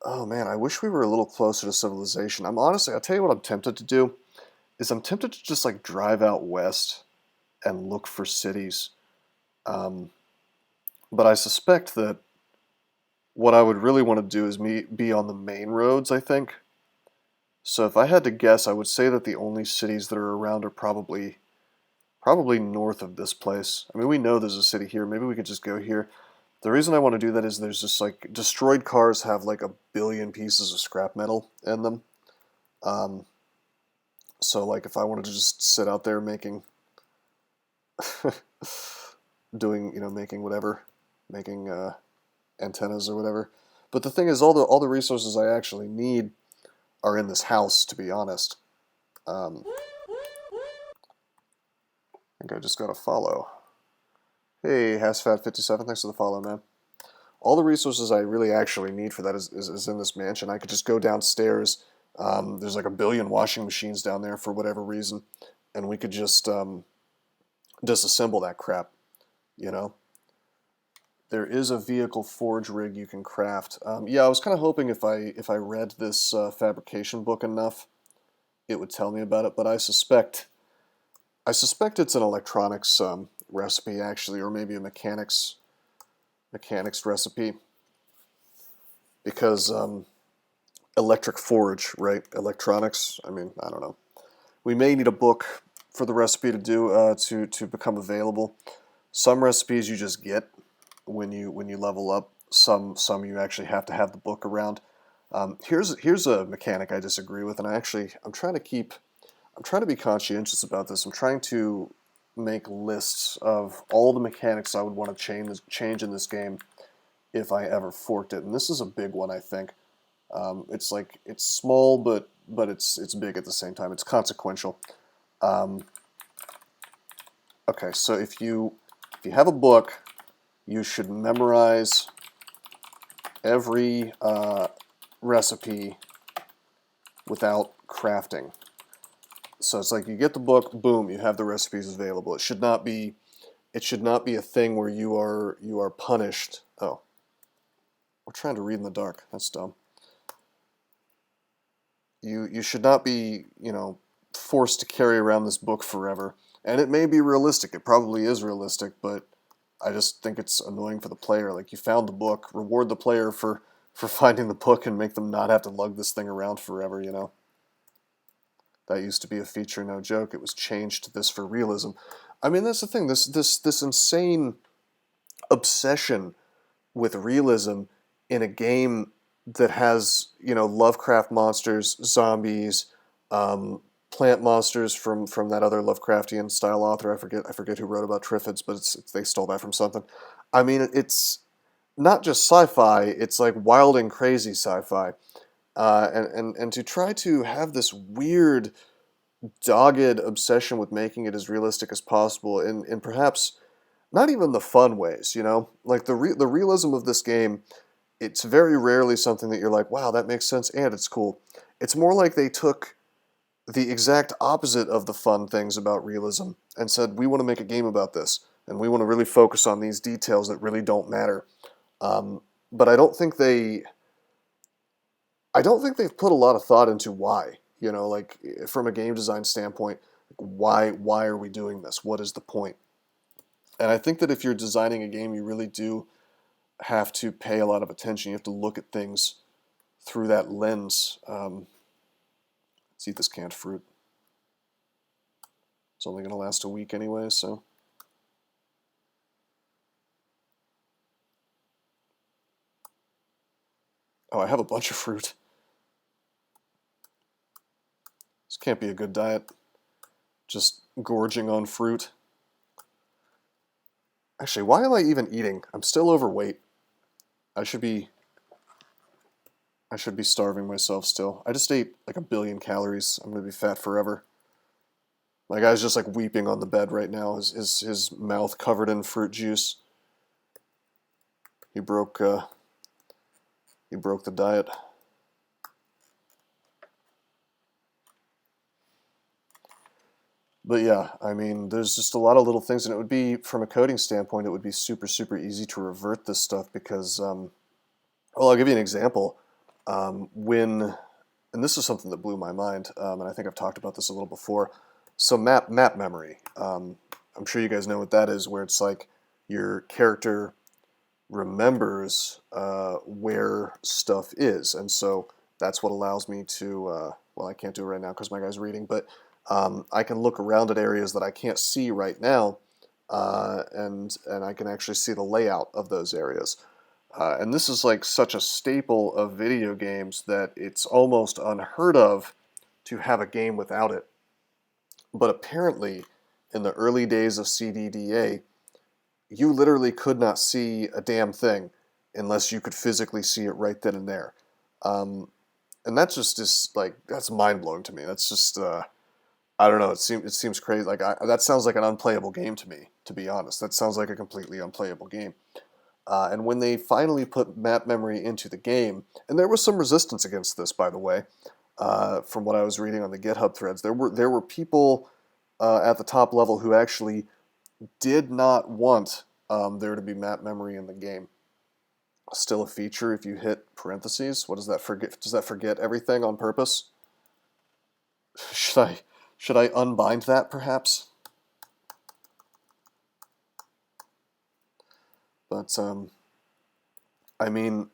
oh man, I wish we were a little closer to civilization. I'll tell you what I'm tempted to do, is I'm tempted to just like drive out west and look for cities. But I suspect that what I would really want to do is be on the main roads, I think. So if I had to guess, I would say that the only cities that are around are probably north of this place. I mean, we know there's a city here. Maybe we could just go here. The reason I want to do that is there's just like destroyed cars have like 1 billion pieces of scrap metal in them. So like if I wanted to just sit out there making making whatever, making antennas or whatever. But the thing is, all the resources I actually need are in this house, to be honest. I think I just got a follow. Hey, HasFat57, thanks for the follow, man. All the resources I really actually need for that is in this mansion. I could just go downstairs. There's like 1 billion washing machines down there for whatever reason, and we could just disassemble that crap, you know? There is a vehicle forge rig you can craft. Yeah, I was kind of hoping if I read this fabrication book enough, it would tell me about it, but I suspect it's an electronics recipe, actually, or maybe a mechanics recipe, because electric forge, right? Electronics. I mean, I don't know. We may need a book for the recipe to do to become available. Some recipes you just get when you level up. Some you actually have to have the book around. Here's a mechanic I disagree with, and I'm trying to be conscientious about this. I'm trying to make lists of all the mechanics I would want to change in this game if I ever forked it, and this is a big one, I think. It's small, but it's big at the same time. It's consequential. Um, okay, so if you have a book, you should memorize every recipe without crafting. So it's like you get the book, boom, you have the recipes available. It should not be a thing where you are punished. Oh, we're trying to read in the dark. That's dumb. You should not be, forced to carry around this book forever. And it may be realistic. It probably is realistic, but I just think it's annoying for the player. Like, you found the book, reward the player for finding the book and make them not have to lug this thing around forever. That used to be a feature, no joke. It was changed to this for realism. I mean, that's the thing. This insane obsession with realism in a game that has, Lovecraft monsters, zombies, plant monsters from that other Lovecraftian style author. I forget who wrote about Triffids, but they stole that from something. I mean, it's not just sci-fi. It's like wild and crazy sci-fi. And to try to have this weird, dogged obsession with making it as realistic as possible in perhaps not even the fun ways. Like the realism of this game, it's very rarely something that you're like, wow, that makes sense and it's cool. It's more like they took the exact opposite of the fun things about realism and said, we want to make a game about this, and we want to really focus on these details that really don't matter. But I don't think they've put a lot of thought into why. Like from a game design standpoint, why are we doing this? What is the point? And I think that if you're designing a game, you really do have to pay a lot of attention. You have to look at things through that lens. Let's eat this canned fruit. It's only going to last a week anyway, so. Oh, I have a bunch of fruit. This can't be a good diet. Just gorging on fruit. Actually, why am I even eating? I'm still overweight. I should be starving myself still. I just ate like 1 billion calories. I'm gonna be fat forever. My guy's just like weeping on the bed right now. His mouth covered in fruit juice. He broke the diet. But yeah, I mean, there's just a lot of little things, and it would be, from a coding standpoint, it would be super, super easy to revert this stuff because, well, I'll give you an example. And this is something that blew my mind, and I think I've talked about this a little before. So map memory. I'm sure you guys know what that is, where it's like your character remembers where stuff is, and so that's what allows me to. Well, I can't do it right now because my guy's reading, but I can look around at areas that I can't see right now, and I can actually see the layout of those areas. And this is like such a staple of video games that it's almost unheard of to have a game without it. But apparently, in the early days of CDDA, you literally could not see a damn thing unless you could physically see it right then and there. Um, and that just is like, that's mind blowing to me. That's just I don't know. It seems crazy. Like that sounds like an unplayable game to me. To be honest, that sounds like a completely unplayable game. And when they finally put map memory into the game, and there was some resistance against this, by the way, from what I was reading on the GitHub threads, there were people at the top level who actually did not want there to be map memory in the game. Still a feature if you hit parentheses. What does that forget? Does that forget everything on purpose? Should I unbind that perhaps? But I mean,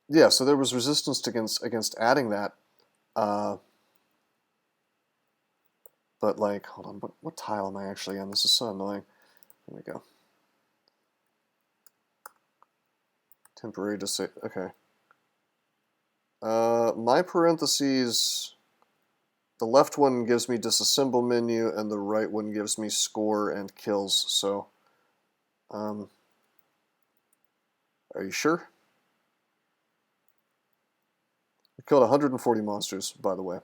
yeah. So there was resistance against adding that. Uh, but like, hold on. What tile am I actually on? This is so annoying. There we go. Temporary to say okay. My parentheses, the left one gives me disassemble menu, and the right one gives me score and kills, so, are you sure? I killed 140 monsters, by the way.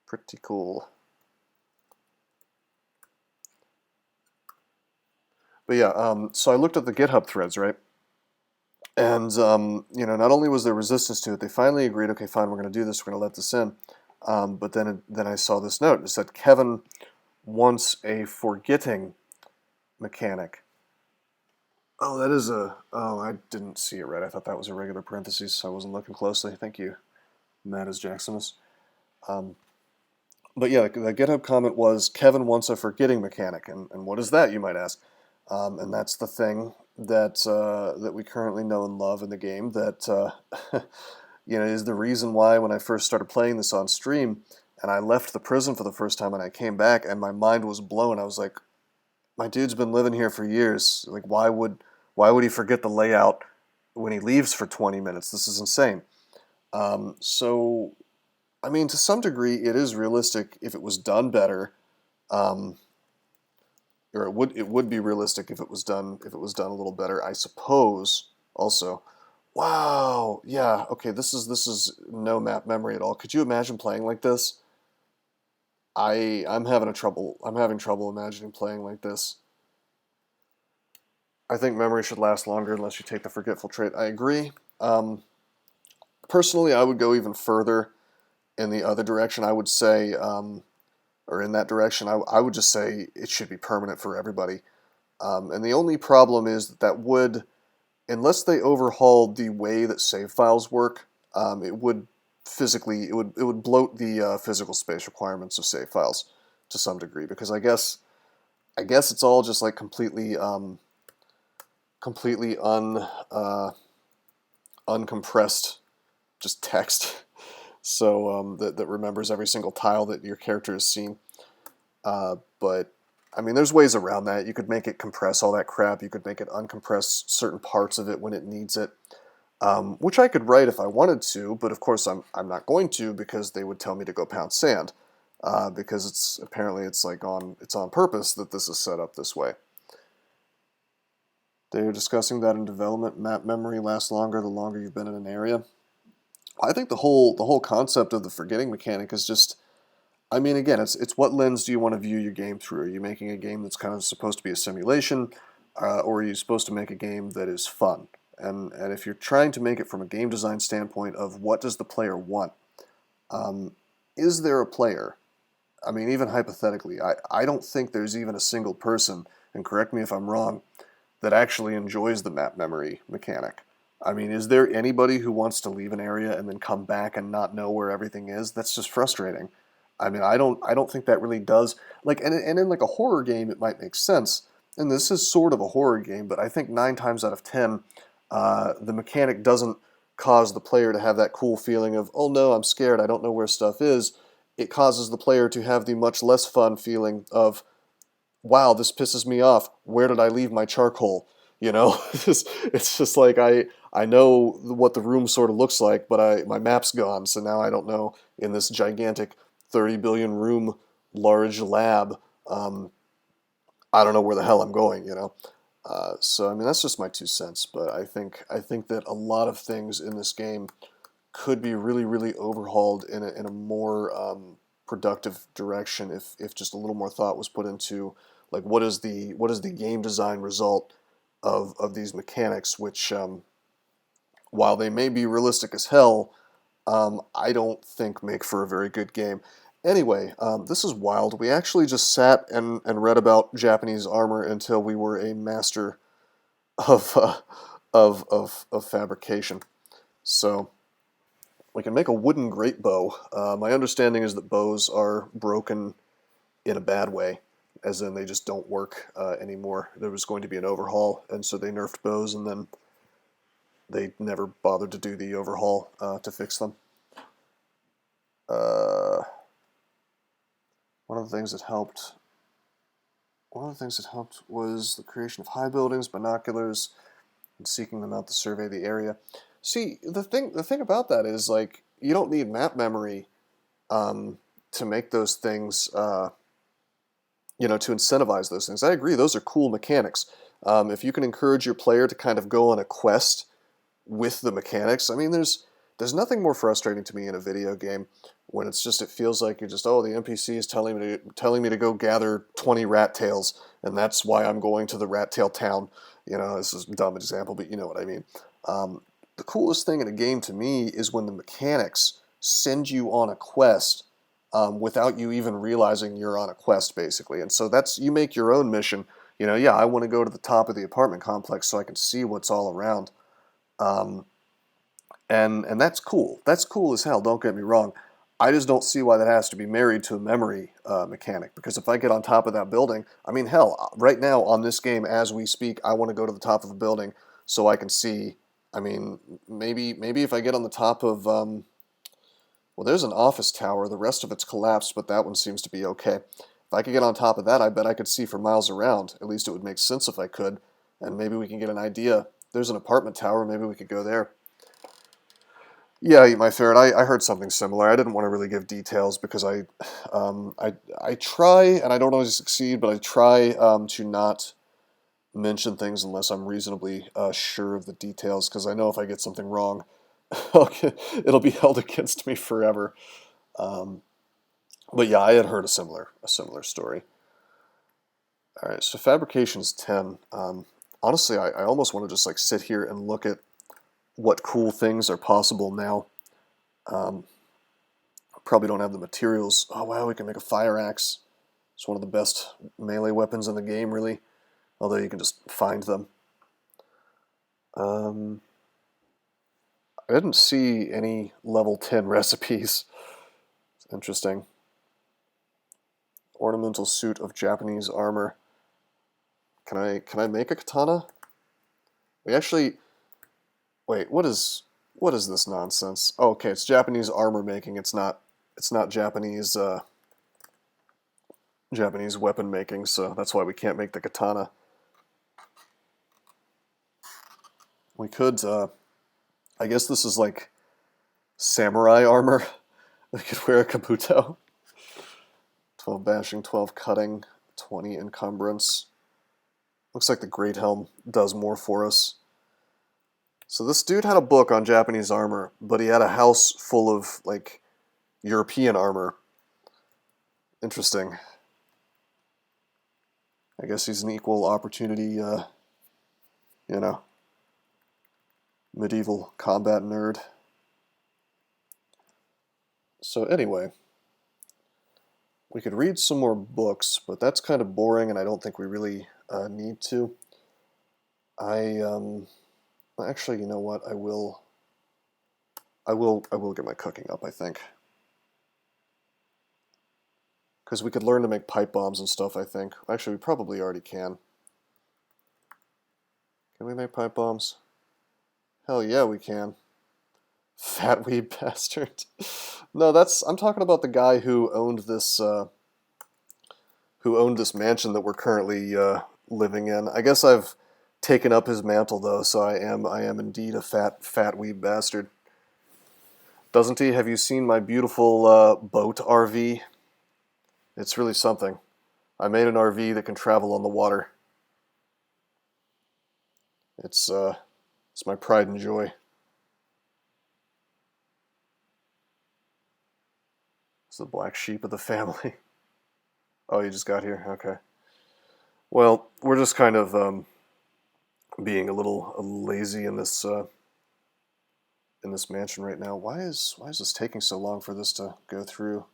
Pretty cool. But yeah, so I looked at the GitHub threads, right? And, not only was there resistance to it, they finally agreed, okay, fine, we're going to do this, we're going to let this in. But then I saw this note. It said, Kevin wants a forgetting mechanic. Oh, that is I didn't see it right. I thought that was a regular parentheses, so I wasn't looking closely. Thank you, Matt as Jacksonus. But yeah, the GitHub comment was, Kevin wants a forgetting mechanic. And what is that, you might ask? And that's the thing that we currently know and love in the game that is the reason why when I first started playing this on stream and I left the prison for the first time and I came back and my mind was blown. I was like, my dude's been living here for years. Like, why would he forget the layout when he leaves for 20 minutes? This is insane. So, I mean, to some degree, it is realistic if it was done better. Or it would be realistic if it was done a little better, I suppose. Also, wow, yeah, okay, this is no map memory at all. Could you imagine playing like this? I'm having trouble imagining playing like this. I think memory should last longer unless you take the forgetful trait. I agree. Personally, I would go even further in the other direction. I would say, or in that direction, I would just say it should be permanent for everybody. And the only problem is that would, unless they overhauled the way that save files work, it would bloat the physical space requirements of save files to some degree, because I guess it's all just like completely uncompressed, just text. So that remembers every single tile that your character has seen. But I mean, there's ways around that. You could make it compress all that crap. You could make it uncompress certain parts of it when it needs it, which I could write if I wanted to. But of course, I'm not going to, because they would tell me to go pound sand, because it's on purpose that this is set up this way. They're discussing that in development. Map memory lasts longer the longer you've been in an area. I think the whole concept of the forgetting mechanic is just, I mean, again, it's what lens do you want to view your game through? Are you making a game that's kind of supposed to be a simulation, or are you supposed to make a game that is fun? And if you're trying to make it from a game design standpoint of what does the player want, is there a player? I mean, even hypothetically, I don't think there's even a single person, and correct me if I'm wrong, that actually enjoys the map memory mechanic. I mean, is there anybody who wants to leave an area and then come back and not know where everything is? That's just frustrating. I mean, I don't think that really does, like, and in like a horror game it might make sense. And this is sort of a horror game, but I think 9 times out of 10, the mechanic doesn't cause the player to have that cool feeling of, oh no, I'm scared, I don't know where stuff is. It causes the player to have the much less fun feeling of, wow, this pisses me off. Where did I leave my charcoal? It's just like I know what the room sort of looks like, but my map's gone, so now I don't know in this gigantic 30 billion room large lab. I don't know where the hell I'm going. So I mean that's just my 2 cents, but I think that a lot of things in this game could be really really overhauled in a more productive direction if just a little more thought was put into, like, what is the game design result of these mechanics, which while they may be realistic as hell, I don't think make for a very good game. Anyway, this is wild. We actually just sat and read about Japanese armor until we were a master of of fabrication. So we can make a wooden great bow. My understanding is that bows are broken in a bad way, as in they just don't work anymore. There was going to be an overhaul, and so they nerfed bows, and then they never bothered to do the overhaul to fix them. Uh, one of the things that helped. One of the things that helped was the creation of high buildings, binoculars, and seeking them out to survey the area. See, the thing about that is like you don't need map memory um, to make those things, to incentivize those things. I agree; those are cool mechanics. If you can encourage your player to kind of go on a quest with the mechanics, I mean, there's nothing more frustrating to me in a video game when it feels like you're just, oh, the NPC is telling me to go gather 20 rat tails, and that's why I'm going to the rat tail town. This is a dumb example, but you know what I mean. Um, the coolest thing in a game to me is when the mechanics send you on a quest without you even realizing you're on a quest, basically. And so you make your own mission. Yeah, I want to go to the top of the apartment complex so I can see what's all around. Um, and that's cool. That's cool as hell. Don't get me wrong. I just don't see why that has to be married to a memory mechanic. Because if I get on top of that building, I mean, hell, right now on this game as we speak, I want to go to the top of the building so I can see. I mean, maybe if I get on the top of well, there's an office tower. The rest of it's collapsed, but that one seems to be okay. If I could get on top of that, I bet I could see for miles around. At least it would make sense if I could, and maybe we can get an idea. There's an apartment tower. Maybe we could go there. Yeah, Eat My Ferret. I heard something similar. I didn't want to really give details because I try and I don't always succeed, but I try to not mention things unless I'm reasonably sure of the details because I know if I get something wrong, it'll be held against me forever. Um, but yeah, I had heard a similar story. All right, so fabrication is 10. Honestly, I almost want to just like sit here and look at what cool things are possible now. Um, Probably don't have the materials. Oh wow, we can make a fire axe. It's one of the best melee weapons in the game, really. Although you can just find them. Um, I didn't see any level 10 recipes. It's interesting. Ornamental suit of Japanese armor. Can I make a katana? We actually wait. What is this nonsense? Oh, okay, it's Japanese armor making. It's not Japanese weapon making. So that's why we can't make the katana. We could. I guess this is like samurai armor. We could wear a kabuto. 12 bashing, 12 cutting, 20 encumbrance. Looks like the Great Helm does more for us. So this dude had a book on Japanese armor, but he had a house full of, like, European armor. Interesting. I guess he's an equal opportunity, you know, medieval combat nerd. So anyway, we could read some more books, but that's kind of boring, and I don't think we really need to. Actually, you know what? I will get my cooking up, I think. Because we could learn to make pipe bombs and stuff, I think. Actually, we probably already can. Can we make pipe bombs? Hell yeah, we can. Fat weed bastard. No, I'm talking about the guy who owned this mansion that we're currently living in. I guess I've taken up his mantle though, so I am indeed a fat weed bastard. Doesn't he? Have you seen my beautiful boat RV? It's really something. I made an RV that can travel on the water. It's my pride and joy. It's the black sheep of the family. Oh, you just got here? Okay. Well, we're just kind of being a little lazy in this mansion right now. Why is this taking so long for this to go through?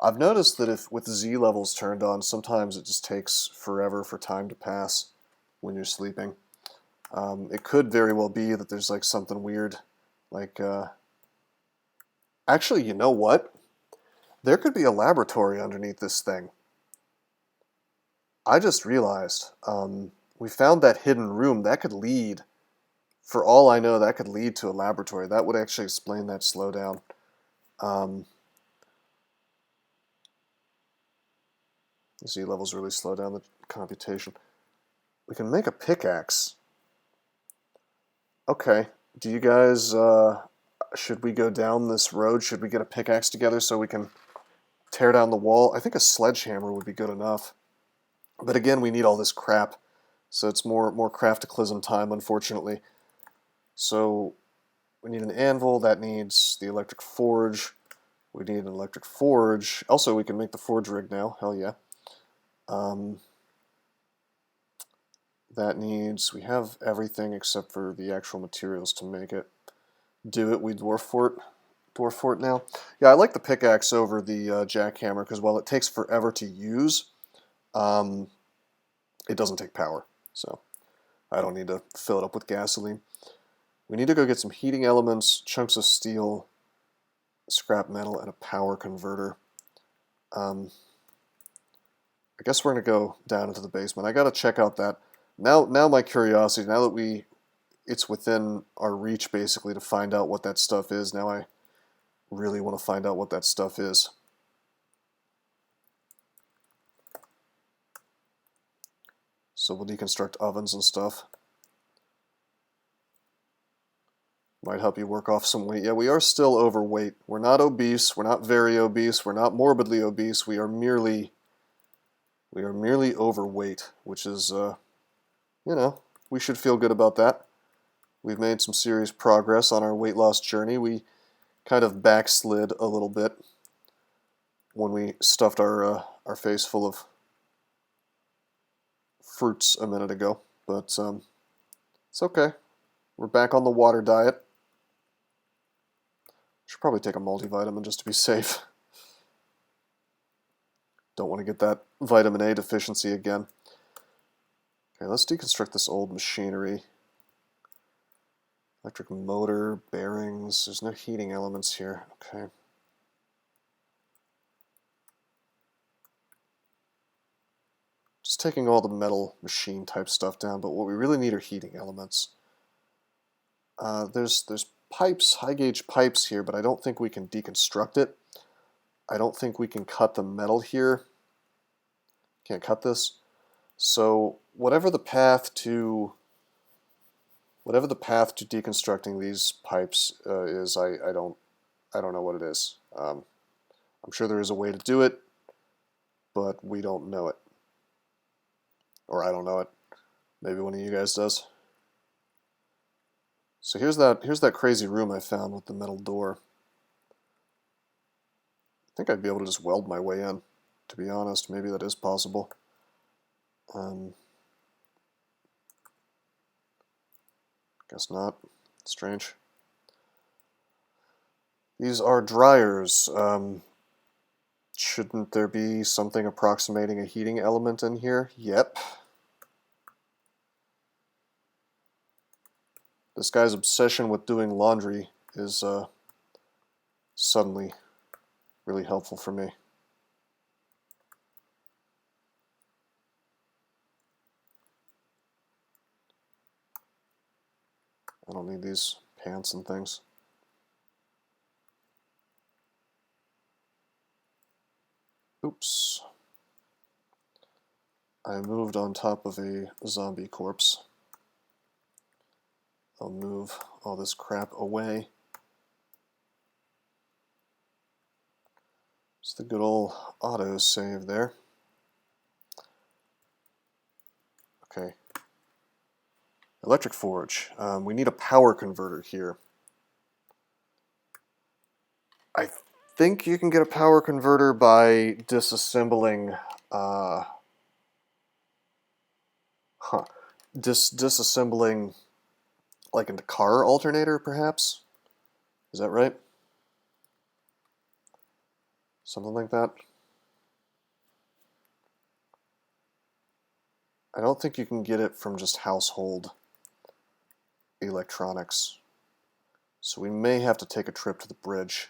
I've noticed that if with Z levels turned on, sometimes it just takes forever for time to pass when you're sleeping. It could very well be that there's like something weird, like actually, you know what? There could be a laboratory underneath this thing. I just realized we found that hidden room. That could lead, for all I know, that could lead to a laboratory. That would actually explain that slowdown. Um, Z levels really slow down the computation. We can make a pickaxe. Okay. Do you guys, should we go down this road? Should we get a pickaxe together so we can tear down the wall? I think a sledgehammer would be good enough. But again, we need all this crap. So it's more Cataclysm time, unfortunately. So we need an anvil. That needs the electric forge. We need an electric forge. Also, we can make the forge rig now. Hell yeah. That needs... We have everything except for the actual materials to make it. Do it. We dwarf fort now. Yeah, I like the pickaxe over the jackhammer because while it takes forever to use, it doesn't take power. So I don't need to fill it up with gasoline. We need to go get some heating elements, chunks of steel, scrap metal, and a power converter. I guess we're going to go down into the basement. I got to check out that. Now my curiosity, now that it's within our reach basically to find out what that stuff is, now I really want to find out what that stuff is. So we'll deconstruct ovens and stuff. Might help you work off some weight. Yeah, we are still overweight. We're not obese. We're not very obese. We're not morbidly obese. We are merely overweight, which is, we should feel good about that. We've made some serious progress on our weight loss journey. We kind of backslid a little bit when we stuffed our face full of fruits a minute ago, but it's okay. We're back on the water diet. Should probably take a multivitamin just to be safe. Don't want to get that vitamin A deficiency again. Okay, let's deconstruct this old machinery. Electric motor, bearings. There's no heating elements here. Okay. Just taking all the metal machine type stuff down, but what we really need are heating elements. There's pipes, high gauge pipes here, but I don't think we can deconstruct it. I don't think we can cut the metal here. Can't cut this. So whatever the path to deconstructing these pipes is, I don't know what it is. I'm sure there is a way to do it, but we don't know it. Or I don't know it. Maybe one of you guys does. So here's that crazy room I found with the metal door. I think I'd be able to just weld my way in, to be honest. Maybe that is possible. Guess not. Strange. These are dryers. Shouldn't there be something approximating a heating element in here? Yep. This guy's obsession with doing laundry is suddenly really helpful for me. I don't need these pants and things. Oops. I moved on top of a zombie corpse. I'll move all this crap away. It's the good old auto save there. Okay. Electric forge. We need a power converter here. I think you can get a power converter by disassembling disassembling like a car alternator, perhaps? Is that right? Something like that? I don't think you can get it from just household electronics. So we may have to take a trip to the bridge.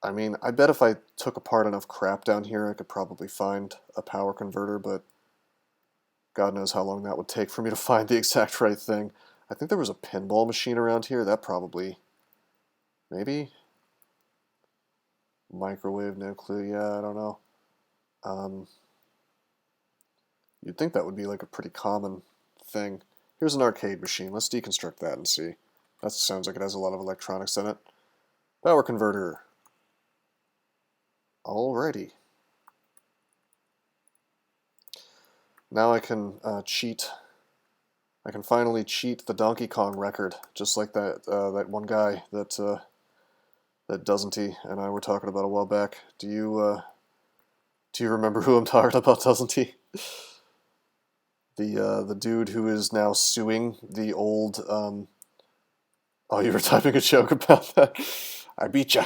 I mean, I bet if I took apart enough crap down here, I could probably find a power converter, but God knows how long that would take for me to find the exact right thing. I think there was a pinball machine around here. That probably... maybe? Microwave, no clue. Yeah, I don't know. You'd think that would be like a pretty common thing. Here's an arcade machine. Let's deconstruct that and see. That sounds like it has a lot of electronics in it. Power converter. Alrighty. Now I can cheat. I can finally cheat the Donkey Kong record, just like that that one guy that that Doesn't-he and I were talking about a while back. Do you remember who I'm talking about, Doesn't-he? The dude who is now suing the old. Oh, you were typing a joke about that. I beat ya.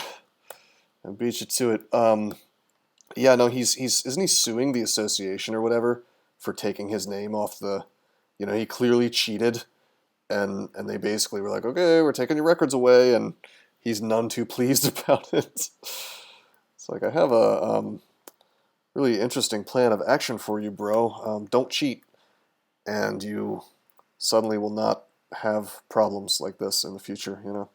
I beat you to it. Yeah, no, he's isn't he suing the association or whatever for taking his name off the. You know, he clearly cheated, and they basically were like, okay, we're taking your records away, and he's none too pleased about it. It's like, I have a really interesting plan of action for you, bro. Don't cheat, and you suddenly will not have problems like this in the future, you know.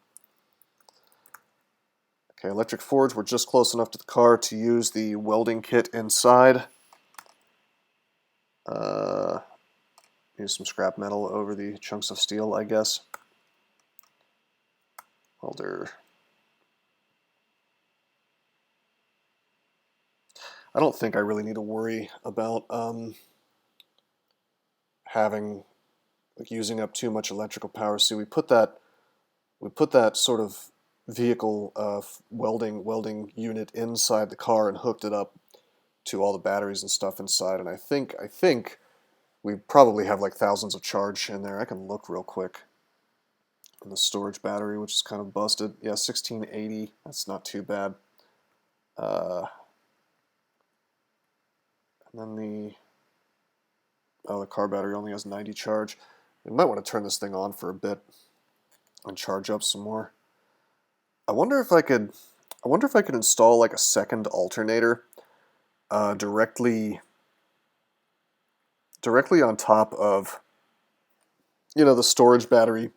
Okay, electric forge, we're just close enough to the car to use the welding kit inside. Use some scrap metal over the chunks of steel, I guess. Welder. I don't think I really need to worry about having, like, using up too much electrical power. See, we put that sort of vehicle welding unit inside the car and hooked it up to all the batteries and stuff inside. And I think we probably have like thousands of charge in there. I can look real quick. And the storage battery, which is kind of busted. Yeah, 1680. That's not too bad. And then the car battery only has 90 charge. We might want to turn this thing on for a bit and charge up some more. I wonder if I could install like a second alternator directly on top of, you know, the storage battery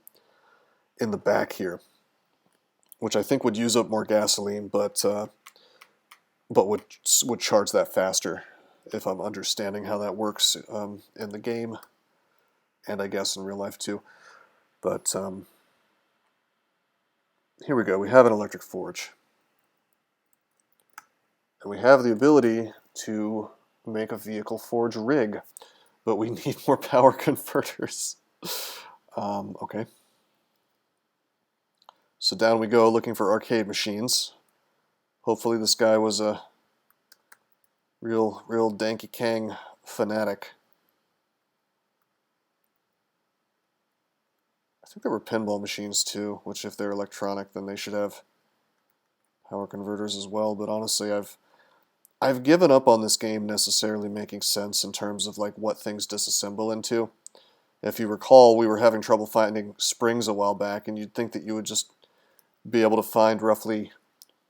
in the back here, which I think would use up more gasoline, but would charge that faster, if I'm understanding how that works in the game, and I guess in real life too. But here we go. We have an electric forge, and we have the ability to make a vehicle forge rig, but we need more power converters. Okay. So down we go looking for arcade machines. Hopefully this guy was a real Danky Kang fanatic. I think there were pinball machines too, which if they're electronic then they should have power converters as well, but honestly I've given up on this game necessarily making sense in terms of like what things disassemble into. If you recall, we were having trouble finding springs a while back, and you'd think that you would just be able to find roughly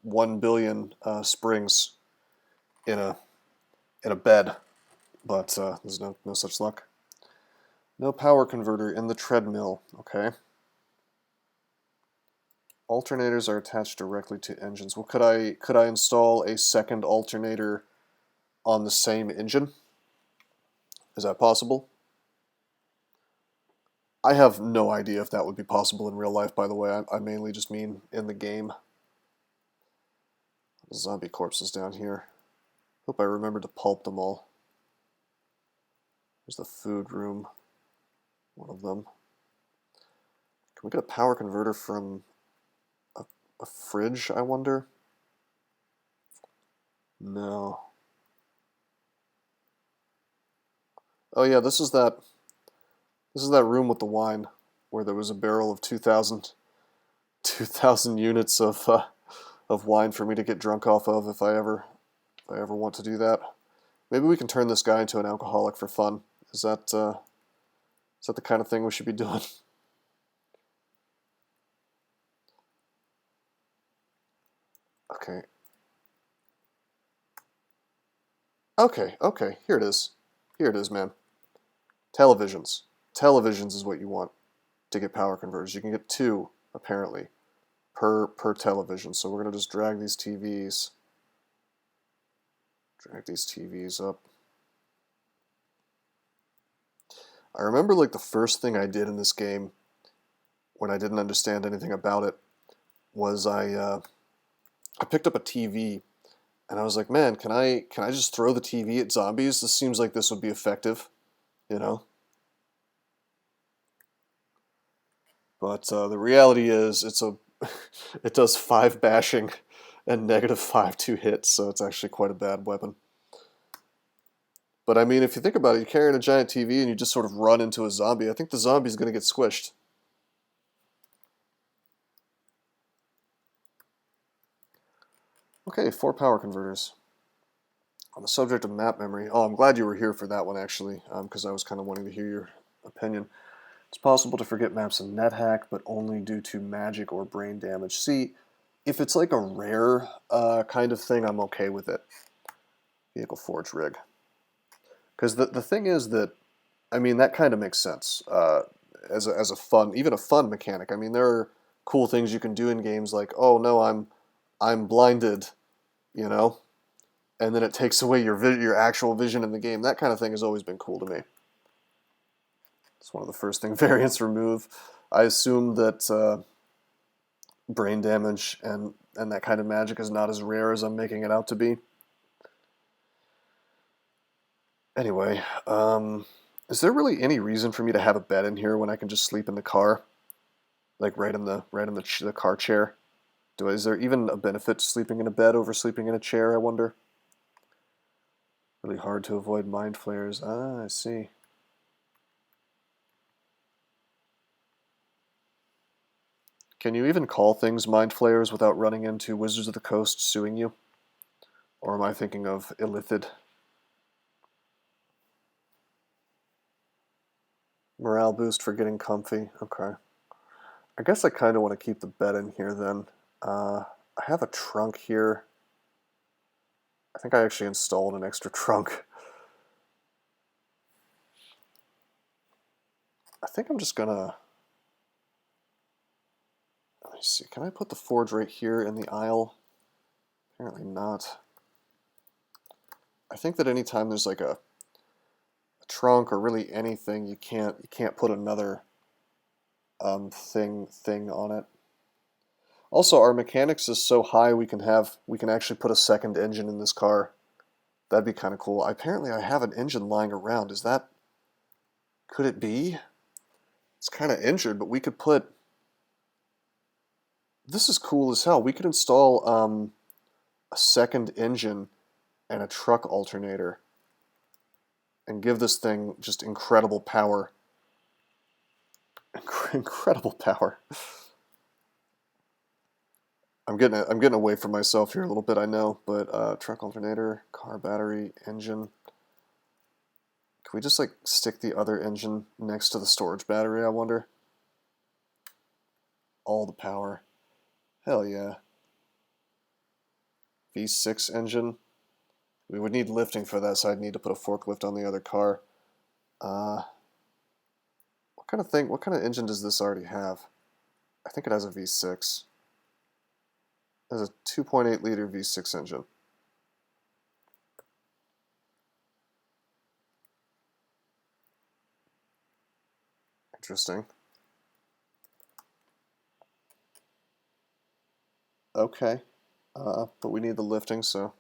1 billion springs in a bed, but there's no such luck. No power converter in the treadmill. Okay. Alternators are attached directly to engines. Well, could I install a second alternator on the same engine? Is that possible? I have no idea if that would be possible in real life, by the way. I mainly just mean in the game. Zombie corpses down here. Hope I remember to pulp them all. There's the food room. One of them. Can we get a power converter from a fridge, I wonder? No. Oh yeah, this is that room with the wine where there was a barrel of 2,000 units of wine for me to get drunk off of if I ever want to do that. Maybe we can turn this guy into an alcoholic for fun. Is that the kind of thing we should be doing? Okay. Okay, here it is. Here it is, man. Televisions. Televisions is what you want to get power converters. You can get 2, apparently, per television. So we're going to just drag these TVs up. I remember like the first thing I did in this game when I didn't understand anything about it was I picked up a TV and I was like, man, can I just throw the TV at zombies? This seems like this would be effective, you know? But the reality is it does 5 bashing and -5 to hits, so it's actually quite a bad weapon. But I mean, if you think about it, you're carrying a giant TV and you just sort of run into a zombie, I think the zombie's going to get squished. Okay, 4 power converters. On the subject of map memory, oh, I'm glad you were here for that one, actually, because I was kind of wanting to hear your opinion. It's possible to forget maps in NetHack, but only due to magic or brain damage. See, if it's like a rare kind of thing, I'm okay with it. Vehicle forge rig. Because the thing is that, I mean, that kind of makes sense as a fun, even a fun mechanic. I mean, there are cool things you can do in games like, oh no, I'm blinded, you know, and then it takes away your actual vision in the game. That kind of thing has always been cool to me. It's one of the first thing variants remove. I assume that brain damage and that kind of magic is not as rare as I'm making it out to be. Anyway, is there really any reason for me to have a bed in here when I can just sleep in the car, like right in the car chair? Is there even a benefit to sleeping in a bed over sleeping in a chair, I wonder? Really hard to avoid mind flayers. Ah, I see. Can you even call things mind flayers without running into Wizards of the Coast suing you? Or am I thinking of Illithid? Morale boost for getting comfy. Okay. I guess I kind of want to keep the bed in here then. I have a trunk here. I think I actually installed an extra trunk. I think I'm just gonna... Let me see. Can I put the forge right here in the aisle? Apparently not. I think that anytime there's like a trunk or really anything, you can't put another thing on it. Also, our mechanics is so high we can actually put a second engine in this car. That'd be kind of cool. Apparently, I have an engine lying around. Could it be? It's kind of injured, but we could put. This is cool as hell. We could install a second engine and a truck alternator, and give this thing just incredible power. Incredible power. I'm getting away from myself here a little bit, I know, but truck alternator, car battery, engine. Can we just like stick the other engine next to the storage battery, I wonder? All the power. Hell yeah. V6 engine. We would need lifting for that, so I'd need to put a forklift on the other car. What kind of engine does this already have? I think it has a V6. It has a 2.8 liter V6 engine. Interesting. Okay. But we need the lifting, so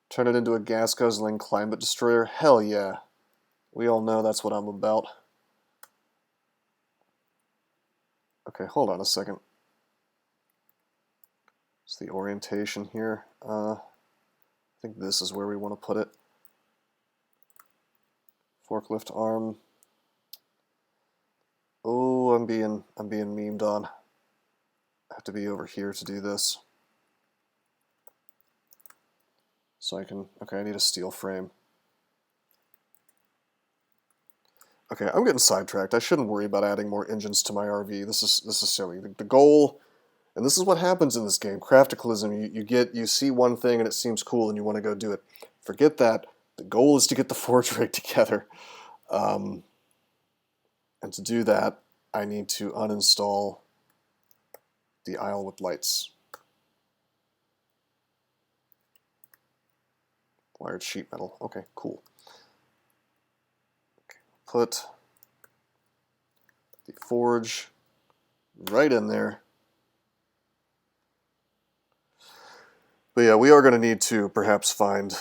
turn it into a gas guzzling climate destroyer. Hell yeah. We all know that's what I'm about. Okay, hold on a second. It's the orientation here. I think this is where we want to put it. Forklift arm. Oh, I'm being memed on. I have to be over here to do this. So I can, okay, I need a steel frame. Okay, I'm getting sidetracked. I shouldn't worry about adding more engines to my RV. This is silly. The goal, and this is what happens in this game, Cataclysm, you see one thing and it seems cool and you want to go do it. Forget that. The goal is to get the forge rig together. And to do that, I need to uninstall the aisle with lights. Wired sheet metal. Okay, cool. Okay, put the forge right in there. But yeah, we are going to need to perhaps find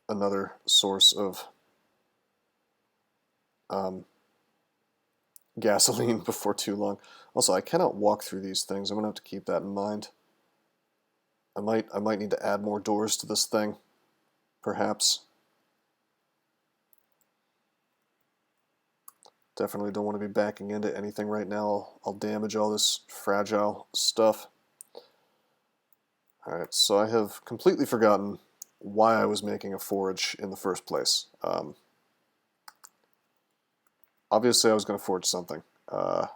another source of gasoline before too long. Also, I cannot walk through these things. I'm going to have to keep that in mind. I might need to add more doors to this thing, perhaps. Definitely don't want to be backing into anything right now. I'll damage all this fragile stuff. Alright, so I have completely forgotten why I was making a forge in the first place. Obviously I was going to forge something. So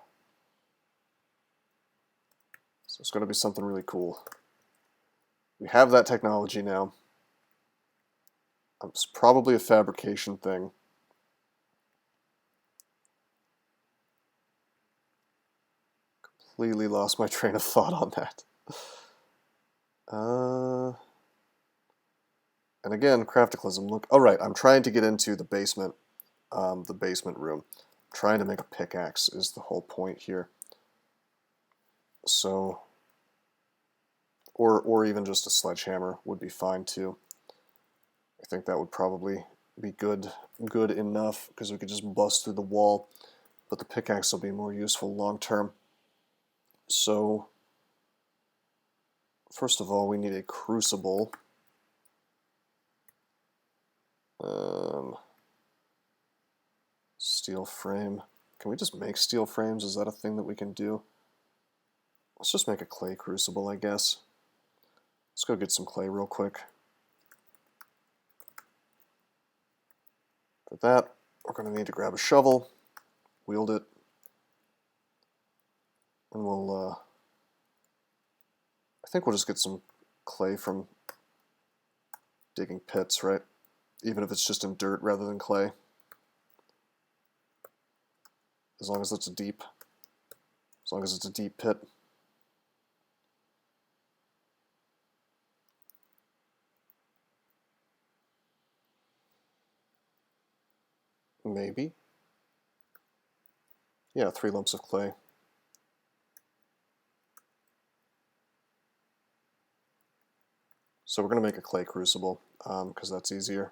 it's going to be something really cool. We have that technology now. It's probably a fabrication thing. Completely lost my train of thought on that. And again, Cataclysm. Look, all right. I'm trying to get into the basement room. I'm trying to make a pickaxe is the whole point here. So, or even just a sledgehammer would be fine too. I think that would probably be good enough because we could just bust through the wall. But the pickaxe will be more useful long term. So, first of all, we need a crucible. Steel frame. Can we just make steel frames? Is that a thing that we can do? Let's just make a clay crucible, I guess. Let's go get some clay real quick. For that, we're going to need to grab a shovel, wield it, and we'll, I think we'll just get some clay from digging pits, right? Even if it's just in dirt rather than clay. As long as it's a deep pit. Maybe. Yeah, 3 lumps of clay. So we're going to make a clay crucible, because that's easier.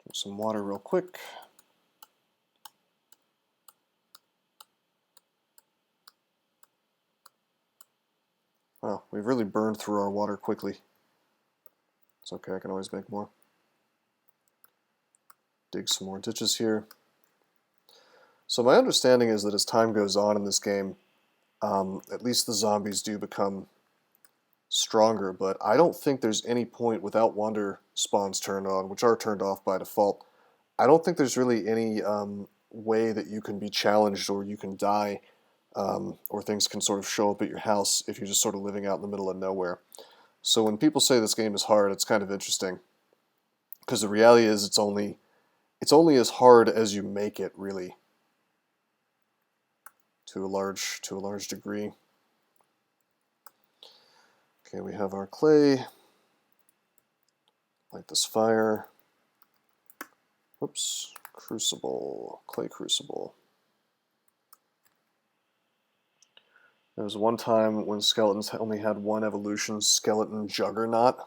Drink some water real quick. Wow, we've really burned through our water quickly. It's okay, I can always make more. Dig some more ditches here. So my understanding is that as time goes on in this game, at least the zombies do become stronger, but I don't think there's any point without wonder spawns turned on, which are turned off by default. I don't think there's really any way that you can be challenged or you can die or things can sort of show up at your house if you're just sort of living out in the middle of nowhere. So when people say this game is hard, it's kind of interesting because the reality is it's only as hard as you make it, really, to a large degree. Okay, we have our clay. Light this fire. Whoops, crucible, clay crucible. There was one time when skeletons only had one evolution, skeleton juggernaut.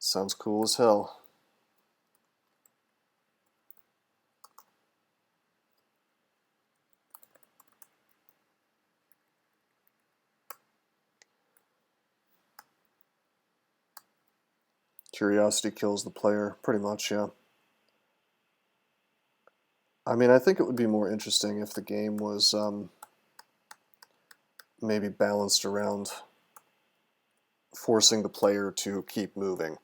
Sounds cool as hell. Curiosity kills the player, pretty much, yeah. I mean, I think it would be more interesting if the game was maybe balanced around forcing the player to keep moving,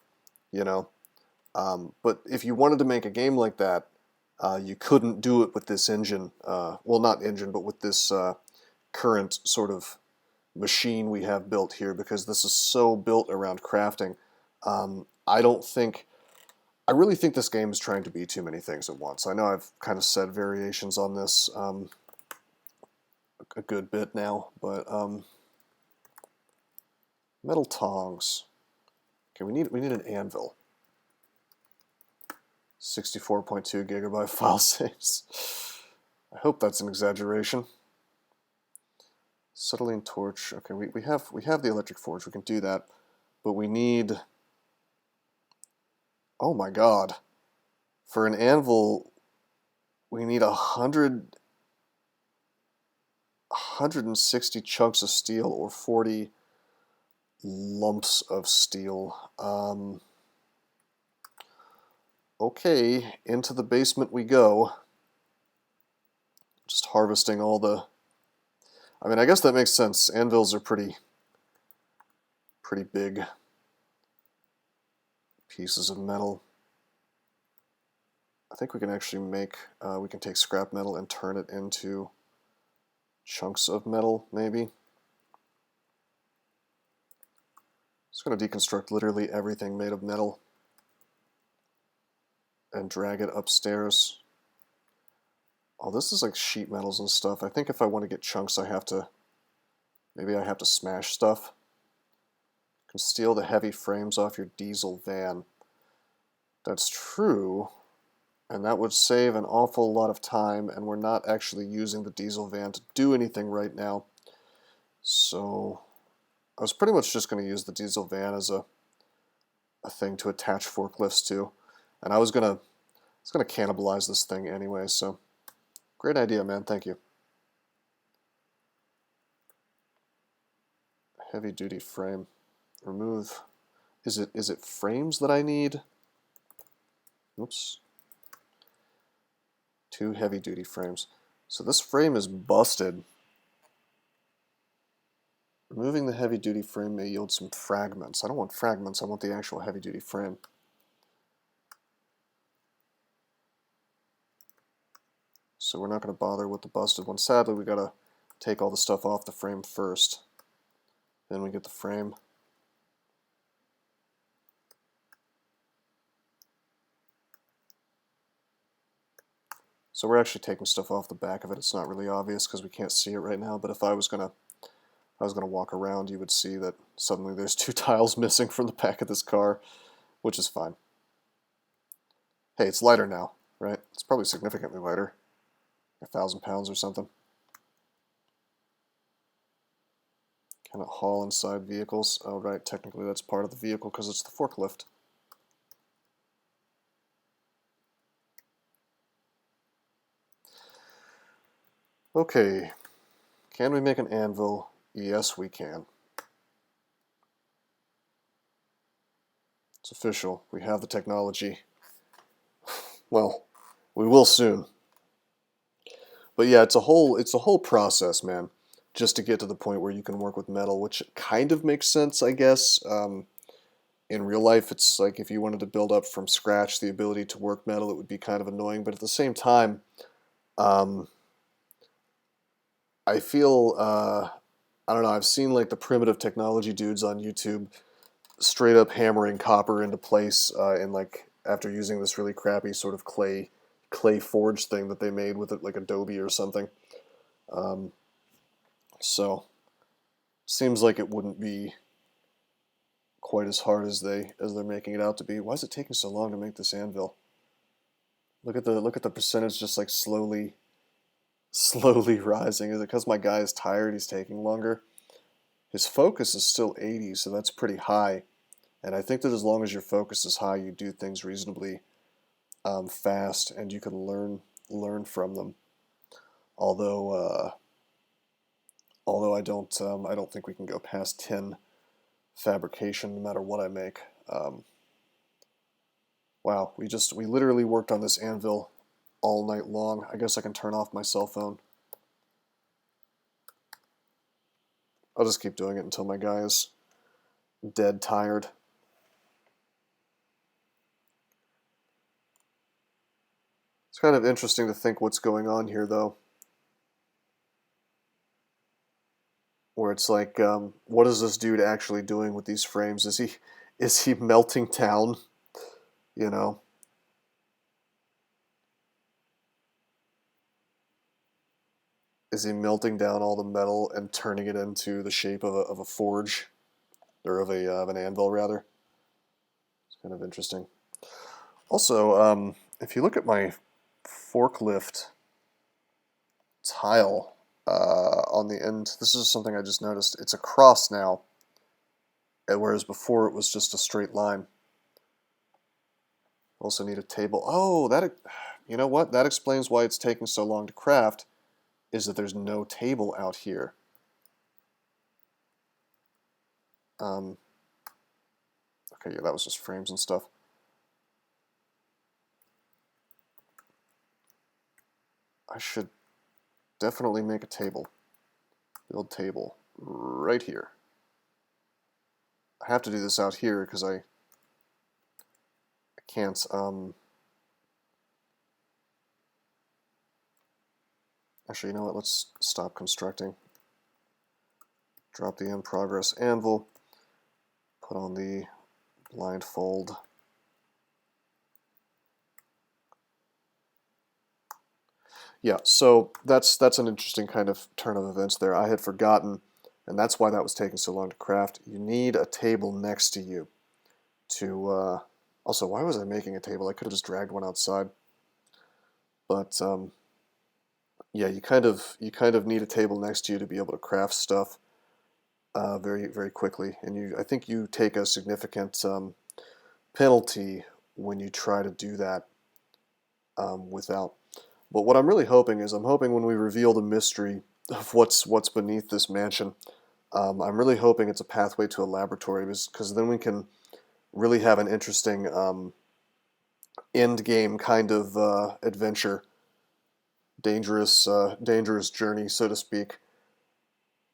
you know? But if you wanted to make a game like that, you couldn't do it with this engine. Well, not engine, but with this current sort of machine we have built here, because this is so built around crafting. I really think this game is trying to be too many things at once. I know I've kind of said variations on this a good bit now, but metal tongs. Okay, we need an anvil. 64.2 gigabyte file saves. I hope that's an exaggeration. Acetylene torch. Okay, we have the electric forge. We can do that, but we need. Oh my God! For an anvil, we need 160 chunks of steel or 40 lumps of steel. Okay, into the basement we go. Just harvesting all the. I mean, I guess that makes sense. Anvils are pretty big pieces of metal. I think we can actually make, we can take scrap metal and turn it into chunks of metal, maybe. Just going to deconstruct literally everything made of metal and drag it upstairs. Oh, this is like sheet metals and stuff. I think if I want to get chunks, maybe I have to smash stuff. You can steal the heavy frames off your diesel van. That's true, and that would save an awful lot of time, and we're not actually using the diesel van to do anything right now. So I was pretty much just going to use the diesel van as a thing to attach forklifts to, and I was gonna cannibalize this thing anyway. So great idea, man. Thank you. Heavy duty frame. Remove. Is it frames that I need? Oops. 2 heavy duty frames. So this frame is busted. Removing the heavy duty frame may yield some fragments. I don't want fragments, I want the actual heavy duty frame. So we're not going to bother with the busted one. Sadly, we got to take all the stuff off the frame first. Then we get the frame. So we're actually taking stuff off the back of it. It's not really obvious because we can't see it right now, but if I was gonna walk around, you would see that suddenly there's 2 tiles missing from the back of this car, which is fine. Hey, it's lighter now, right? It's probably significantly lighter. 1,000 pounds or something. Cannot haul inside vehicles. Oh, right, technically that's part of the vehicle because it's the forklift. Okay, can we make an anvil? Yes, we can. It's official. We have the technology. Well, we will soon. But yeah, it's a whole process, man, just to get to the point where you can work with metal, which kind of makes sense, I guess. In real life, it's like if you wanted to build up from scratch the ability to work metal, it would be kind of annoying. But at the same time, I feel, I don't know, I've seen like the primitive technology dudes on YouTube straight up hammering copper into place in like after using this really crappy sort of clay forge thing that they made with it like Adobe or something. So seems like it wouldn't be quite as hard as they're making it out to be. Why is it taking so long to make this anvil? Look at the percentage just like slowly rising. Is it because my guy is tired? He's taking longer. His focus is still 80, so that's pretty high. And I think that as long as your focus is high, you do things reasonably fast, and you can learn from them. Although I don't think we can go past 10 fabrication no matter what I make. Wow, we literally worked on this anvil all night long. I guess I can turn off my cell phone. I'll just keep doing it until my guy is dead tired. It's kind of interesting to think what's going on here, though. Where it's like, what is this dude actually doing with these frames? Is he melting down? You know? Is he melting down all the metal and turning it into the shape of a forge? Or of an anvil, rather? It's kind of interesting. Also, if you look at my forklift tile on the end, this is something I just noticed. It's a cross now, whereas before it was just a straight line. Also need a table. Oh, you know what? That explains why it's taking so long to craft, is that there's no table out here. Okay, yeah, that was just frames and stuff. I should definitely make a table. Build table right here. I have to do this out here because I can't, actually, you know what, let's stop constructing. Drop the in progress anvil, put on the blindfold. Yeah, so that's an interesting kind of turn of events there. I had forgotten, and that's why that was taking so long to craft. You need a table next to you to, also, why was I making a table? I could have just dragged one outside. But, yeah, you kind of need a table next to you to be able to craft stuff very, very quickly. And I think you take a significant penalty when you try to do that without. But what I'm really hoping is, I'm hoping when we reveal the mystery of what's beneath this mansion, I'm really hoping it's a pathway to a laboratory, because then we can really have an interesting end game kind of adventure, dangerous journey, so to speak,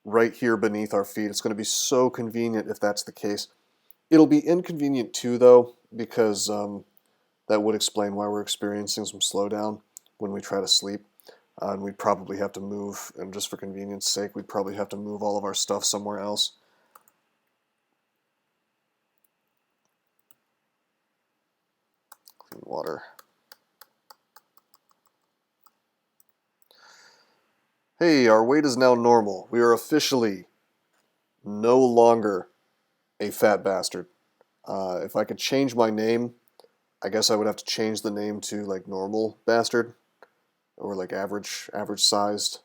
right here beneath our feet. It's going to be so convenient if that's the case. It'll be inconvenient too, though, because that would explain why we're experiencing some slowdown when we try to sleep. And we'd probably have to move, and just for convenience sake, we'd probably have to move all of our stuff somewhere else. Clean water. Hey, our weight is now normal. We are officially no longer a fat bastard. If I could change my name, I guess I would have to change the name to like normal bastard, or like average sized,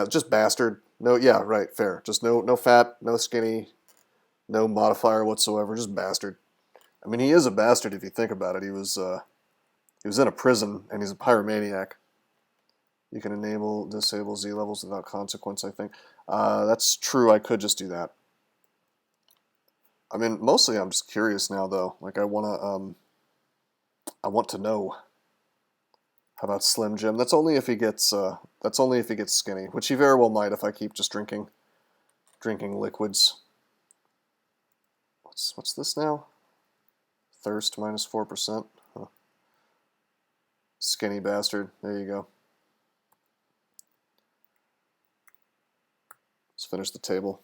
just bastard. No, yeah, right, fair. Just no fat, no skinny, no modifier whatsoever. Just bastard. I mean, he is a bastard if you think about it. He was in a prison and he's a pyromaniac. You can enable, disable Z levels without consequence, I think. That's true, I could just do that. I mean, mostly I'm just curious now, though. Like, I want to know. How about Slim Jim? That's only if he gets skinny, which he very well might if I keep just drinking liquids. What's this now? Thirst minus 4%. Huh. Skinny bastard. There you go. Let's finish the table.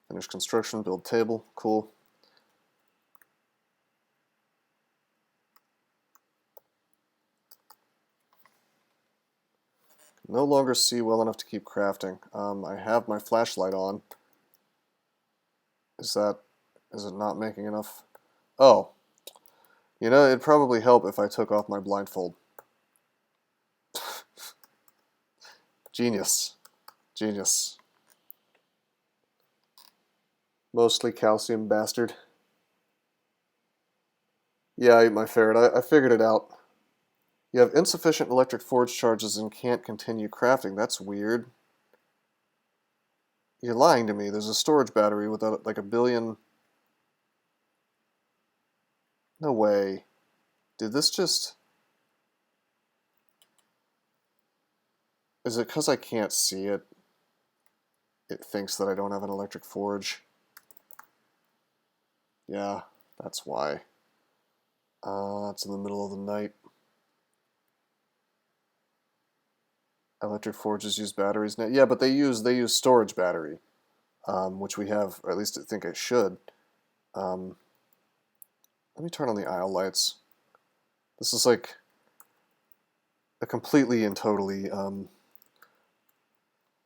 Finish construction, build table. Cool. No longer see well enough to keep crafting. I have my flashlight on. Is it not making enough? Oh. You know, it'd probably help if I took off my blindfold. Genius. Genius. Mostly calcium bastard. Yeah, I ate my ferret. I figured it out. You have insufficient electric forge charges and can't continue crafting. That's weird. You're lying to me. There's a storage battery with like a billion... No way. Did this just... Is it because I can't see it? It thinks that I don't have an electric forge. Yeah, that's why. It's in the middle of the night. Electric forges use batteries now. Yeah, but they use storage battery, which we have, or at least I think I should. Let me turn on the aisle lights. This is like a completely and totally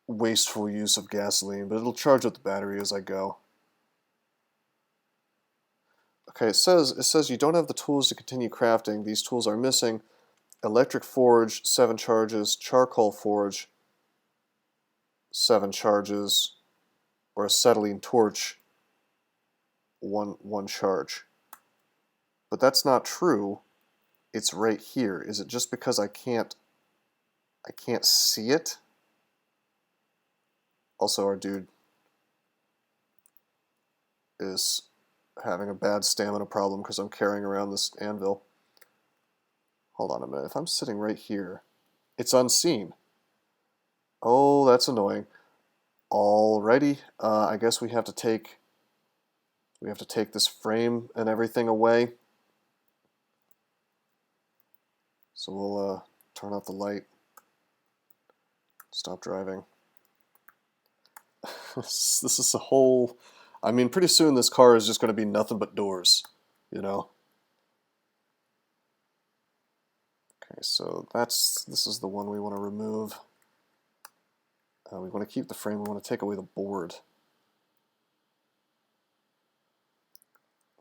wasteful use of gasoline, but it'll charge up the battery as I go. Okay, it says you don't have the tools to continue crafting. These tools are missing. Electric forge, 7 charges. Charcoal forge, 7 charges. Or acetylene torch, one charge. But that's not true. It's right here. Is it just because I can't see it? Also, our dude is having a bad stamina problem because I'm carrying around this anvil. Hold on a minute. If I'm sitting right here, it's unseen. Oh, that's annoying. Alrighty, I guess we have to take this frame and everything away. So we'll turn off the light. Stop driving. This is a whole... I mean, pretty soon this car is just going to be nothing but doors, you know? Okay, so this is the one we want to remove. We want to keep the frame, we want to take away the board.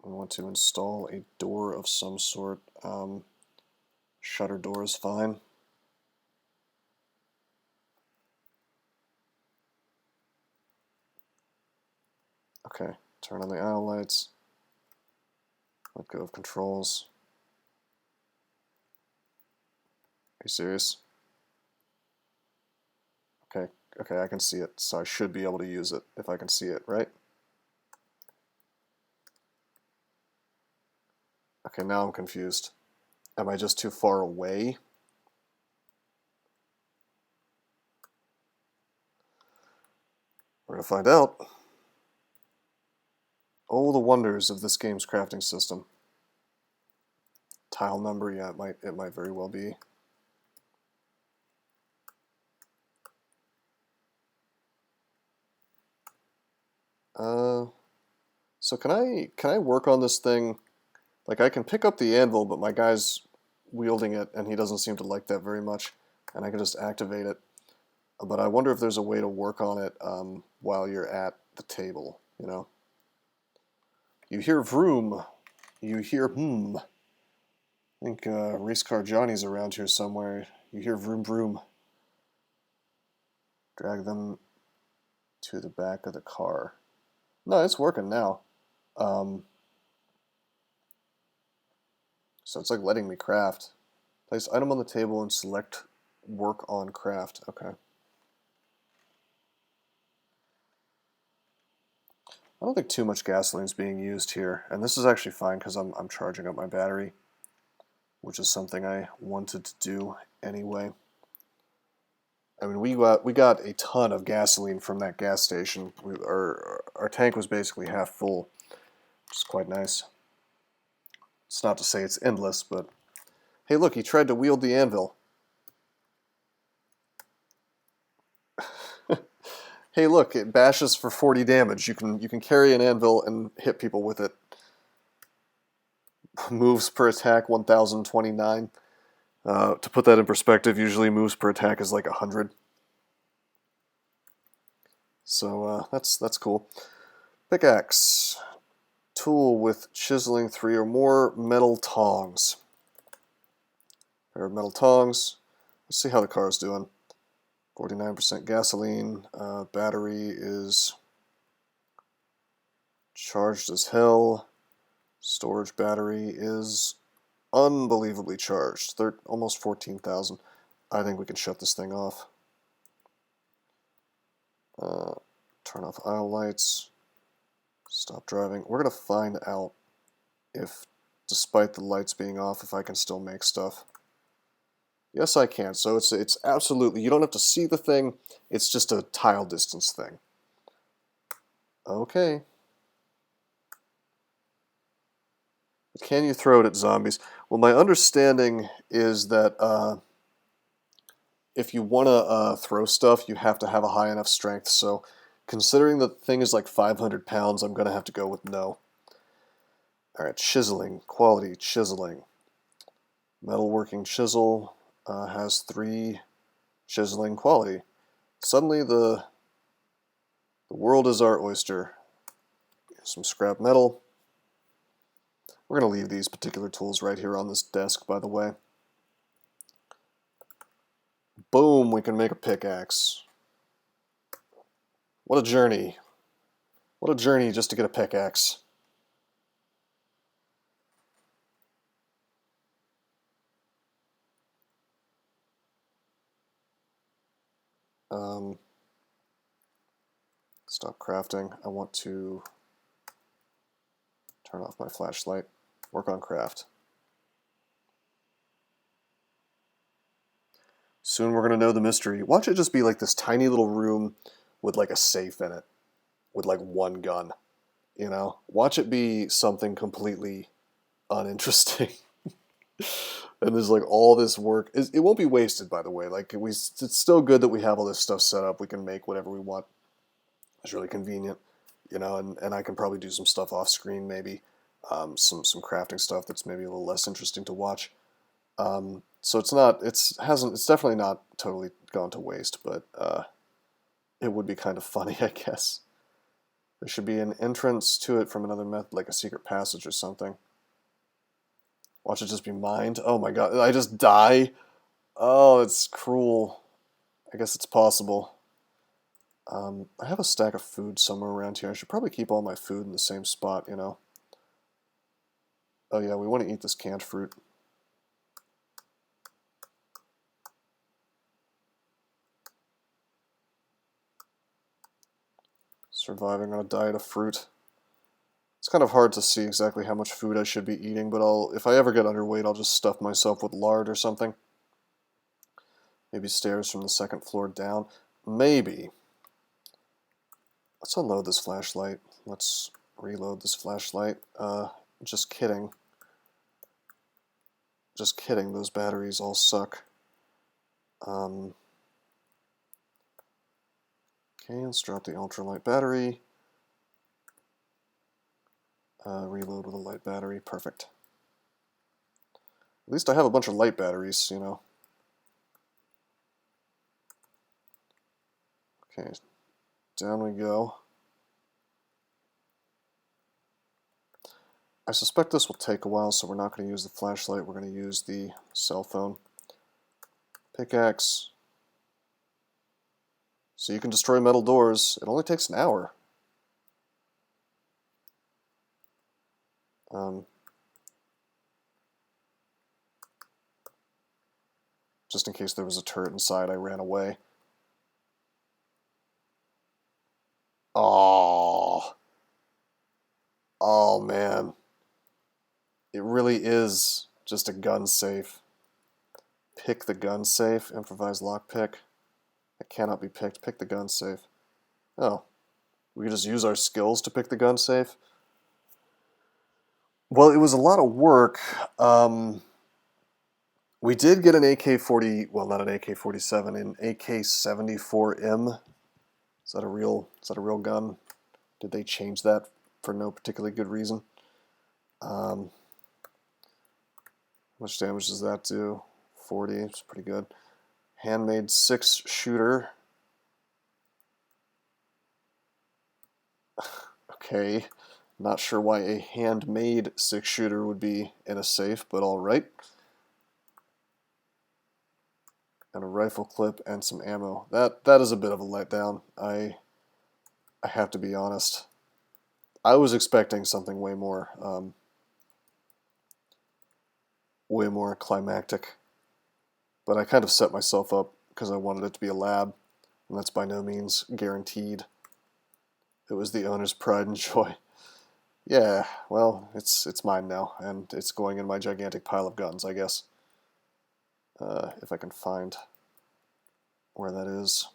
We want to install a door of some sort. Shutter door is fine. Okay, turn on the aisle lights. Let go of controls. Are you serious? Okay, I can see it, so I should be able to use it if I can see it, right? Okay, now I'm confused. Am I just too far away? We're gonna find out. Oh, the wonders of this game's crafting system. Tile number, yeah, it might very well be. So can I work on this thing? Like, I can pick up the anvil, but my guy's wielding it, and he doesn't seem to like that very much. And I can just activate it. But I wonder if there's a way to work on it while you're at the table, you know? You hear vroom. You hear hmm. I think Race Car Johnny's around here somewhere. You hear vroom vroom. Drag them to the back of the car. No, it's working now. So it's like letting me craft. Place item on the table and select work on craft. Okay. I don't think too much gasoline is being used here, and this is actually fine because I'm charging up my battery, which is something I wanted to do anyway. I mean, we got a ton of gasoline from that gas station. Our tank was basically half full, which is quite nice. It's not to say it's endless, but hey, look, he tried to wield the anvil. Hey, look, it bashes for 40 damage. You can carry an anvil and hit people with it. Moves per attack 1029. To put that in perspective, usually moves per attack is like 100. So that's cool. Pickaxe. Tool with chiseling 3 or more metal tongs. Pair of metal tongs. Let's see how the car is doing. 49% gasoline. Battery is charged as hell. Storage battery is unbelievably charged. Almost 14,000. I think we can shut this thing off. Turn off aisle lights. Stop driving. We're going to find out if, despite the lights being off, if I can still make stuff. Yes, I can. So it's absolutely, you don't have to see the thing. It's just a tile distance thing. Okay. But can you throw it at zombies? Well, my understanding is that if you want to throw stuff, you have to have a high enough strength. So considering the thing is like 500 pounds, I'm going to have to go with no. Alright, chiseling. Quality, chiseling. Metalworking chisel has 3 chiseling quality. Suddenly the world is our oyster. Some scrap metal. We're going to leave these particular tools right here on this desk, by the way. Boom, we can make a pickaxe. What a journey. What a journey just to get a pickaxe. Stop crafting. I want to turn off my flashlight. Work on craft. Soon we're going to know the mystery. Watch it just be like this tiny little room with like a safe in it. With like one gun. You know? Watch it be something completely uninteresting. And there's like all this work. It won't be wasted, by the way. Like it's still good that we have all this stuff set up. We can make whatever we want. It's really convenient, you know, and I can probably do some stuff off screen, maybe some crafting stuff that's maybe a little less interesting to watch. So it's definitely not totally gone to waste, but it would be kind of funny, I guess. There should be an entrance to it from another method, like a secret passage or something. Watch it just be mined. Oh my god, I just die? Oh, it's cruel. I guess it's possible. I have a stack of food somewhere around here. I should probably keep all my food in the same spot, you know. Oh yeah, we want to eat this canned fruit. Surviving on a diet of fruit. It's kind of hard to see exactly how much food I should be eating, but if I ever get underweight, I'll just stuff myself with lard or something. Maybe stairs from the second floor down. Maybe. Let's unload this flashlight. Let's reload this flashlight. Just kidding. Just kidding, those batteries all suck. Okay, let's drop the ultralight battery. Reload with a light battery. Perfect. At least I have a bunch of light batteries, you know. Okay, down we go. I suspect this will take a while, so we're not going to use the flashlight. We're going to use the cell phone. Pickaxe. So you can destroy metal doors. It only takes an hour. Just in case there was a turret inside, I ran away. Oh. Oh, man. It really is just a gun safe. Pick the gun safe. Improvise lockpick. It cannot be picked. Pick the gun safe. Oh. We can just use our skills to pick the gun safe? Well, it was a lot of work. We did get an AK-40, well, not an AK-47, an AK-74M. Is that a real gun? Did they change that for no particularly good reason? How much damage does that do? 40, it's pretty good. Handmade 6-shooter. Okay, not sure why a handmade 6-shooter would be in a safe, but alright. And a rifle clip and some ammo. That is a bit of a letdown. I have to be honest. I was expecting something way more climactic. But I kind of set myself up because I wanted it to be a lab, and that's by no means guaranteed. It was the owner's pride and joy. Yeah, well, it's mine now, and it's going in my gigantic pile of guns, I guess. If I can find where that is.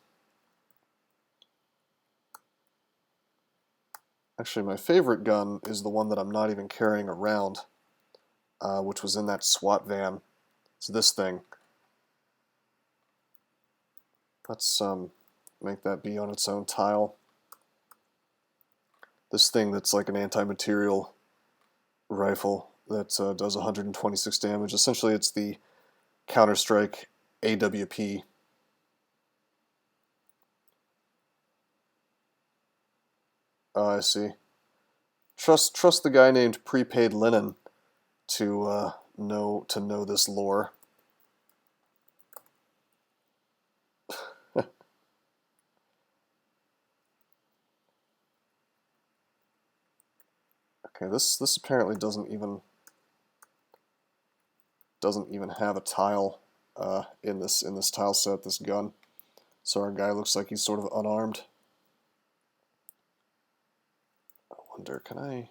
Actually, my favorite gun is the one that I'm not even carrying around, which was in that SWAT van. It's this thing. Let's make that be on its own tile. This thing that's like an anti-material rifle that does 126 damage. Essentially, it's the Counter-Strike AWP. Oh, I see. Trust the guy named Prepaid Linen. to know this lore. Okay, this apparently doesn't even have a tile in this tile set, this gun. So our guy looks like he's sort of unarmed. I wonder, can I...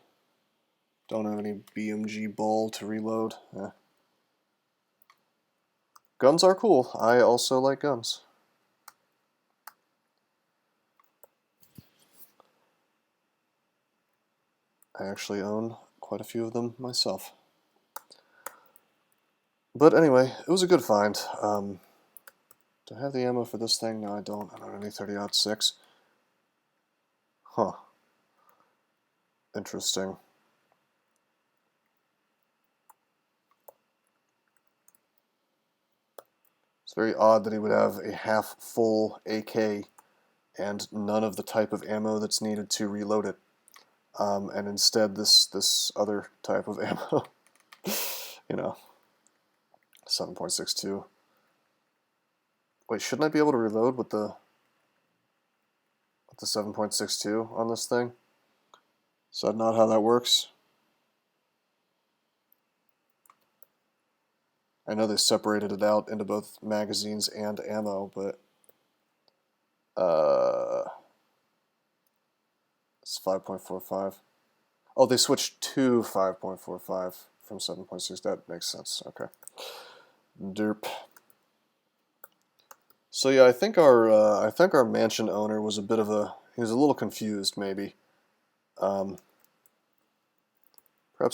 Don't have any BMG ball to reload. Guns are cool. I also like guns. I actually own quite a few of them myself. But anyway, it was a good find. Do I have the ammo for this thing? No, I don't. I don't have any 30-06. Huh. Interesting. It's very odd that he would have a half-full AK and none of the type of ammo that's needed to reload it. And instead this other type of ammo. You know. 7.62. Wait, shouldn't I be able to reload with the 7.62 on this thing? Is that not how that works? I know they separated it out into both magazines and ammo, but it's 5.45. Oh, they switched to 5.45 from 7.6. That makes sense. Okay. Derp. So yeah, I think our mansion owner was he was a little confused maybe. Perhaps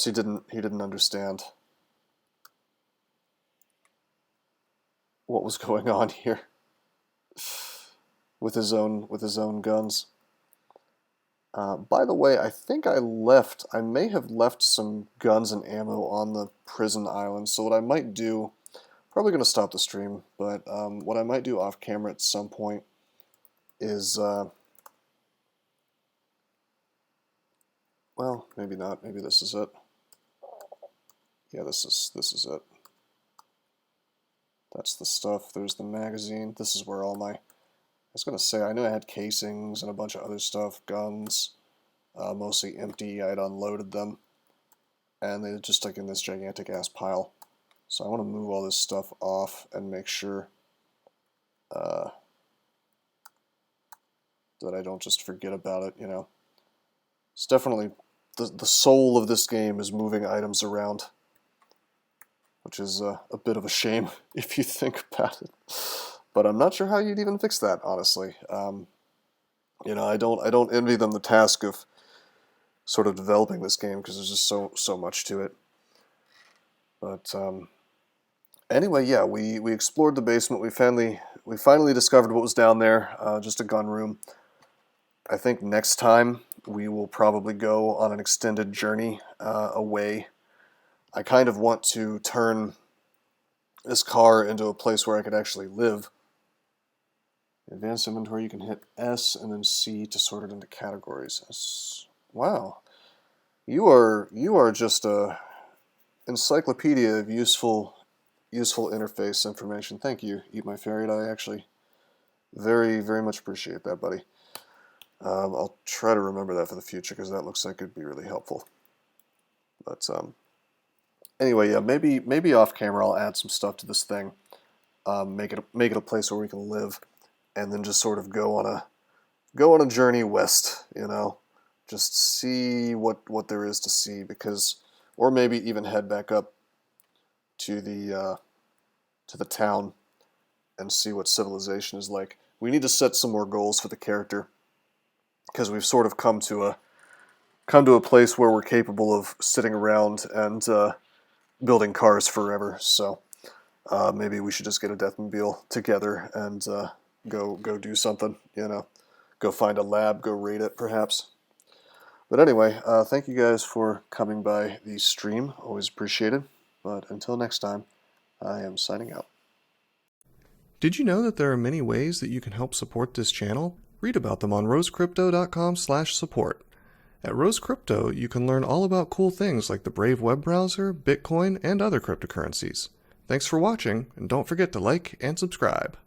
he didn't understand what was going on here with his own guns. By the way, I think I may have left some guns and ammo on the prison island, so what I might do, probably going to stop the stream, but what I might do off camera at some point is, well, maybe not, maybe this is it. Yeah, this is it. That's the stuff. There's the magazine. This is where all my... I was going to say, I knew I had casings and a bunch of other stuff, guns, mostly empty. I had unloaded them, and they're just like in this gigantic ass pile. So I want to move all this stuff off and make sure that I don't just forget about it, you know. It's definitely... The soul of this game is moving items around, which is a bit of a shame if you think about it. But I'm not sure how you'd even fix that, honestly. You know, I don't envy them the task of sort of developing this game because there's just so much to it. But anyway, yeah, we explored the basement. We finally discovered what was down there. Just a gun room. I think next time we will probably go on an extended journey away. I kind of want to turn this car into a place where I could actually live. Advanced inventory, you can hit S and then C to sort it into categories. Wow. You are just a encyclopedia of useful interface information. Thank you, Eat My Ferret. I actually very much appreciate that, buddy. I'll try to remember that for the future because that looks like it'd be really helpful. But anyway, yeah, maybe off camera I'll add some stuff to this thing, make it a place where we can live, and then just sort of go on a journey west, you know, just see what there is to see, because, or maybe even head back up to the town and see what civilization is like. We need to set some more goals for the character, because we've sort of come to a place where we're capable of sitting around and building cars forever. So maybe we should just get a Deathmobile together and go do something, you know, go find a lab, go raid it perhaps. But anyway, thank you guys for coming by the stream, always appreciated. But until next time, I am signing out. Did you know that there are many ways that you can help support this channel? Read about them on rosecrypto.com/support. At Rose Crypto, you can learn all about cool things like the Brave web browser, Bitcoin, and other cryptocurrencies. Thanks for watching, and don't forget to like and subscribe.